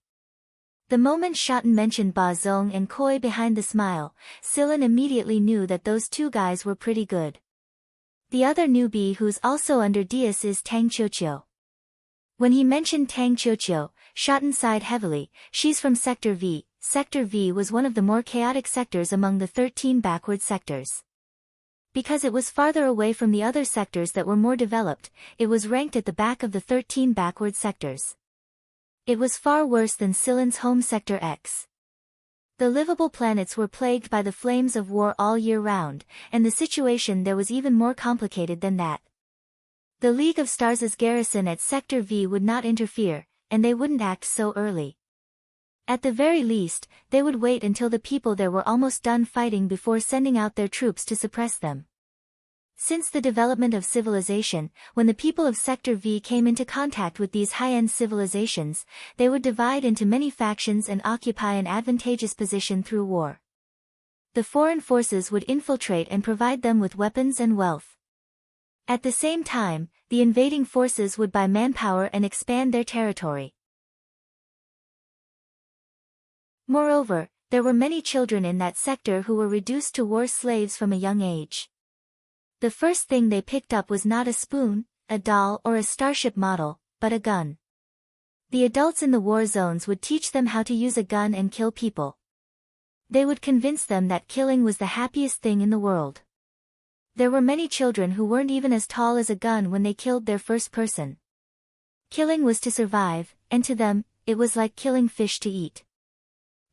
The moment Shotten mentioned Ba Zong and Koi behind the smile, Sillin immediately knew that those two guys were pretty good. The other newbie who's also under Dias is Tang Qiuqiu. When he mentioned Tang Qiuqiu, Shotten sighed heavily. She's from Sector V. Sector V was one of the more chaotic sectors among the 13 backward sectors. Because it was farther away from the other sectors that were more developed, it was ranked at the back of the 13 backward sectors. It was far worse than Sillin's home sector X. The livable planets were plagued by the flames of war all year round, and the situation there was even more complicated than that. The League of Stars' garrison at Sector V would not interfere, and they wouldn't act so early. At the very least, they would wait until the people there were almost done fighting before sending out their troops to suppress them. Since the development of civilization, when the people of Sector V came into contact with these high-end civilizations, they would divide into many factions and occupy an advantageous position through war. The foreign forces would infiltrate and provide them with weapons and wealth. At the same time, the invading forces would buy manpower and expand their territory. Moreover, there were many children in that sector who were reduced to war slaves from a young age. The first thing they picked up was not a spoon, a doll or a starship model, but a gun. The adults in the war zones would teach them how to use a gun and kill people. They would convince them that killing was the happiest thing in the world. There were many children who weren't even as tall as a gun when they killed their first person. Killing was to survive, and to them, it was like killing fish to eat.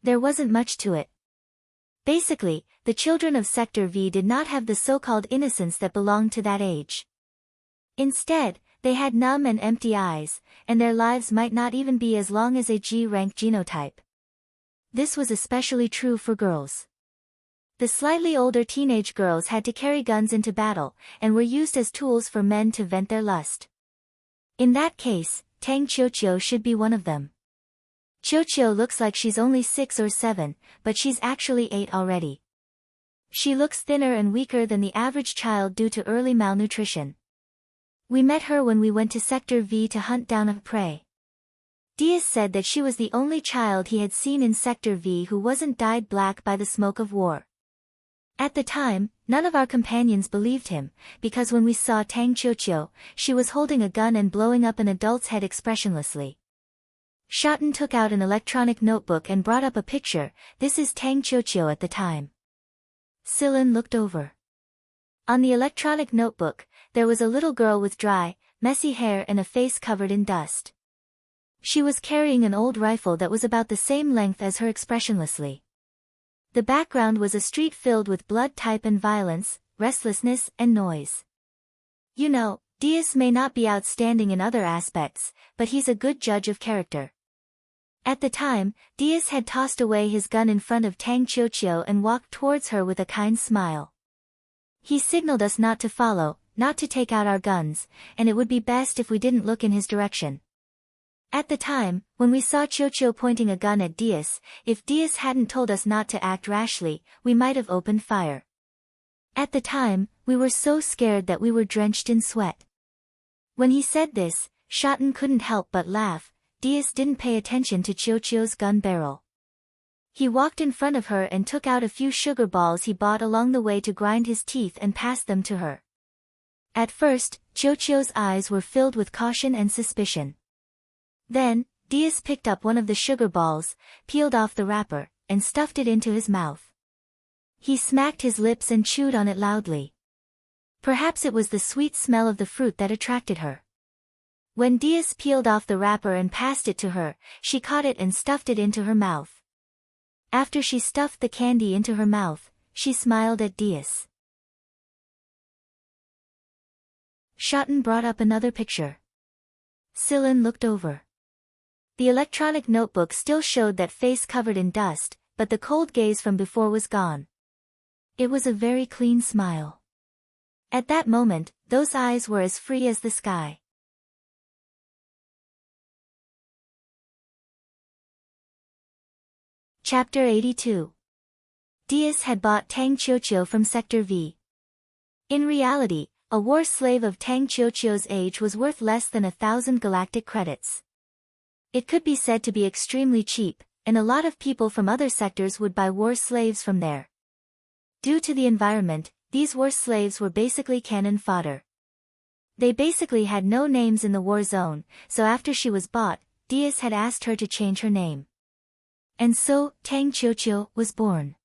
There wasn't much to it. Basically, the children of Sector V did not have the so-called innocence that belonged to that age. Instead, they had numb and empty eyes, and their lives might not even be as long as a G-rank genotype. This was especially true for girls. The slightly older teenage girls had to carry guns into battle, and were used as tools for men to vent their lust. In that case, Tang Qiuqiu should be one of them. Qiuqiu looks like she's only 6 or 7, but she's actually 8 already. She looks thinner and weaker than the average child due to early malnutrition. We met her when we went to Sector V to hunt down a prey. Diaz said that she was the only child he had seen in Sector V who wasn't dyed black by the smoke of war. At the time, none of our companions believed him, because when we saw Tang Qiuqiu, she was holding a gun and blowing up an adult's head expressionlessly. Shotten took out an electronic notebook and brought up a picture. This is Tang Qiuqiu at the time. Sillin looked over. On the electronic notebook, there was a little girl with dry, messy hair and a face covered in dust. She was carrying an old rifle that was about the same length as her expressionlessly. The background was a street filled with blood, type and violence, restlessness and noise. You know, Diaz may not be outstanding in other aspects, but he's a good judge of character. At the time, Diaz had tossed away his gun in front of Tang Qiuqiu and walked towards her with a kind smile. He signaled us not to follow, not to take out our guns, and it would be best if we didn't look in his direction. At the time, when we saw Qiuqiu pointing a gun at Diaz, if Diaz hadn't told us not to act rashly, we might have opened fire. At the time, we were so scared that we were drenched in sweat. When he said this, Shotten couldn't help but laugh. Diaz didn't pay attention to Qiuqiu's gun barrel. He walked in front of her and took out a few sugar balls he bought along the way to grind his teeth and passed them to her. At first, Qiuqiu's eyes were filled with caution and suspicion. Then, Diaz picked up one of the sugar balls, peeled off the wrapper, and stuffed it into his mouth. He smacked his lips and chewed on it loudly. Perhaps it was the sweet smell of the fruit that attracted her. When Diaz peeled off the wrapper and passed it to her, she caught it and stuffed it into her mouth. After she stuffed the candy into her mouth, she smiled at Diaz. Shotten brought up another picture. Sillin looked over. The electronic notebook still showed that face covered in dust, but the cold gaze from before was gone. It was a very clean smile. At that moment, those eyes were as free as the sky. Chapter 82. Diaz had bought Tang Qiuqiu from Sector V. In reality, a war slave of Tang Qiuqiu's age was worth less than 1,000 galactic credits. It could be said to be extremely cheap, and a lot of people from other sectors would buy war slaves from there. Due to the environment, these war slaves were basically cannon fodder. They basically had no names in the war zone, so after she was bought, Diaz had asked her to change her name. And so, Tang Qiuqiu was born.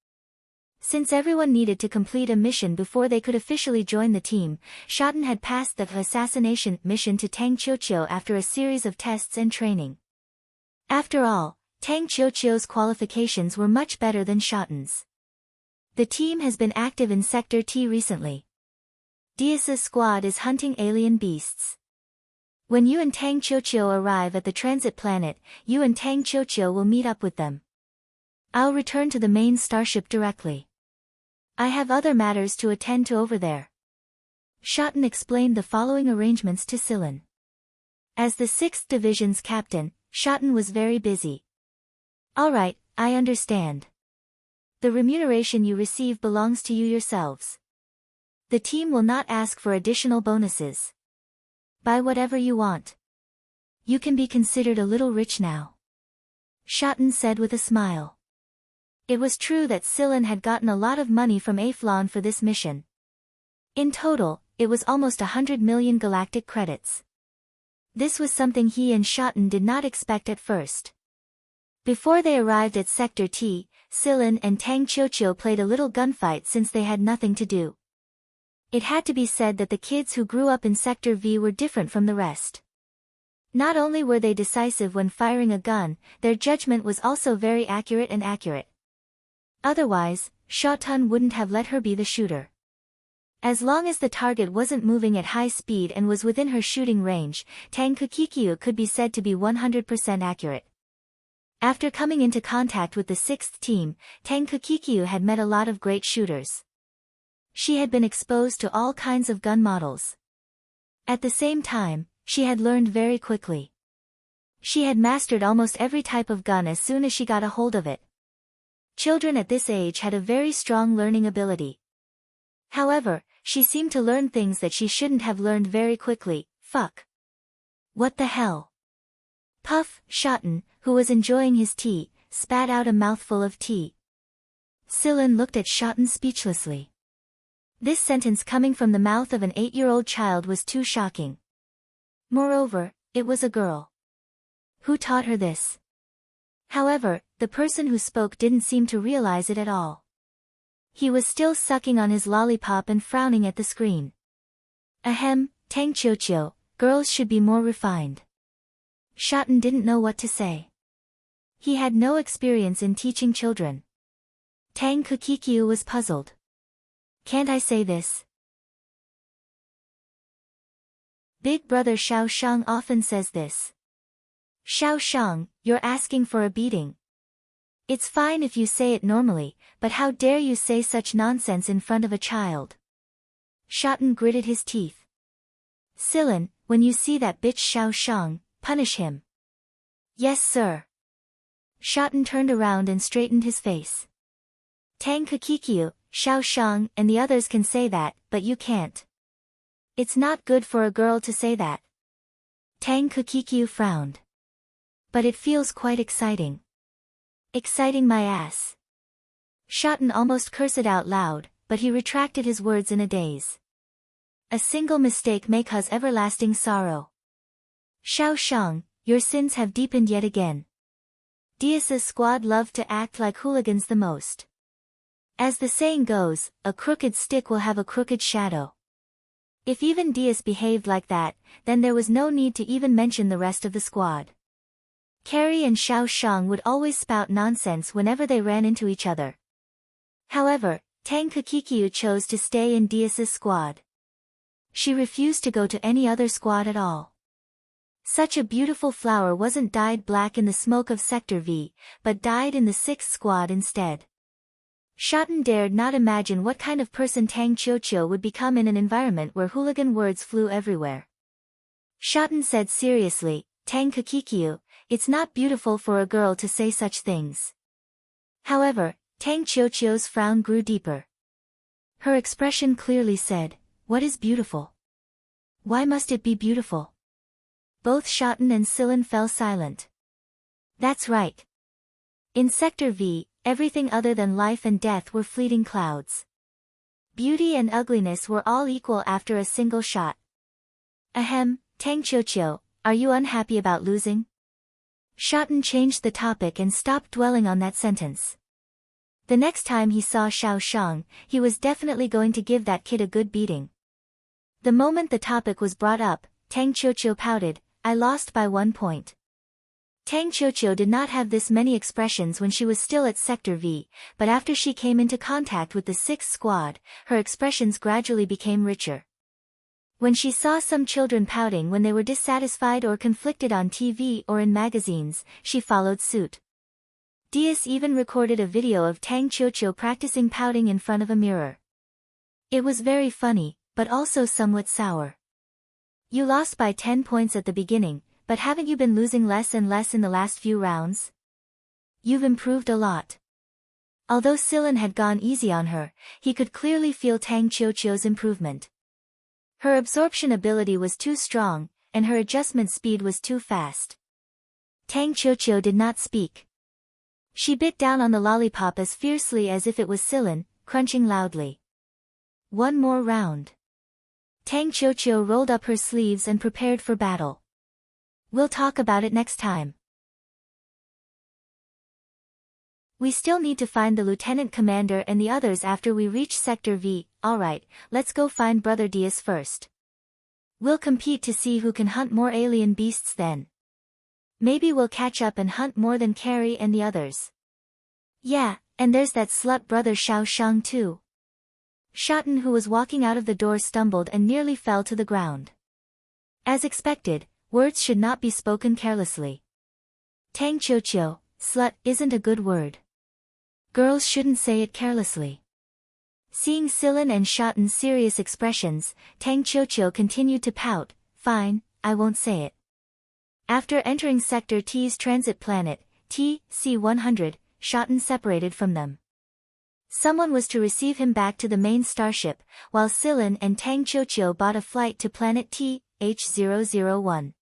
Since everyone needed to complete a mission before they could officially join the team, Shotten had passed the assassination mission to Tang Qiuqiu after a series of tests and training. After all, Tang Qiuqiu's qualifications were much better than Shotten's. The team has been active in Sector T recently. Diaz's squad is hunting alien beasts. When you and Tang Qiuqiu arrive at the transit planet, you and Tang Qiuqiu will meet up with them. I'll return to the main starship directly. I have other matters to attend to over there. Shotten explained the following arrangements to Sillin. As the 6th Division's captain, Shotten was very busy. All right, I understand. The remuneration you receive belongs to you yourselves. The team will not ask for additional bonuses. Buy whatever you want. You can be considered a little rich now. Shotten said with a smile. It was true that Sillin had gotten a lot of money from Aflon for this mission. In total, it was almost 100 million galactic credits. This was something he and Shotten did not expect at first. Before they arrived at Sector T, Sillin and Tang Qiuqiu played a little gunfight since they had nothing to do. It had to be said that the kids who grew up in Sector V were different from the rest. Not only were they decisive when firing a gun, their judgment was also very accurate. Otherwise, Shotten wouldn't have let her be the shooter. As long as the target wasn't moving at high speed and was within her shooting range, Tang Qiuqiu could be said to be 100% accurate. After coming into contact with the 6th team, Tang Qiuqiu had met a lot of great shooters. She had been exposed to all kinds of gun models. At the same time, she had learned very quickly. She had mastered almost every type of gun as soon as she got a hold of it. Children at this age had a very strong learning ability. However, she seemed to learn things that she shouldn't have learned very quickly. Fuck. What the hell? Puff, Shotten, who was enjoying his tea, spat out a mouthful of tea. Sillin looked at Shotten speechlessly. This sentence coming from the mouth of an 8-year-old child was too shocking. Moreover, it was a girl. Who taught her this? However, the person who spoke didn't seem to realize it at all. He was still sucking on his lollipop and frowning at the screen. Ahem, Tang Qiuqiu, girls should be more refined. Shotten didn't know what to say. He had no experience in teaching children. Tang Qiuqiu was puzzled. Can't I say this? Big brother Xiao Shang often says this. Xiao Shang, you're asking for a beating. It's fine if you say it normally, but how dare you say such nonsense in front of a child? Shotten gritted his teeth. Sillin, when you see that bitch Xiao Shang, punish him. Yes sir. Shotten turned around and straightened his face. Tang Qiuqiu, Xiao Shang and the others can say that, but you can't. It's not good for a girl to say that. Tang Qiuqiu frowned. But it feels quite exciting. Exciting my ass. Shotten almost cursed out loud, but he retracted his words in a daze. A single mistake may cause everlasting sorrow. Xiao Shang, your sins have deepened yet again. Diaz's squad loved to act like hooligans the most. As the saying goes, a crooked stick will have a crooked shadow. If even Diaz behaved like that, then there was no need to even mention the rest of the squad. Carrie and Xiao Shang would always spout nonsense whenever they ran into each other. However, Tang Kakikyu chose to stay in Diaz's squad. She refused to go to any other squad at all. Such a beautiful flower wasn't dyed black in the smoke of Sector V, but died in the 6th squad instead. Shoten dared not imagine what kind of person Tang Qiuqiu would become in an environment where hooligan words flew everywhere. Shoten said seriously, "Tang Kakikyu, it's not beautiful for a girl to say such things." However, Tang Qiuqiu's frown grew deeper. Her expression clearly said, "What is beautiful? Why must it be beautiful?" Both Shoten and Silen fell silent. That's right. In Sector V, everything other than life and death were fleeting clouds. Beauty and ugliness were all equal after a single shot. Ahem, Tang Qiuqiu, are you unhappy about losing? Shoten changed the topic and stopped dwelling on that sentence. The next time he saw Xiao Shang, he was definitely going to give that kid a good beating. The moment the topic was brought up, Tang Qiuqiu pouted, "I lost by 1 point." Tang Qiuqiu did not have this many expressions when she was still at Sector V, but after she came into contact with the 6th squad, her expressions gradually became richer. When she saw some children pouting when they were dissatisfied or conflicted on TV or in magazines, she followed suit. Diaz even recorded a video of Tang Qiuqiu practicing pouting in front of a mirror. It was very funny, but also somewhat sour. You lost by 10 points at the beginning, but haven't you been losing less and less in the last few rounds? You've improved a lot. Although Silen had gone easy on her, he could clearly feel Tang Qiuqiu's improvement. Her absorption ability was too strong, and her adjustment speed was too fast. Tang Qiuqiu did not speak. She bit down on the lollipop as fiercely as if it was Silen, crunching loudly. One more round. Tang Qiuqiu rolled up her sleeves and prepared for battle. We'll talk about it next time. We still need to find the lieutenant commander and the others after we reach Sector V. Alright, let's go find Brother Diaz first. We'll compete to see who can hunt more alien beasts then. Maybe we'll catch up and hunt more than Carrie and the others. Yeah, and there's that slut Brother Xiao Shang too. Shoten, who was walking out of the door, stumbled and nearly fell to the ground. As expected, words should not be spoken carelessly. Tang Qiuqiu, slut isn't a good word. Girls shouldn't say it carelessly. Seeing Silen and Shoten's serious expressions, Tang Qiuqiu continued to pout, "Fine, I won't say it." After entering Sector T's transit planet, TC-100, Shoten separated from them. Someone was to receive him back to the main starship, while Silen and Tang Qiuqiu bought a flight to planet TH-001.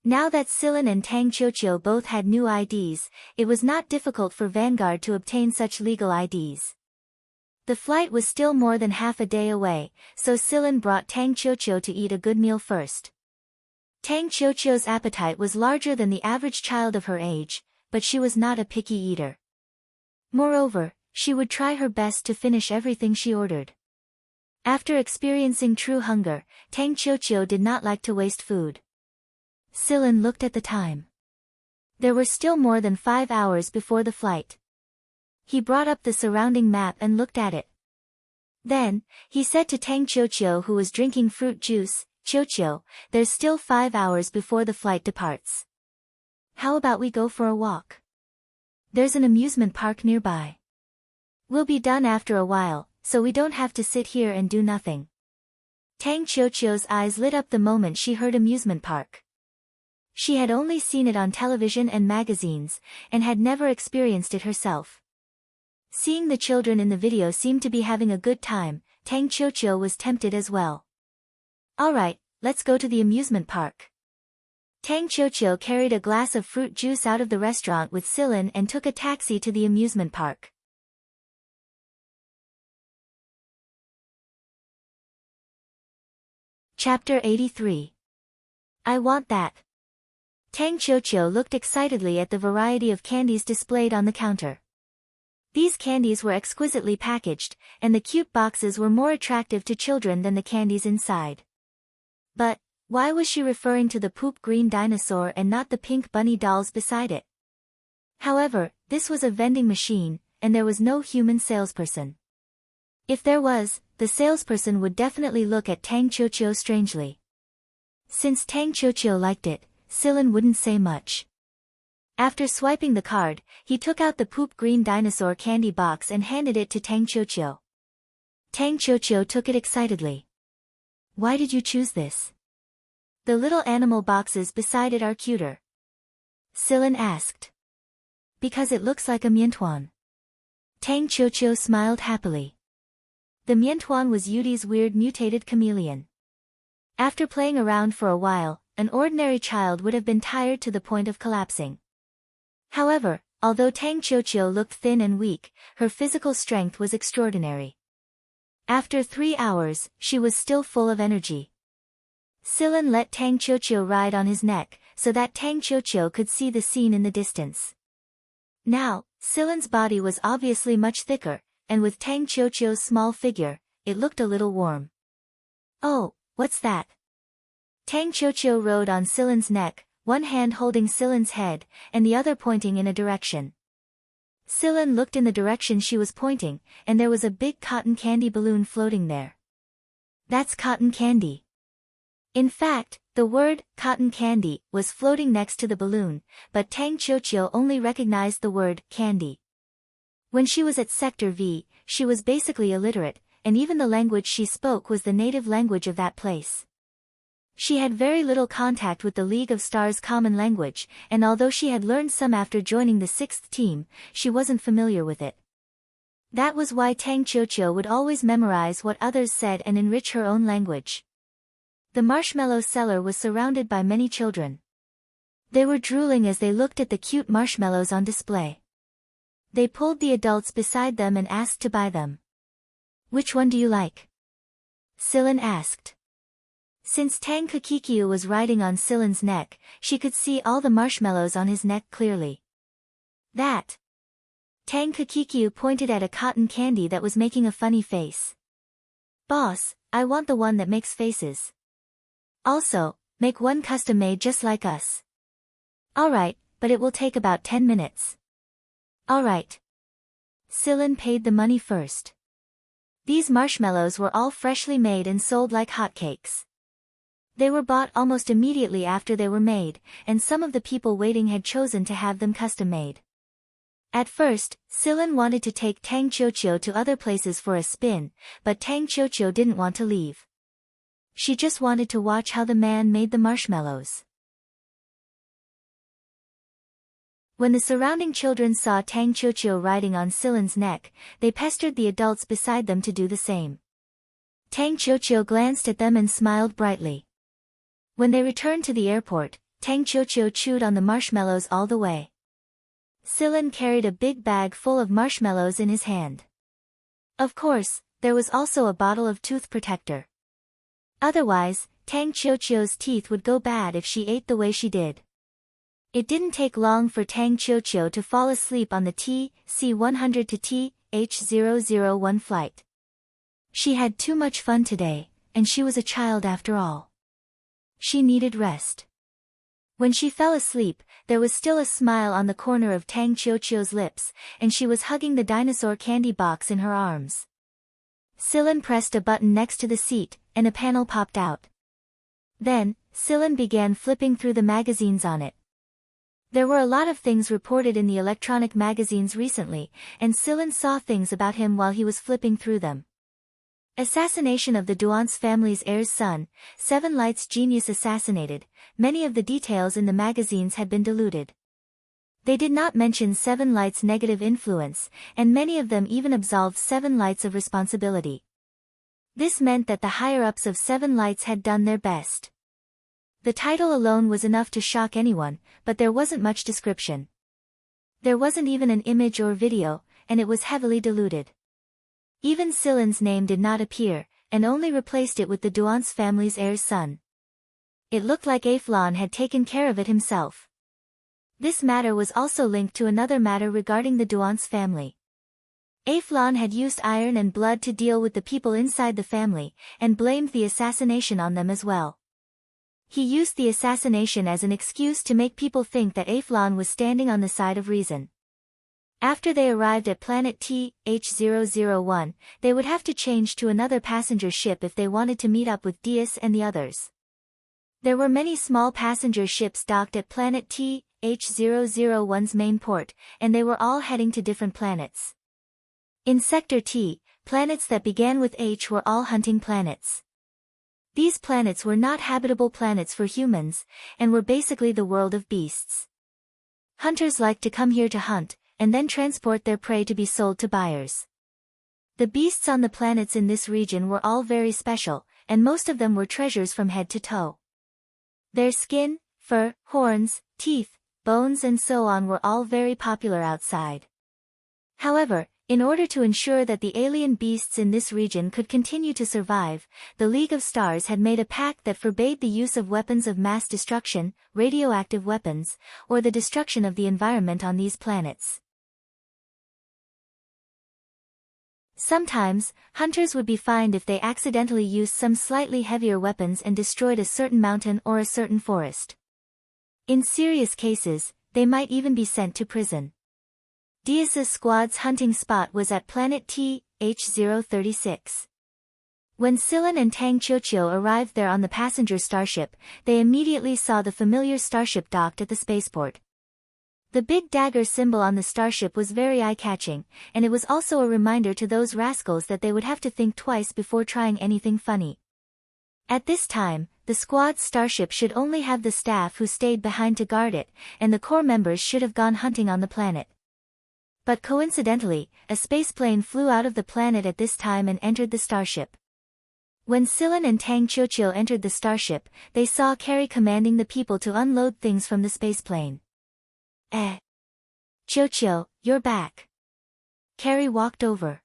Now that Silen and Tang Qiuqiu both had new IDs, it was not difficult for Vanguard to obtain such legal IDs. The flight was still more than half a day away, so Silen brought Tang Qiuqiu to eat a good meal first. Tang Qiuqiu's appetite was larger than the average child of her age, but she was not a picky eater. Moreover, she would try her best to finish everything she ordered. After experiencing true hunger, Tang Qiuqiu did not like to waste food. Silen looked at the time. There were still more than 5 hours before the flight. He brought up the surrounding map and looked at it. Then, he said to Tang Qiuqiu, who was drinking fruit juice, "Qiuqiu, there's still 5 hours before the flight departs. How about we go for a walk? There's an amusement park nearby. We'll be done after a while, so we don't have to sit here and do nothing." Tang Qiuqiu's eyes lit up the moment she heard amusement park. She had only seen it on television and magazines, and had never experienced it herself. Seeing the children in the video seem to be having a good time, Tang Qiuqiu was tempted as well. Alright, let's go to the amusement park. Tang Qiuqiu carried a glass of fruit juice out of the restaurant with Silen and took a taxi to the amusement park. Chapter 83. I want that. Tang Qiuqiu looked excitedly at the variety of candies displayed on the counter. These candies were exquisitely packaged, and the cute boxes were more attractive to children than the candies inside. But, why was she referring to the poop green dinosaur and not the pink bunny dolls beside it? However, this was a vending machine, and there was no human salesperson. If there was, the salesperson would definitely look at Tang Qiuqiu strangely. Since Tang Qiuqiu liked it, Silen wouldn't say much. After swiping the card, he took out the poop green dinosaur candy box and handed it to Tang Qiuqiu. Tang Qiuqiu took it excitedly. Why did you choose this? The little animal boxes beside it are cuter. Silen asked. Because it looks like a miantuan. Tang Qiuqiu smiled happily. The miantuan was Yudi's weird mutated chameleon. After playing around for a while, an ordinary child would have been tired to the point of collapsing. However, although Tang Qiuqiu looked thin and weak, her physical strength was extraordinary. After 3 hours, she was still full of energy. Silen let Tang Qiuqiu ride on his neck, so that Tang Qiuqiu could see the scene in the distance. Now, Silen's body was obviously much thicker, and with Tang Qiuqiu's small figure, it looked a little warm. Oh, what's that? Tang Qiuqiu rode on Silen's neck, one hand holding Silen's head, and the other pointing in a direction. Silen looked in the direction she was pointing, and there was a big cotton candy balloon floating there. That's cotton candy. In fact, the word, cotton candy, was floating next to the balloon, but Tang Qiuqiu only recognized the word, candy. When she was at Sector V, she was basically illiterate, and even the language she spoke was the native language of that place. She had very little contact with the League of Stars' common language, and although she had learned some after joining the 6th team, she wasn't familiar with it. That was why Tang Qiuqiu would always memorize what others said and enrich her own language. The marshmallow seller was surrounded by many children. They were drooling as they looked at the cute marshmallows on display. They pulled the adults beside them and asked to buy them. Which one do you like? Silen asked. Since Tang Qiuqiu was riding on Silen's neck, she could see all the marshmallows on his neck clearly. That. Tang Qiuqiu pointed at a cotton candy that was making a funny face. Boss, I want the one that makes faces. Also, make one custom-made just like us. Alright, but it will take about 10 minutes. Alright. Silen paid the money first. These marshmallows were all freshly made and sold like hotcakes. They were bought almost immediately after they were made, and some of the people waiting had chosen to have them custom-made. At first, Silen wanted to take Tang Qiuqiu to other places for a spin, but Tang Qiuqiu didn't want to leave. She just wanted to watch how the man made the marshmallows. When the surrounding children saw Tang Qiuqiu riding on Silen's neck, they pestered the adults beside them to do the same. Tang Qiuqiu glanced at them and smiled brightly. When they returned to the airport, Tang Qiuqiu chewed on the marshmallows all the way. Silen carried a big bag full of marshmallows in his hand. Of course, there was also a bottle of tooth protector. Otherwise, Tang Qiuqiu's teeth would go bad if she ate the way she did. It didn't take long for Tang Qiuqiu to fall asleep on the TC-100 to TH-001 flight. She had too much fun today, and she was a child after all. She needed rest. When she fell asleep, there was still a smile on the corner of Tang Qiuqiu's lips, and she was hugging the dinosaur candy box in her arms. Silen pressed a button next to the seat, and a panel popped out. Then, Silen began flipping through the magazines on it. There were a lot of things reported in the electronic magazines recently, and Silen saw things about him while he was flipping through them. Assassination of the Duance family's heir's son, 7 Lights genius assassinated. Many of the details in the magazines had been diluted. They did not mention 7 Lights' negative influence, and many of them even absolved 7 Lights of responsibility. This meant that the higher-ups of 7 Lights had done their best. The title alone was enough to shock anyone, but there wasn't much description. There wasn't even an image or video, and it was heavily diluted. Even Silen's name did not appear, and only replaced it with the Duance family's heir's son. It looked like Aflon had taken care of it himself. This matter was also linked to another matter regarding the Duance family. Aflon had used iron and blood to deal with the people inside the family, and blamed the assassination on them as well. He used the assassination as an excuse to make people think that Aflon was standing on the side of reason. After they arrived at planet TH-001, they would have to change to another passenger ship if they wanted to meet up with Diaz and the others. There were many small passenger ships docked at planet TH-001's main port, and they were all heading to different planets. In Sector T, planets that began with H were all hunting planets. These planets were not habitable planets for humans, and were basically the world of beasts. Hunters liked to come here to hunt, and then transport their prey to be sold to buyers. The beasts on the planets in this region were all very special, and most of them were treasures from head to toe. Their skin, fur, horns, teeth, bones and so on were all very popular outside. However, in order to ensure that the alien beasts in this region could continue to survive, the League of Stars had made a pact that forbade the use of weapons of mass destruction, radioactive weapons, or the destruction of the environment on these planets. Sometimes, hunters would be fined if they accidentally used some slightly heavier weapons and destroyed a certain mountain or a certain forest. In serious cases, they might even be sent to prison. Diaz's squad's hunting spot was at planet TH-036. When Silan and Tang Qiuqiu arrived there on the passenger starship, they immediately saw the familiar starship docked at the spaceport. The big dagger symbol on the starship was very eye-catching, and it was also a reminder to those rascals that they would have to think twice before trying anything funny. At this time, the squad's starship should only have the staff who stayed behind to guard it, and the core members should have gone hunting on the planet. But coincidentally, a spaceplane flew out of the planet at this time and entered the starship. When Silan and Tang Qiuqiu entered the starship, they saw Carrie commanding the people to unload things from the spaceplane. Qiuqiu, you're back. Carrie walked over.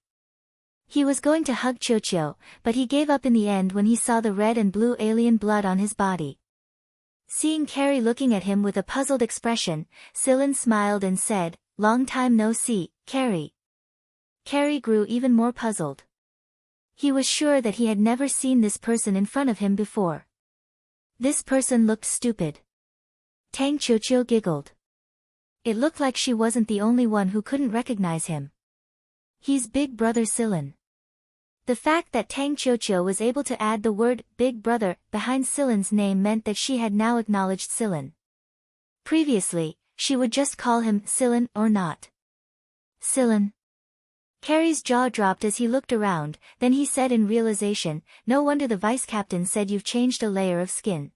He was going to hug Qiuqiu, but he gave up in the end when he saw the red and blue alien blood on his body. Seeing Carrie looking at him with a puzzled expression, Silan smiled and said, "Long time no see, Carrie." Carrie grew even more puzzled. He was sure that he had never seen this person in front of him before. This person looked stupid. Tang Qiuqiu giggled. It looked like she wasn't the only one who couldn't recognize him. He's Big Brother Silan. The fact that Tang Qiuqiu was able to add the word Big Brother behind Silan's name meant that she had now acknowledged Silan. Previously, she would just call him Silan or not. Silan. Carrie's jaw dropped as he looked around, then he said in realization, "No wonder the vice captain said you've changed a layer of skin."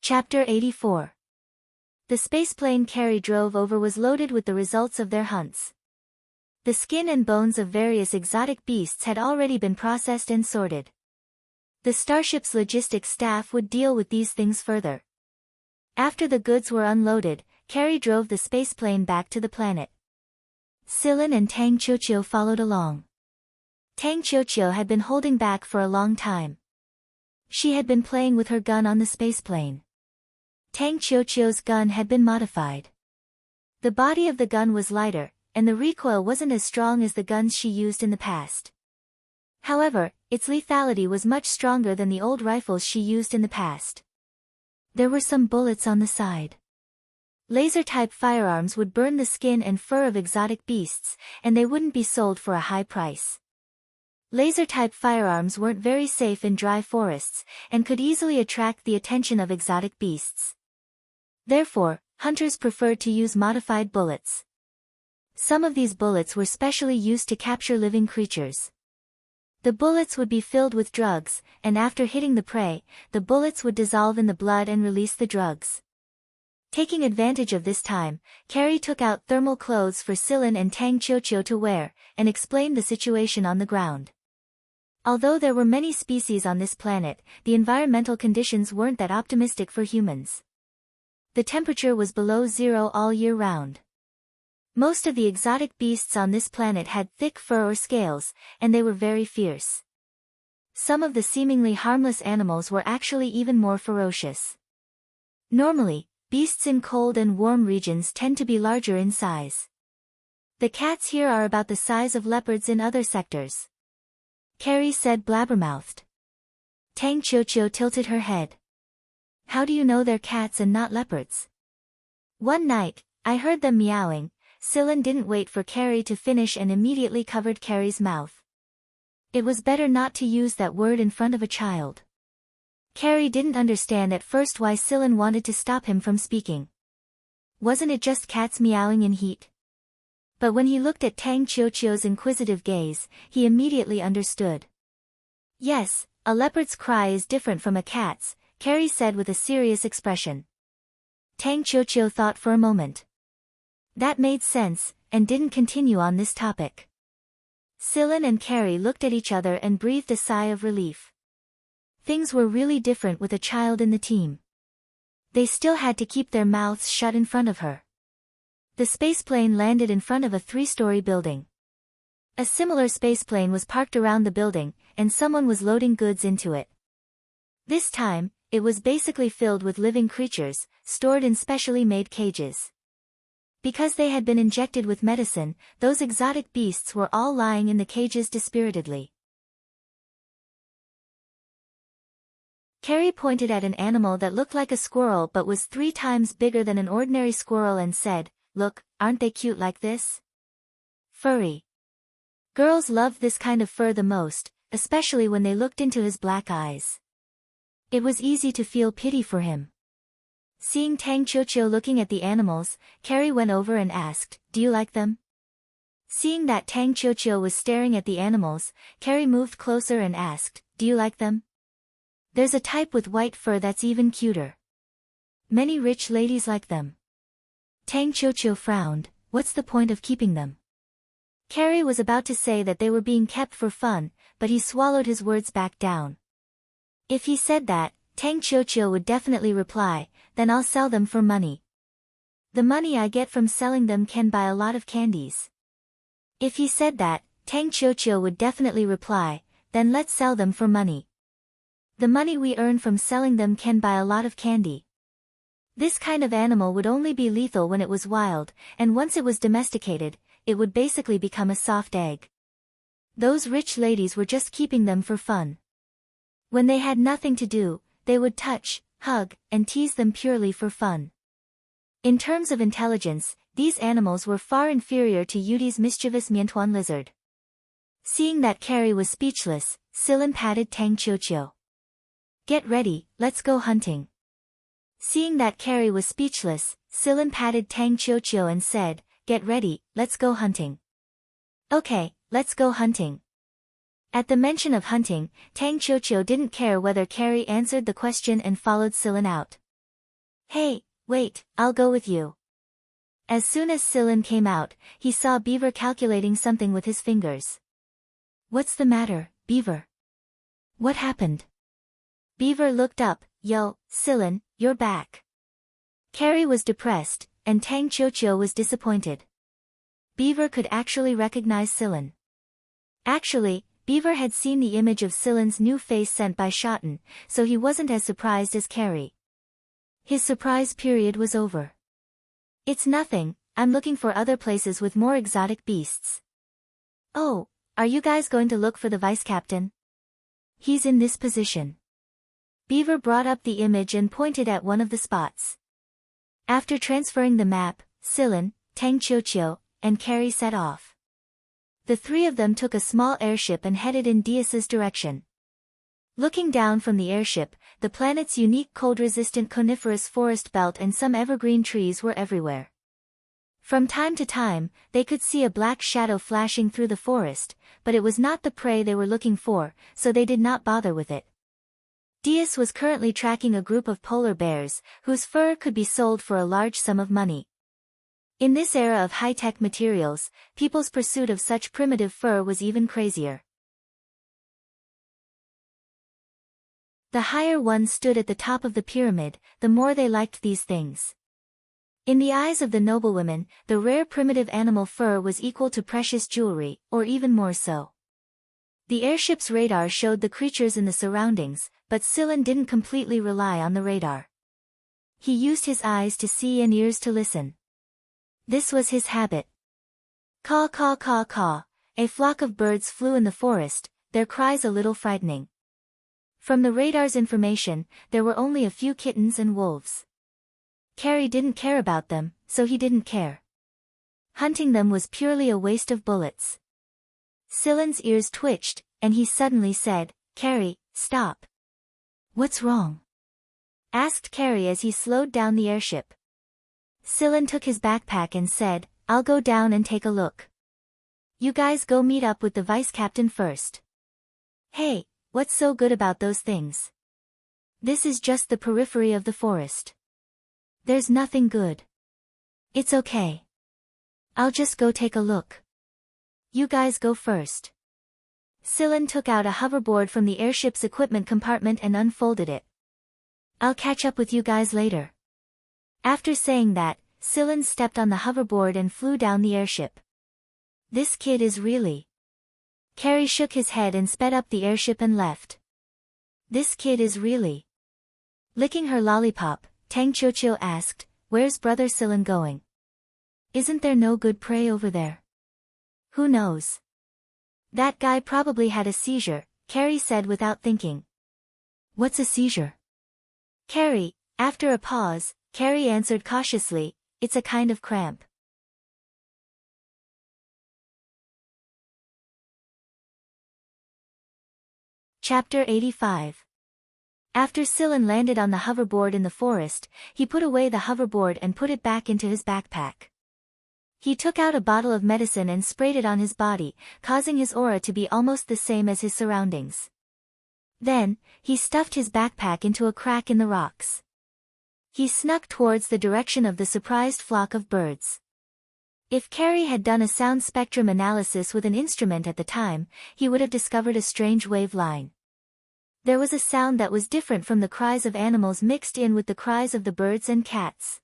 Chapter 84. The spaceplane Carrie drove over was loaded with the results of their hunts. The skin and bones of various exotic beasts had already been processed and sorted. The starship's logistics staff would deal with these things further. After the goods were unloaded, Carrie drove the spaceplane back to the planet. Silan and Tang Qiuqiu followed along. Tang Qiuqiu had been holding back for a long time. She had been playing with her gun on the spaceplane. Tang Qiuqiu's gun had been modified. The body of the gun was lighter, and the recoil wasn't as strong as the guns she used in the past. However, its lethality was much stronger than the old rifles she used in the past. There were some bullets on the side. Laser-type firearms would burn the skin and fur of exotic beasts, and they wouldn't be sold for a high price. Laser-type firearms weren't very safe in dry forests, and could easily attract the attention of exotic beasts. Therefore, hunters preferred to use modified bullets. Some of these bullets were specially used to capture living creatures. The bullets would be filled with drugs, and after hitting the prey, the bullets would dissolve in the blood and release the drugs. Taking advantage of this time, Carrie took out thermal clothes for Silan and Tang Qiuqiu to wear, and explained the situation on the ground. Although there were many species on this planet, the environmental conditions weren't that optimistic for humans. The temperature was below zero all year round. Most of the exotic beasts on this planet had thick fur or scales, and they were very fierce. Some of the seemingly harmless animals were actually even more ferocious. Normally, beasts in cold and warm regions tend to be larger in size. The cats here are about the size of leopards in other sectors. Carrie said blabbermouthed. Tang Qiuqiu tilted her head. How do you know they're cats and not leopards? One night, I heard them meowing. Sillin didn't wait for Carrie to finish and immediately covered Carrie's mouth. It was better not to use that word in front of a child. Carrie didn't understand at first why Sillin wanted to stop him from speaking. Wasn't it just cats meowing in heat? But when he looked at Tang Qiuqiu's inquisitive gaze, he immediately understood. Yes, a leopard's cry is different from a cat's, Carrie said with a serious expression. Tang Qiuqiu thought for a moment. That made sense, and didn't continue on this topic. Sillin and Carrie looked at each other and breathed a sigh of relief. Things were really different with a child in the team. They still had to keep their mouths shut in front of her. The spaceplane landed in front of a 3-story building. A similar spaceplane was parked around the building, and someone was loading goods into it. This time, it was basically filled with living creatures, stored in specially made cages. Because they had been injected with medicine, those exotic beasts were all lying in the cages dispiritedly. Carrie pointed at an animal that looked like a squirrel but was 3 times bigger than an ordinary squirrel and said, "Look, aren't they cute like this? Furry." Girls loved this kind of fur the most, especially when they looked into his black eyes. It was easy to feel pity for him. Seeing Tang Qiuqiu looking at the animals, Carrie went over and asked, "Do you like them?" Seeing that Tang Qiuqiu was staring at the animals, Carrie moved closer and asked, "Do you like them? There's a type with white fur that's even cuter. Many rich ladies like them." Tang Qiuqiu frowned. What's the point of keeping them? Carrie was about to say that they were being kept for fun, but he swallowed his words back down. If he said that, Tang Qiuqiu would definitely reply, "Then I'll sell them for money. The money I get from selling them can buy a lot of candies." If he said that, Tang Qiuqiu would definitely reply, "Then let's sell them for money. The money we earn from selling them can buy a lot of candy." This kind of animal would only be lethal when it was wild, and once it was domesticated, it would basically become a soft egg. Those rich ladies were just keeping them for fun. When they had nothing to do, they would touch, hug, and tease them purely for fun. In terms of intelligence, these animals were far inferior to Yudi's mischievous Miantuan lizard. Seeing that Carrie was speechless, Sillin patted Tang Qiuqiu. "Get ready, let's go hunting." Seeing that Carrie was speechless, Sillin patted Tang Qiuqiu and said, "Get ready, let's go hunting." "Okay, let's go hunting." At the mention of hunting, Tang Qiuqiu didn't care whether Carrie answered the question and followed Sillin out. "Hey, wait, I'll go with you." As soon as Sillin came out, he saw Beaver calculating something with his fingers. "What's the matter, Beaver? What happened?" Beaver looked up. "Yo, Sillin, you're back." Carrie was depressed, and Tang Qiuqiu was disappointed. Beaver could actually recognize Sillin. Actually, Beaver had seen the image of Sillin's new face sent by Shotten, so he wasn't as surprised as Carrie. His surprise period was over. "It's nothing, I'm looking for other places with more exotic beasts." "Oh, are you guys going to look for the vice captain? He's in this position." Beaver brought up the image and pointed at one of the spots. After transferring the map, Sillin, Tang Qiuqiu, and Carrie set off. The 3 of them took a small airship and headed in Dias's direction. Looking down from the airship, the planet's unique cold-resistant coniferous forest belt and some evergreen trees were everywhere. From time to time, they could see a black shadow flashing through the forest, but it was not the prey they were looking for, so they did not bother with it. Dias was currently tracking a group of polar bears, whose fur could be sold for a large sum of money. In this era of high-tech materials, people's pursuit of such primitive fur was even crazier. The higher ones stood at the top of the pyramid, the more they liked these things. In the eyes of the noblewomen, the rare primitive animal fur was equal to precious jewelry, or even more so. The airship's radar showed the creatures in the surroundings, but Sillin didn't completely rely on the radar. He used his eyes to see and ears to listen. This was his habit. Caw caw caw caw, a flock of birds flew in the forest, their cries a little frightening. From the radar's information, there were only a few kittens and wolves. Carrie didn't care about them, so he didn't care. Hunting them was purely a waste of bullets. Scyllin's ears twitched, and he suddenly said, "Carrie, stop." "What's wrong?" asked Carrie as he slowed down the airship. Scyllin took his backpack and said, "I'll go down and take a look. You guys go meet up with the vice captain first." "Hey, what's so good about those things? This is just the periphery of the forest. There's nothing good." "It's okay. I'll just go take a look. You guys go first." Scyllin took out a hoverboard from the airship's equipment compartment and unfolded it. "I'll catch up with you guys later." After saying that, Scyllin stepped on the hoverboard and flew down the airship. "This kid is really..." Carrie shook his head and sped up the airship and left. "This kid is really..." Licking her lollipop, Tang Chiochio asked, "Where's Brother Scyllin going? Isn't there no good prey over there?" "Who knows? That guy probably had a seizure," Carrie said without thinking. "What's a seizure?" "Carrie," after a pause, Carrie answered cautiously, "It's a kind of cramp." Chapter 85. After Scyllin landed on the hoverboard in the forest, he put away the hoverboard and put it back into his backpack. He took out a bottle of medicine and sprayed it on his body, causing his aura to be almost the same as his surroundings. Then, he stuffed his backpack into a crack in the rocks. He snuck towards the direction of the surprised flock of birds. If Carrie had done a sound spectrum analysis with an instrument at the time, he would have discovered a strange wave line. There was a sound that was different from the cries of animals mixed in with the cries of the birds and cats.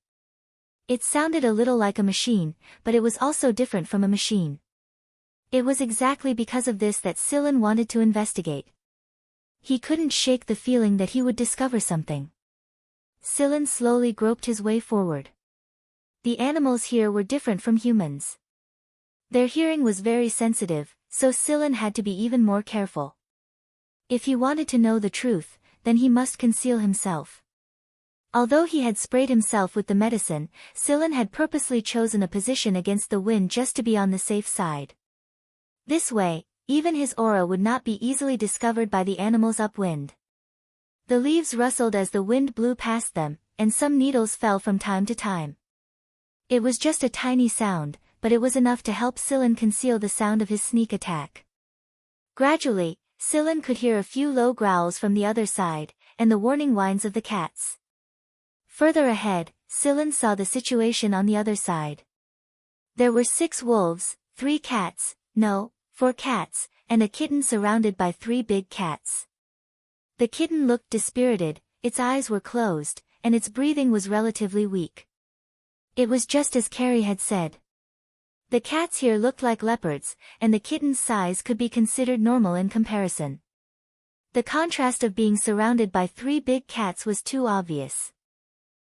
It sounded a little like a machine, but it was also different from a machine. It was exactly because of this that Scyllin wanted to investigate. He couldn't shake the feeling that he would discover something. Scyllin slowly groped his way forward. The animals here were different from humans. Their hearing was very sensitive, so Scyllin had to be even more careful. If he wanted to know the truth, then he must conceal himself. Although he had sprayed himself with the medicine, Scyllin had purposely chosen a position against the wind just to be on the safe side. This way, even his aura would not be easily discovered by the animals upwind. The leaves rustled as the wind blew past them, and some needles fell from time to time. It was just a tiny sound, but it was enough to help Scyllin conceal the sound of his sneak attack. Gradually, Scyllin could hear a few low growls from the other side, and the warning whines of the cats. Further ahead, Scyllin saw the situation on the other side. There were 6 wolves, 3 cats, no, 4 cats, and a kitten surrounded by 3 big cats. The kitten looked dispirited, its eyes were closed, and its breathing was relatively weak. It was just as Carrie had said. The cats here looked like leopards, and the kitten's size could be considered normal in comparison. The contrast of being surrounded by 3 big cats was too obvious.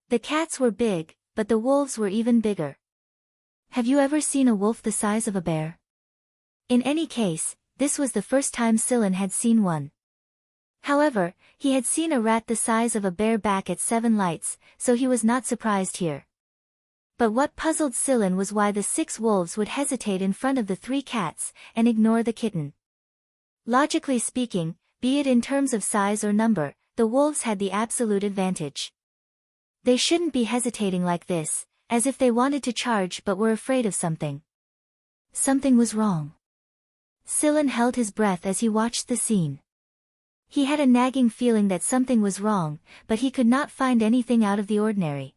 The cats were big, but the wolves were even bigger. Have you ever seen a wolf the size of a bear? In any case, this was the first time Scyllin had seen one. However, he had seen a rat the size of a bear back at 7 Lights, so he was not surprised here. But what puzzled Scyllin was why the 6 wolves would hesitate in front of the 3 cats, and ignore the kitten. Logically speaking, be it in terms of size or number, the wolves had the absolute advantage. They shouldn't be hesitating like this, as if they wanted to charge but were afraid of something. Something was wrong. Scyllin held his breath as he watched the scene. He had a nagging feeling that something was wrong, but he could not find anything out of the ordinary.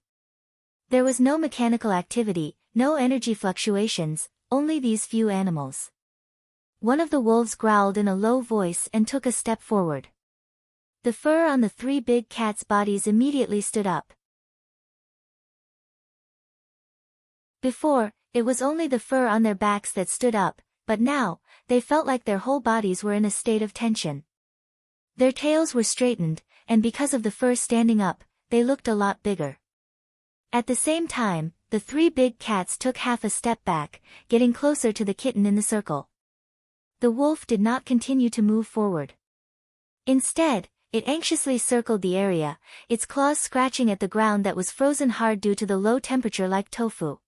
There was no mechanical activity, no energy fluctuations, only these few animals. One of the wolves growled in a low voice and took a step forward. The fur on the 3 big cats' bodies immediately stood up. Before, it was only the fur on their backs that stood up, but now, they felt like their whole bodies were in a state of tension. Their tails were straightened, and because of the fur standing up, they looked a lot bigger. At the same time, the three big cats took half a step back, getting closer to the kitten in the circle. The wolf did not continue to move forward. Instead, it anxiously circled the area, its claws scratching at the ground that was frozen hard due to the low temperature like tofu.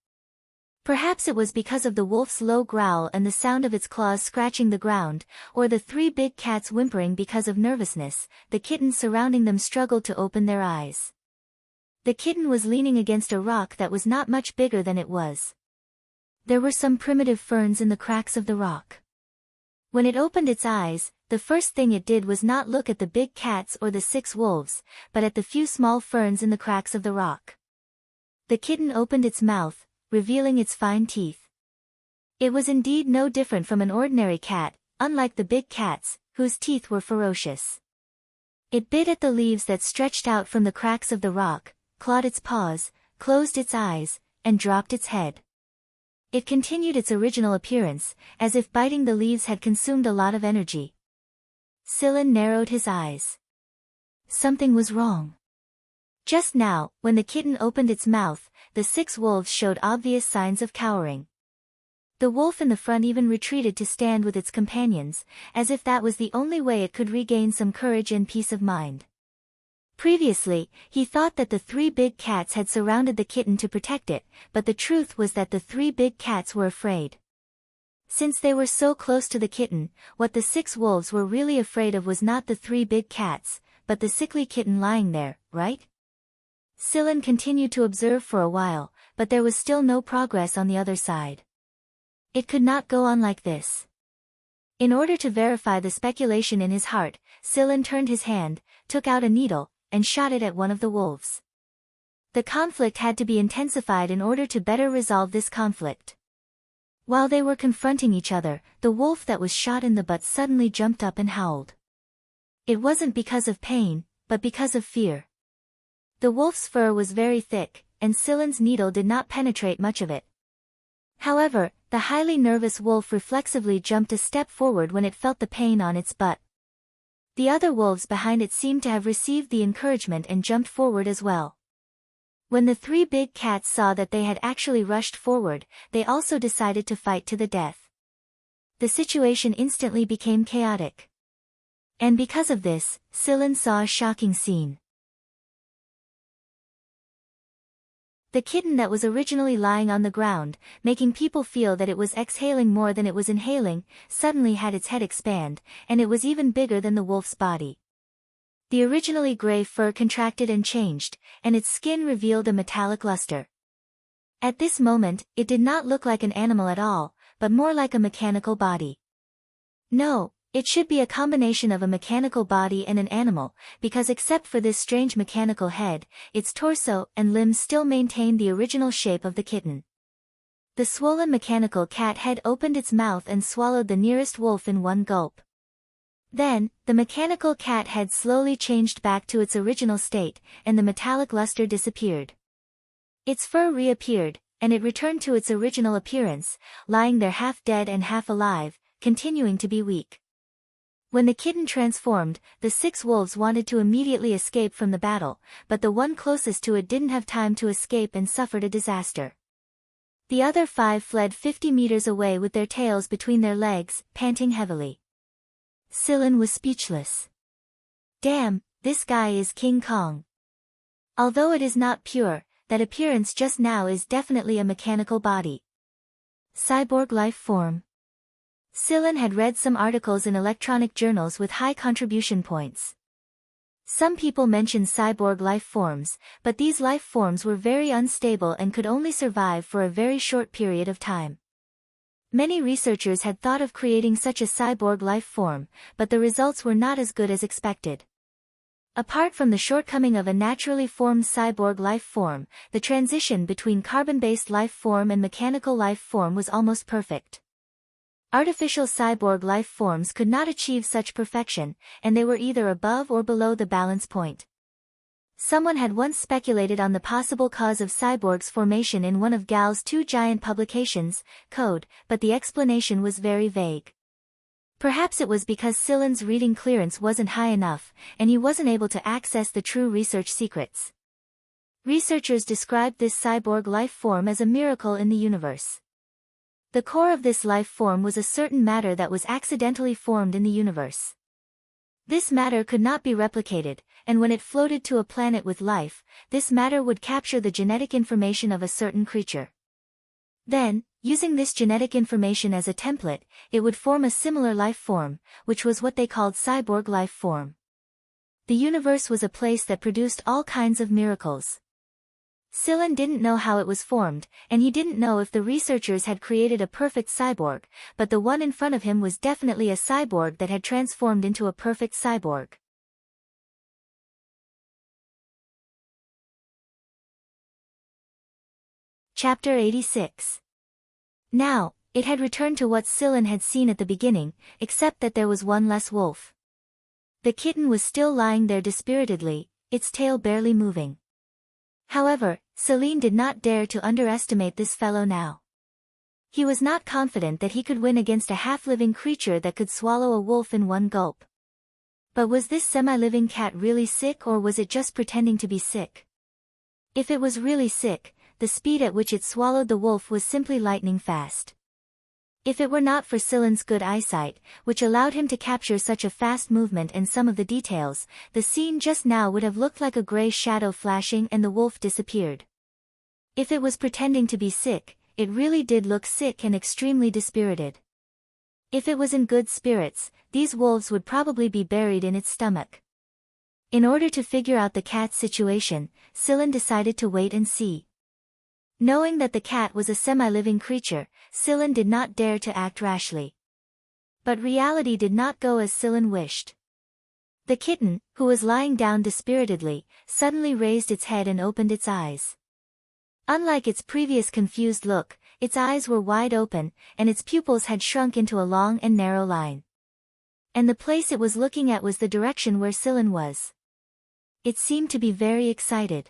Perhaps it was because of the wolf's low growl and the sound of its claws scratching the ground, or the three big cats whimpering because of nervousness. The kittens surrounding them struggled to open their eyes. The kitten was leaning against a rock that was not much bigger than it was. There were some primitive ferns in the cracks of the rock. When it opened its eyes, the first thing it did was not look at the big cats or the 6 wolves, but at the few small ferns in the cracks of the rock. The kitten opened its mouth, revealing its fine teeth. It was indeed no different from an ordinary cat, unlike the big cats, whose teeth were ferocious. It bit at the leaves that stretched out from the cracks of the rock, clawed its paws, closed its eyes, and dropped its head. It continued its original appearance, as if biting the leaves had consumed a lot of energy. Scylla narrowed his eyes. Something was wrong. Just now, when the kitten opened its mouth, the 6 wolves showed obvious signs of cowering. The wolf in the front even retreated to stand with its companions, as if that was the only way it could regain some courage and peace of mind. Previously, he thought that the 3 big cats had surrounded the kitten to protect it, but the truth was that the 3 big cats were afraid. Since they were so close to the kitten, what the 6 wolves were really afraid of was not the 3 big cats, but the sickly kitten lying there, right? Scylla continued to observe for a while, but there was still no progress on the other side. It could not go on like this. In order to verify the speculation in his heart, Scylla turned his hand, took out a needle, and shot it at one of the wolves. The conflict had to be intensified in order to better resolve this conflict. While they were confronting each other, the wolf that was shot in the butt suddenly jumped up and howled. It wasn't because of pain, but because of fear. The wolf's fur was very thick, and Scylla's needle did not penetrate much of it. However, the highly nervous wolf reflexively jumped a step forward when it felt the pain on its butt. The other wolves behind it seemed to have received the encouragement and jumped forward as well. When the 3 big cats saw that they had actually rushed forward, they also decided to fight to the death. The situation instantly became chaotic. And because of this, Scylla saw a shocking scene. The kitten that was originally lying on the ground, making people feel that it was exhaling more than it was inhaling, suddenly had its head expand, and it was even bigger than the wolf's body. The originally gray fur contracted and changed, and its skin revealed a metallic luster. At this moment, it did not look like an animal at all, but more like a mechanical body. No, it should be a combination of a mechanical body and an animal, because except for this strange mechanical head, its torso and limbs still maintained the original shape of the kitten. The swollen mechanical cat head opened its mouth and swallowed the nearest wolf in one gulp. Then, the mechanical cat head slowly changed back to its original state, and the metallic luster disappeared. Its fur reappeared, and it returned to its original appearance, lying there half dead and half alive, continuing to be weak. When the kitten transformed, the 6 wolves wanted to immediately escape from the battle, but the one closest to it didn't have time to escape and suffered a disaster. The other 5 fled 50 meters away with their tails between their legs, panting heavily. Scylla was speechless. Damn, this guy is King Kong. Although it is not pure, that appearance just now is definitely a mechanical body. Cyborg life form. Scylla had read some articles in electronic journals with high contribution points. Some people mentioned cyborg life forms, but these life forms were very unstable and could only survive for a very short period of time. Many researchers had thought of creating such a cyborg life form, but the results were not as good as expected. Apart from the shortcoming of a naturally formed cyborg life form, the transition between carbon-based life form and mechanical life form was almost perfect. Artificial cyborg life forms could not achieve such perfection, and they were either above or below the balance point. Someone had once speculated on the possible cause of cyborgs' formation in one of Gal's 2 giant publications, Code, but the explanation was very vague. Perhaps it was because Scylla's reading clearance wasn't high enough, and he wasn't able to access the true research secrets. Researchers described this cyborg life form as a miracle in the universe. The core of this life form was a certain matter that was accidentally formed in the universe. This matter could not be replicated, and when it floated to a planet with life, this matter would capture the genetic information of a certain creature. Then, using this genetic information as a template, it would form a similar life form, which was what they called cyborg life form. The universe was a place that produced all kinds of miracles. Silen didn't know how it was formed, and he didn't know if the researchers had created a perfect cyborg, but the one in front of him was definitely a cyborg that had transformed into a perfect cyborg. Chapter 86. Now, it had returned to what Silen had seen at the beginning, except that there was one less wolf. The kitten was still lying there dispiritedly, its tail barely moving. However, Celine did not dare to underestimate this fellow now. He was not confident that he could win against a half-living creature that could swallow a wolf in one gulp. But was this semi-living cat really sick, or was it just pretending to be sick? If it was really sick, the speed at which it swallowed the wolf was simply lightning fast. If it were not for Silen's good eyesight, which allowed him to capture such a fast movement and some of the details, the scene just now would have looked like a gray shadow flashing and the wolf disappeared. If it was pretending to be sick, it really did look sick and extremely dispirited. If it was in good spirits, these wolves would probably be buried in its stomach. In order to figure out the cat's situation, Silen decided to wait and see. Knowing that the cat was a semi-living creature, Silen did not dare to act rashly. But reality did not go as Silen wished. The kitten, who was lying down dispiritedly, suddenly raised its head and opened its eyes. Unlike its previous confused look, its eyes were wide open, and its pupils had shrunk into a long and narrow line. And the place it was looking at was the direction where Silen was. It seemed to be very excited.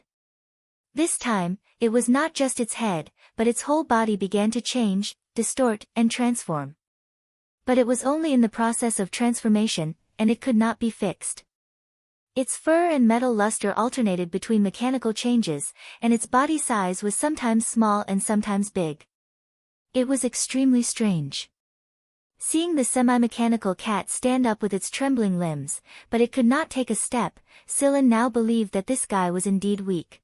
This time, it was not just its head, but its whole body began to change, distort, and transform. But it was only in the process of transformation, and it could not be fixed. Its fur and metal luster alternated between mechanical changes, and its body size was sometimes small and sometimes big. It was extremely strange. Seeing the semi-mechanical cat stand up with its trembling limbs, but it could not take a step, Silen now believed that this guy was indeed weak.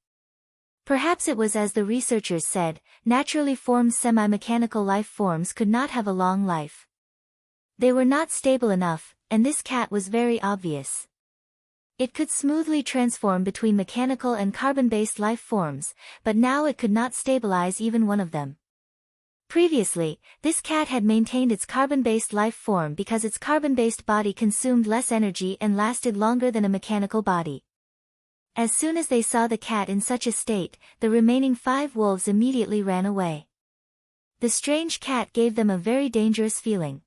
Perhaps it was as the researchers said, naturally formed semi-mechanical life forms could not have a long life. They were not stable enough, and this cat was very obvious. It could smoothly transform between mechanical and carbon-based life forms, but now it could not stabilize even one of them. Previously, this cat had maintained its carbon-based life form because its carbon-based body consumed less energy and lasted longer than a mechanical body. As soon as they saw the cat in such a state, the remaining 5 wolves immediately ran away. The strange cat gave them a very dangerous feeling.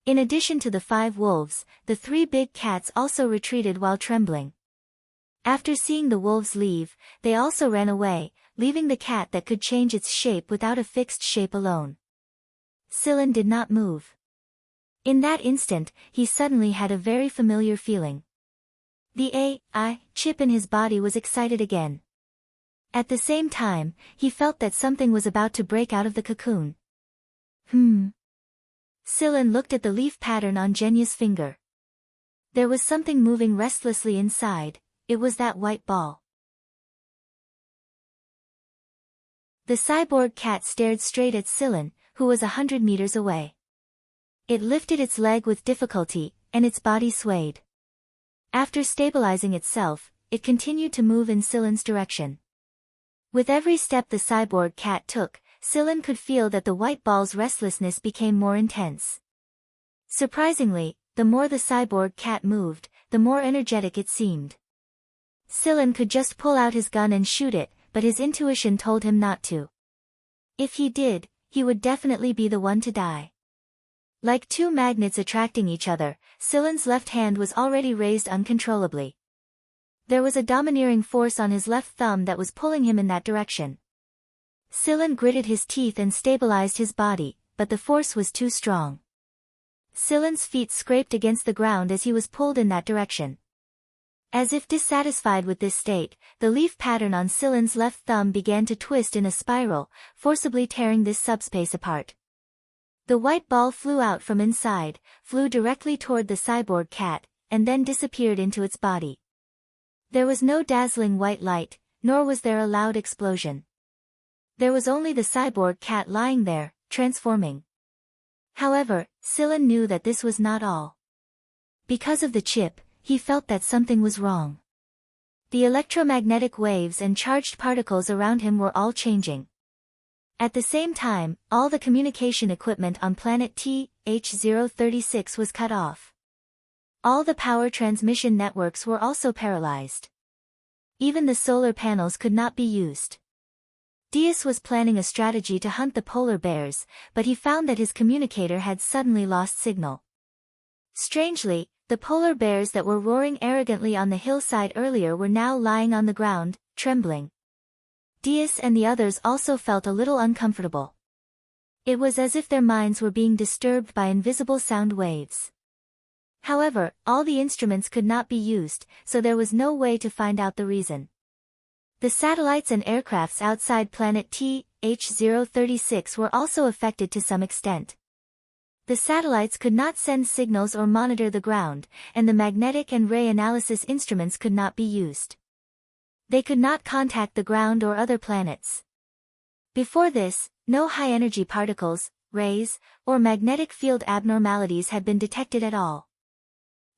In addition to the 5 wolves, the 3 big cats also retreated while trembling. After seeing the wolves leave, they also ran away, leaving the cat that could change its shape without a fixed shape alone. Silen did not move. In that instant, he suddenly had a very familiar feeling. The AI chip in his body was excited again. At the same time, he felt that something was about to break out of the cocoon. Silen looked at the leaf pattern on Jenya's finger. There was something moving restlessly inside. It was that white ball. The cyborg cat stared straight at Silen, who was 100 meters away. It lifted its leg with difficulty, and its body swayed. After stabilizing itself, it continued to move in Silen's direction. With every step the cyborg cat took, Silen could feel that the white ball's restlessness became more intense. Surprisingly, the more the cyborg cat moved, the more energetic it seemed. Silen could just pull out his gun and shoot it, but his intuition told him not to. If he did, he would definitely be the one to die. Like 2 magnets attracting each other, Silen's left hand was already raised uncontrollably. There was a domineering force on his left thumb that was pulling him in that direction. Silen gritted his teeth and stabilized his body, but the force was too strong. Silen's feet scraped against the ground as he was pulled in that direction. As if dissatisfied with this state, the leaf pattern on Silen's left thumb began to twist in a spiral, forcibly tearing this subspace apart. The white ball flew out from inside, flew directly toward the cyborg cat, and then disappeared into its body. There was no dazzling white light, nor was there a loud explosion. There was only the cyborg cat lying there, transforming. However, Silen knew that this was not all. Because of the chip, he felt that something was wrong. The electromagnetic waves and charged particles around him were all changing. At the same time, all the communication equipment on planet TH-036 was cut off. All the power transmission networks were also paralyzed. Even the solar panels could not be used. Diaz was planning a strategy to hunt the polar bears, but he found that his communicator had suddenly lost signal. Strangely, the polar bears that were roaring arrogantly on the hillside earlier were now lying on the ground, trembling. Diaz and the others also felt a little uncomfortable. It was as if their minds were being disturbed by invisible sound waves. However, all the instruments could not be used, so there was no way to find out the reason. The satellites and aircrafts outside planet TH-036 were also affected to some extent. The satellites could not send signals or monitor the ground, and the magnetic and ray analysis instruments could not be used. They could not contact the ground or other planets. Before this, no high-energy particles, rays, or magnetic field abnormalities had been detected at all.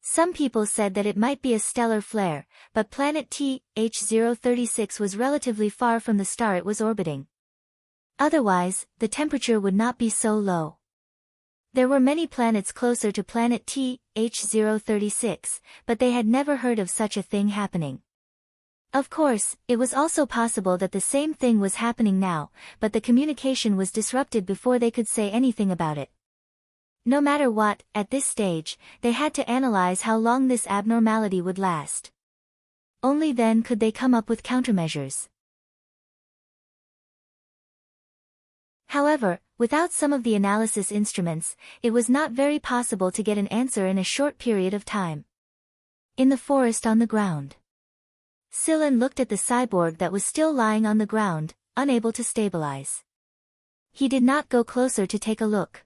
Some people said that it might be a stellar flare, but planet TH-036 was relatively far from the star it was orbiting. Otherwise, the temperature would not be so low. There were many planets closer to planet TH-036, but they had never heard of such a thing happening. Of course, it was also possible that the same thing was happening now, but the communication was disrupted before they could say anything about it. No matter what, at this stage, they had to analyze how long this abnormality would last. Only then could they come up with countermeasures. However, without some of the analysis instruments, it was not very possible to get an answer in a short period of time. In the forest on the ground, Silen looked at the cyborg that was still lying on the ground, unable to stabilize. He did not go closer to take a look.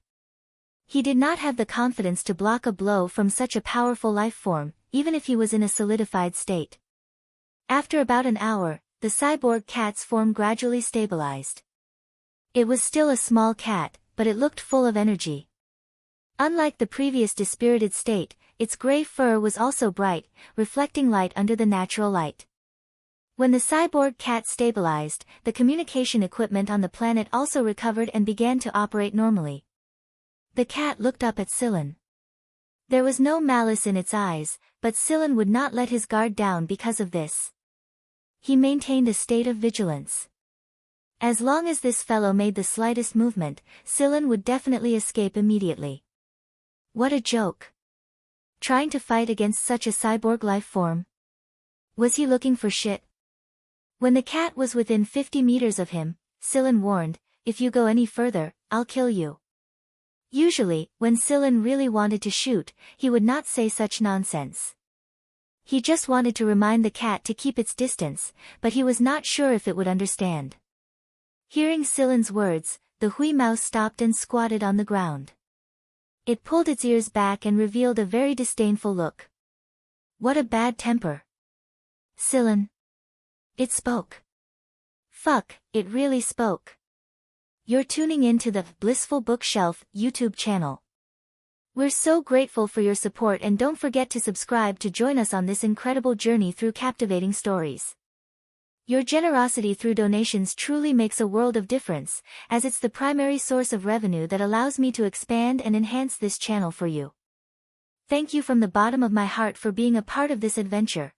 He did not have the confidence to block a blow from such a powerful life form, even if he was in a solidified state. After about an hour, the cyborg cat's form gradually stabilized. It was still a small cat, but it looked full of energy. Unlike the previous dispirited state, its gray fur was also bright, reflecting light under the natural light. When the cyborg cat stabilized, the communication equipment on the planet also recovered and began to operate normally. The cat looked up at Silen. There was no malice in its eyes, but Silen would not let his guard down because of this. He maintained a state of vigilance. As long as this fellow made the slightest movement, Silen would definitely escape immediately. What a joke. Trying to fight against such a cyborg life form? Was he looking for shit? When the cat was within 50 meters of him, Silen warned, "If you go any further, I'll kill you." Usually, when Silen really wanted to shoot, he would not say such nonsense. He just wanted to remind the cat to keep its distance, but he was not sure if it would understand. Hearing Silen's words, the Hui mouse stopped and squatted on the ground. It pulled its ears back and revealed a very disdainful look. What a bad temper. Silen. It spoke. Fuck, it really spoke. You're tuning in to the Blissful Bookshelf YouTube channel. We're so grateful for your support, and don't forget to subscribe to join us on this incredible journey through captivating stories. Your generosity through donations truly makes a world of difference, as it's the primary source of revenue that allows me to expand and enhance this channel for you. Thank you from the bottom of my heart for being a part of this adventure.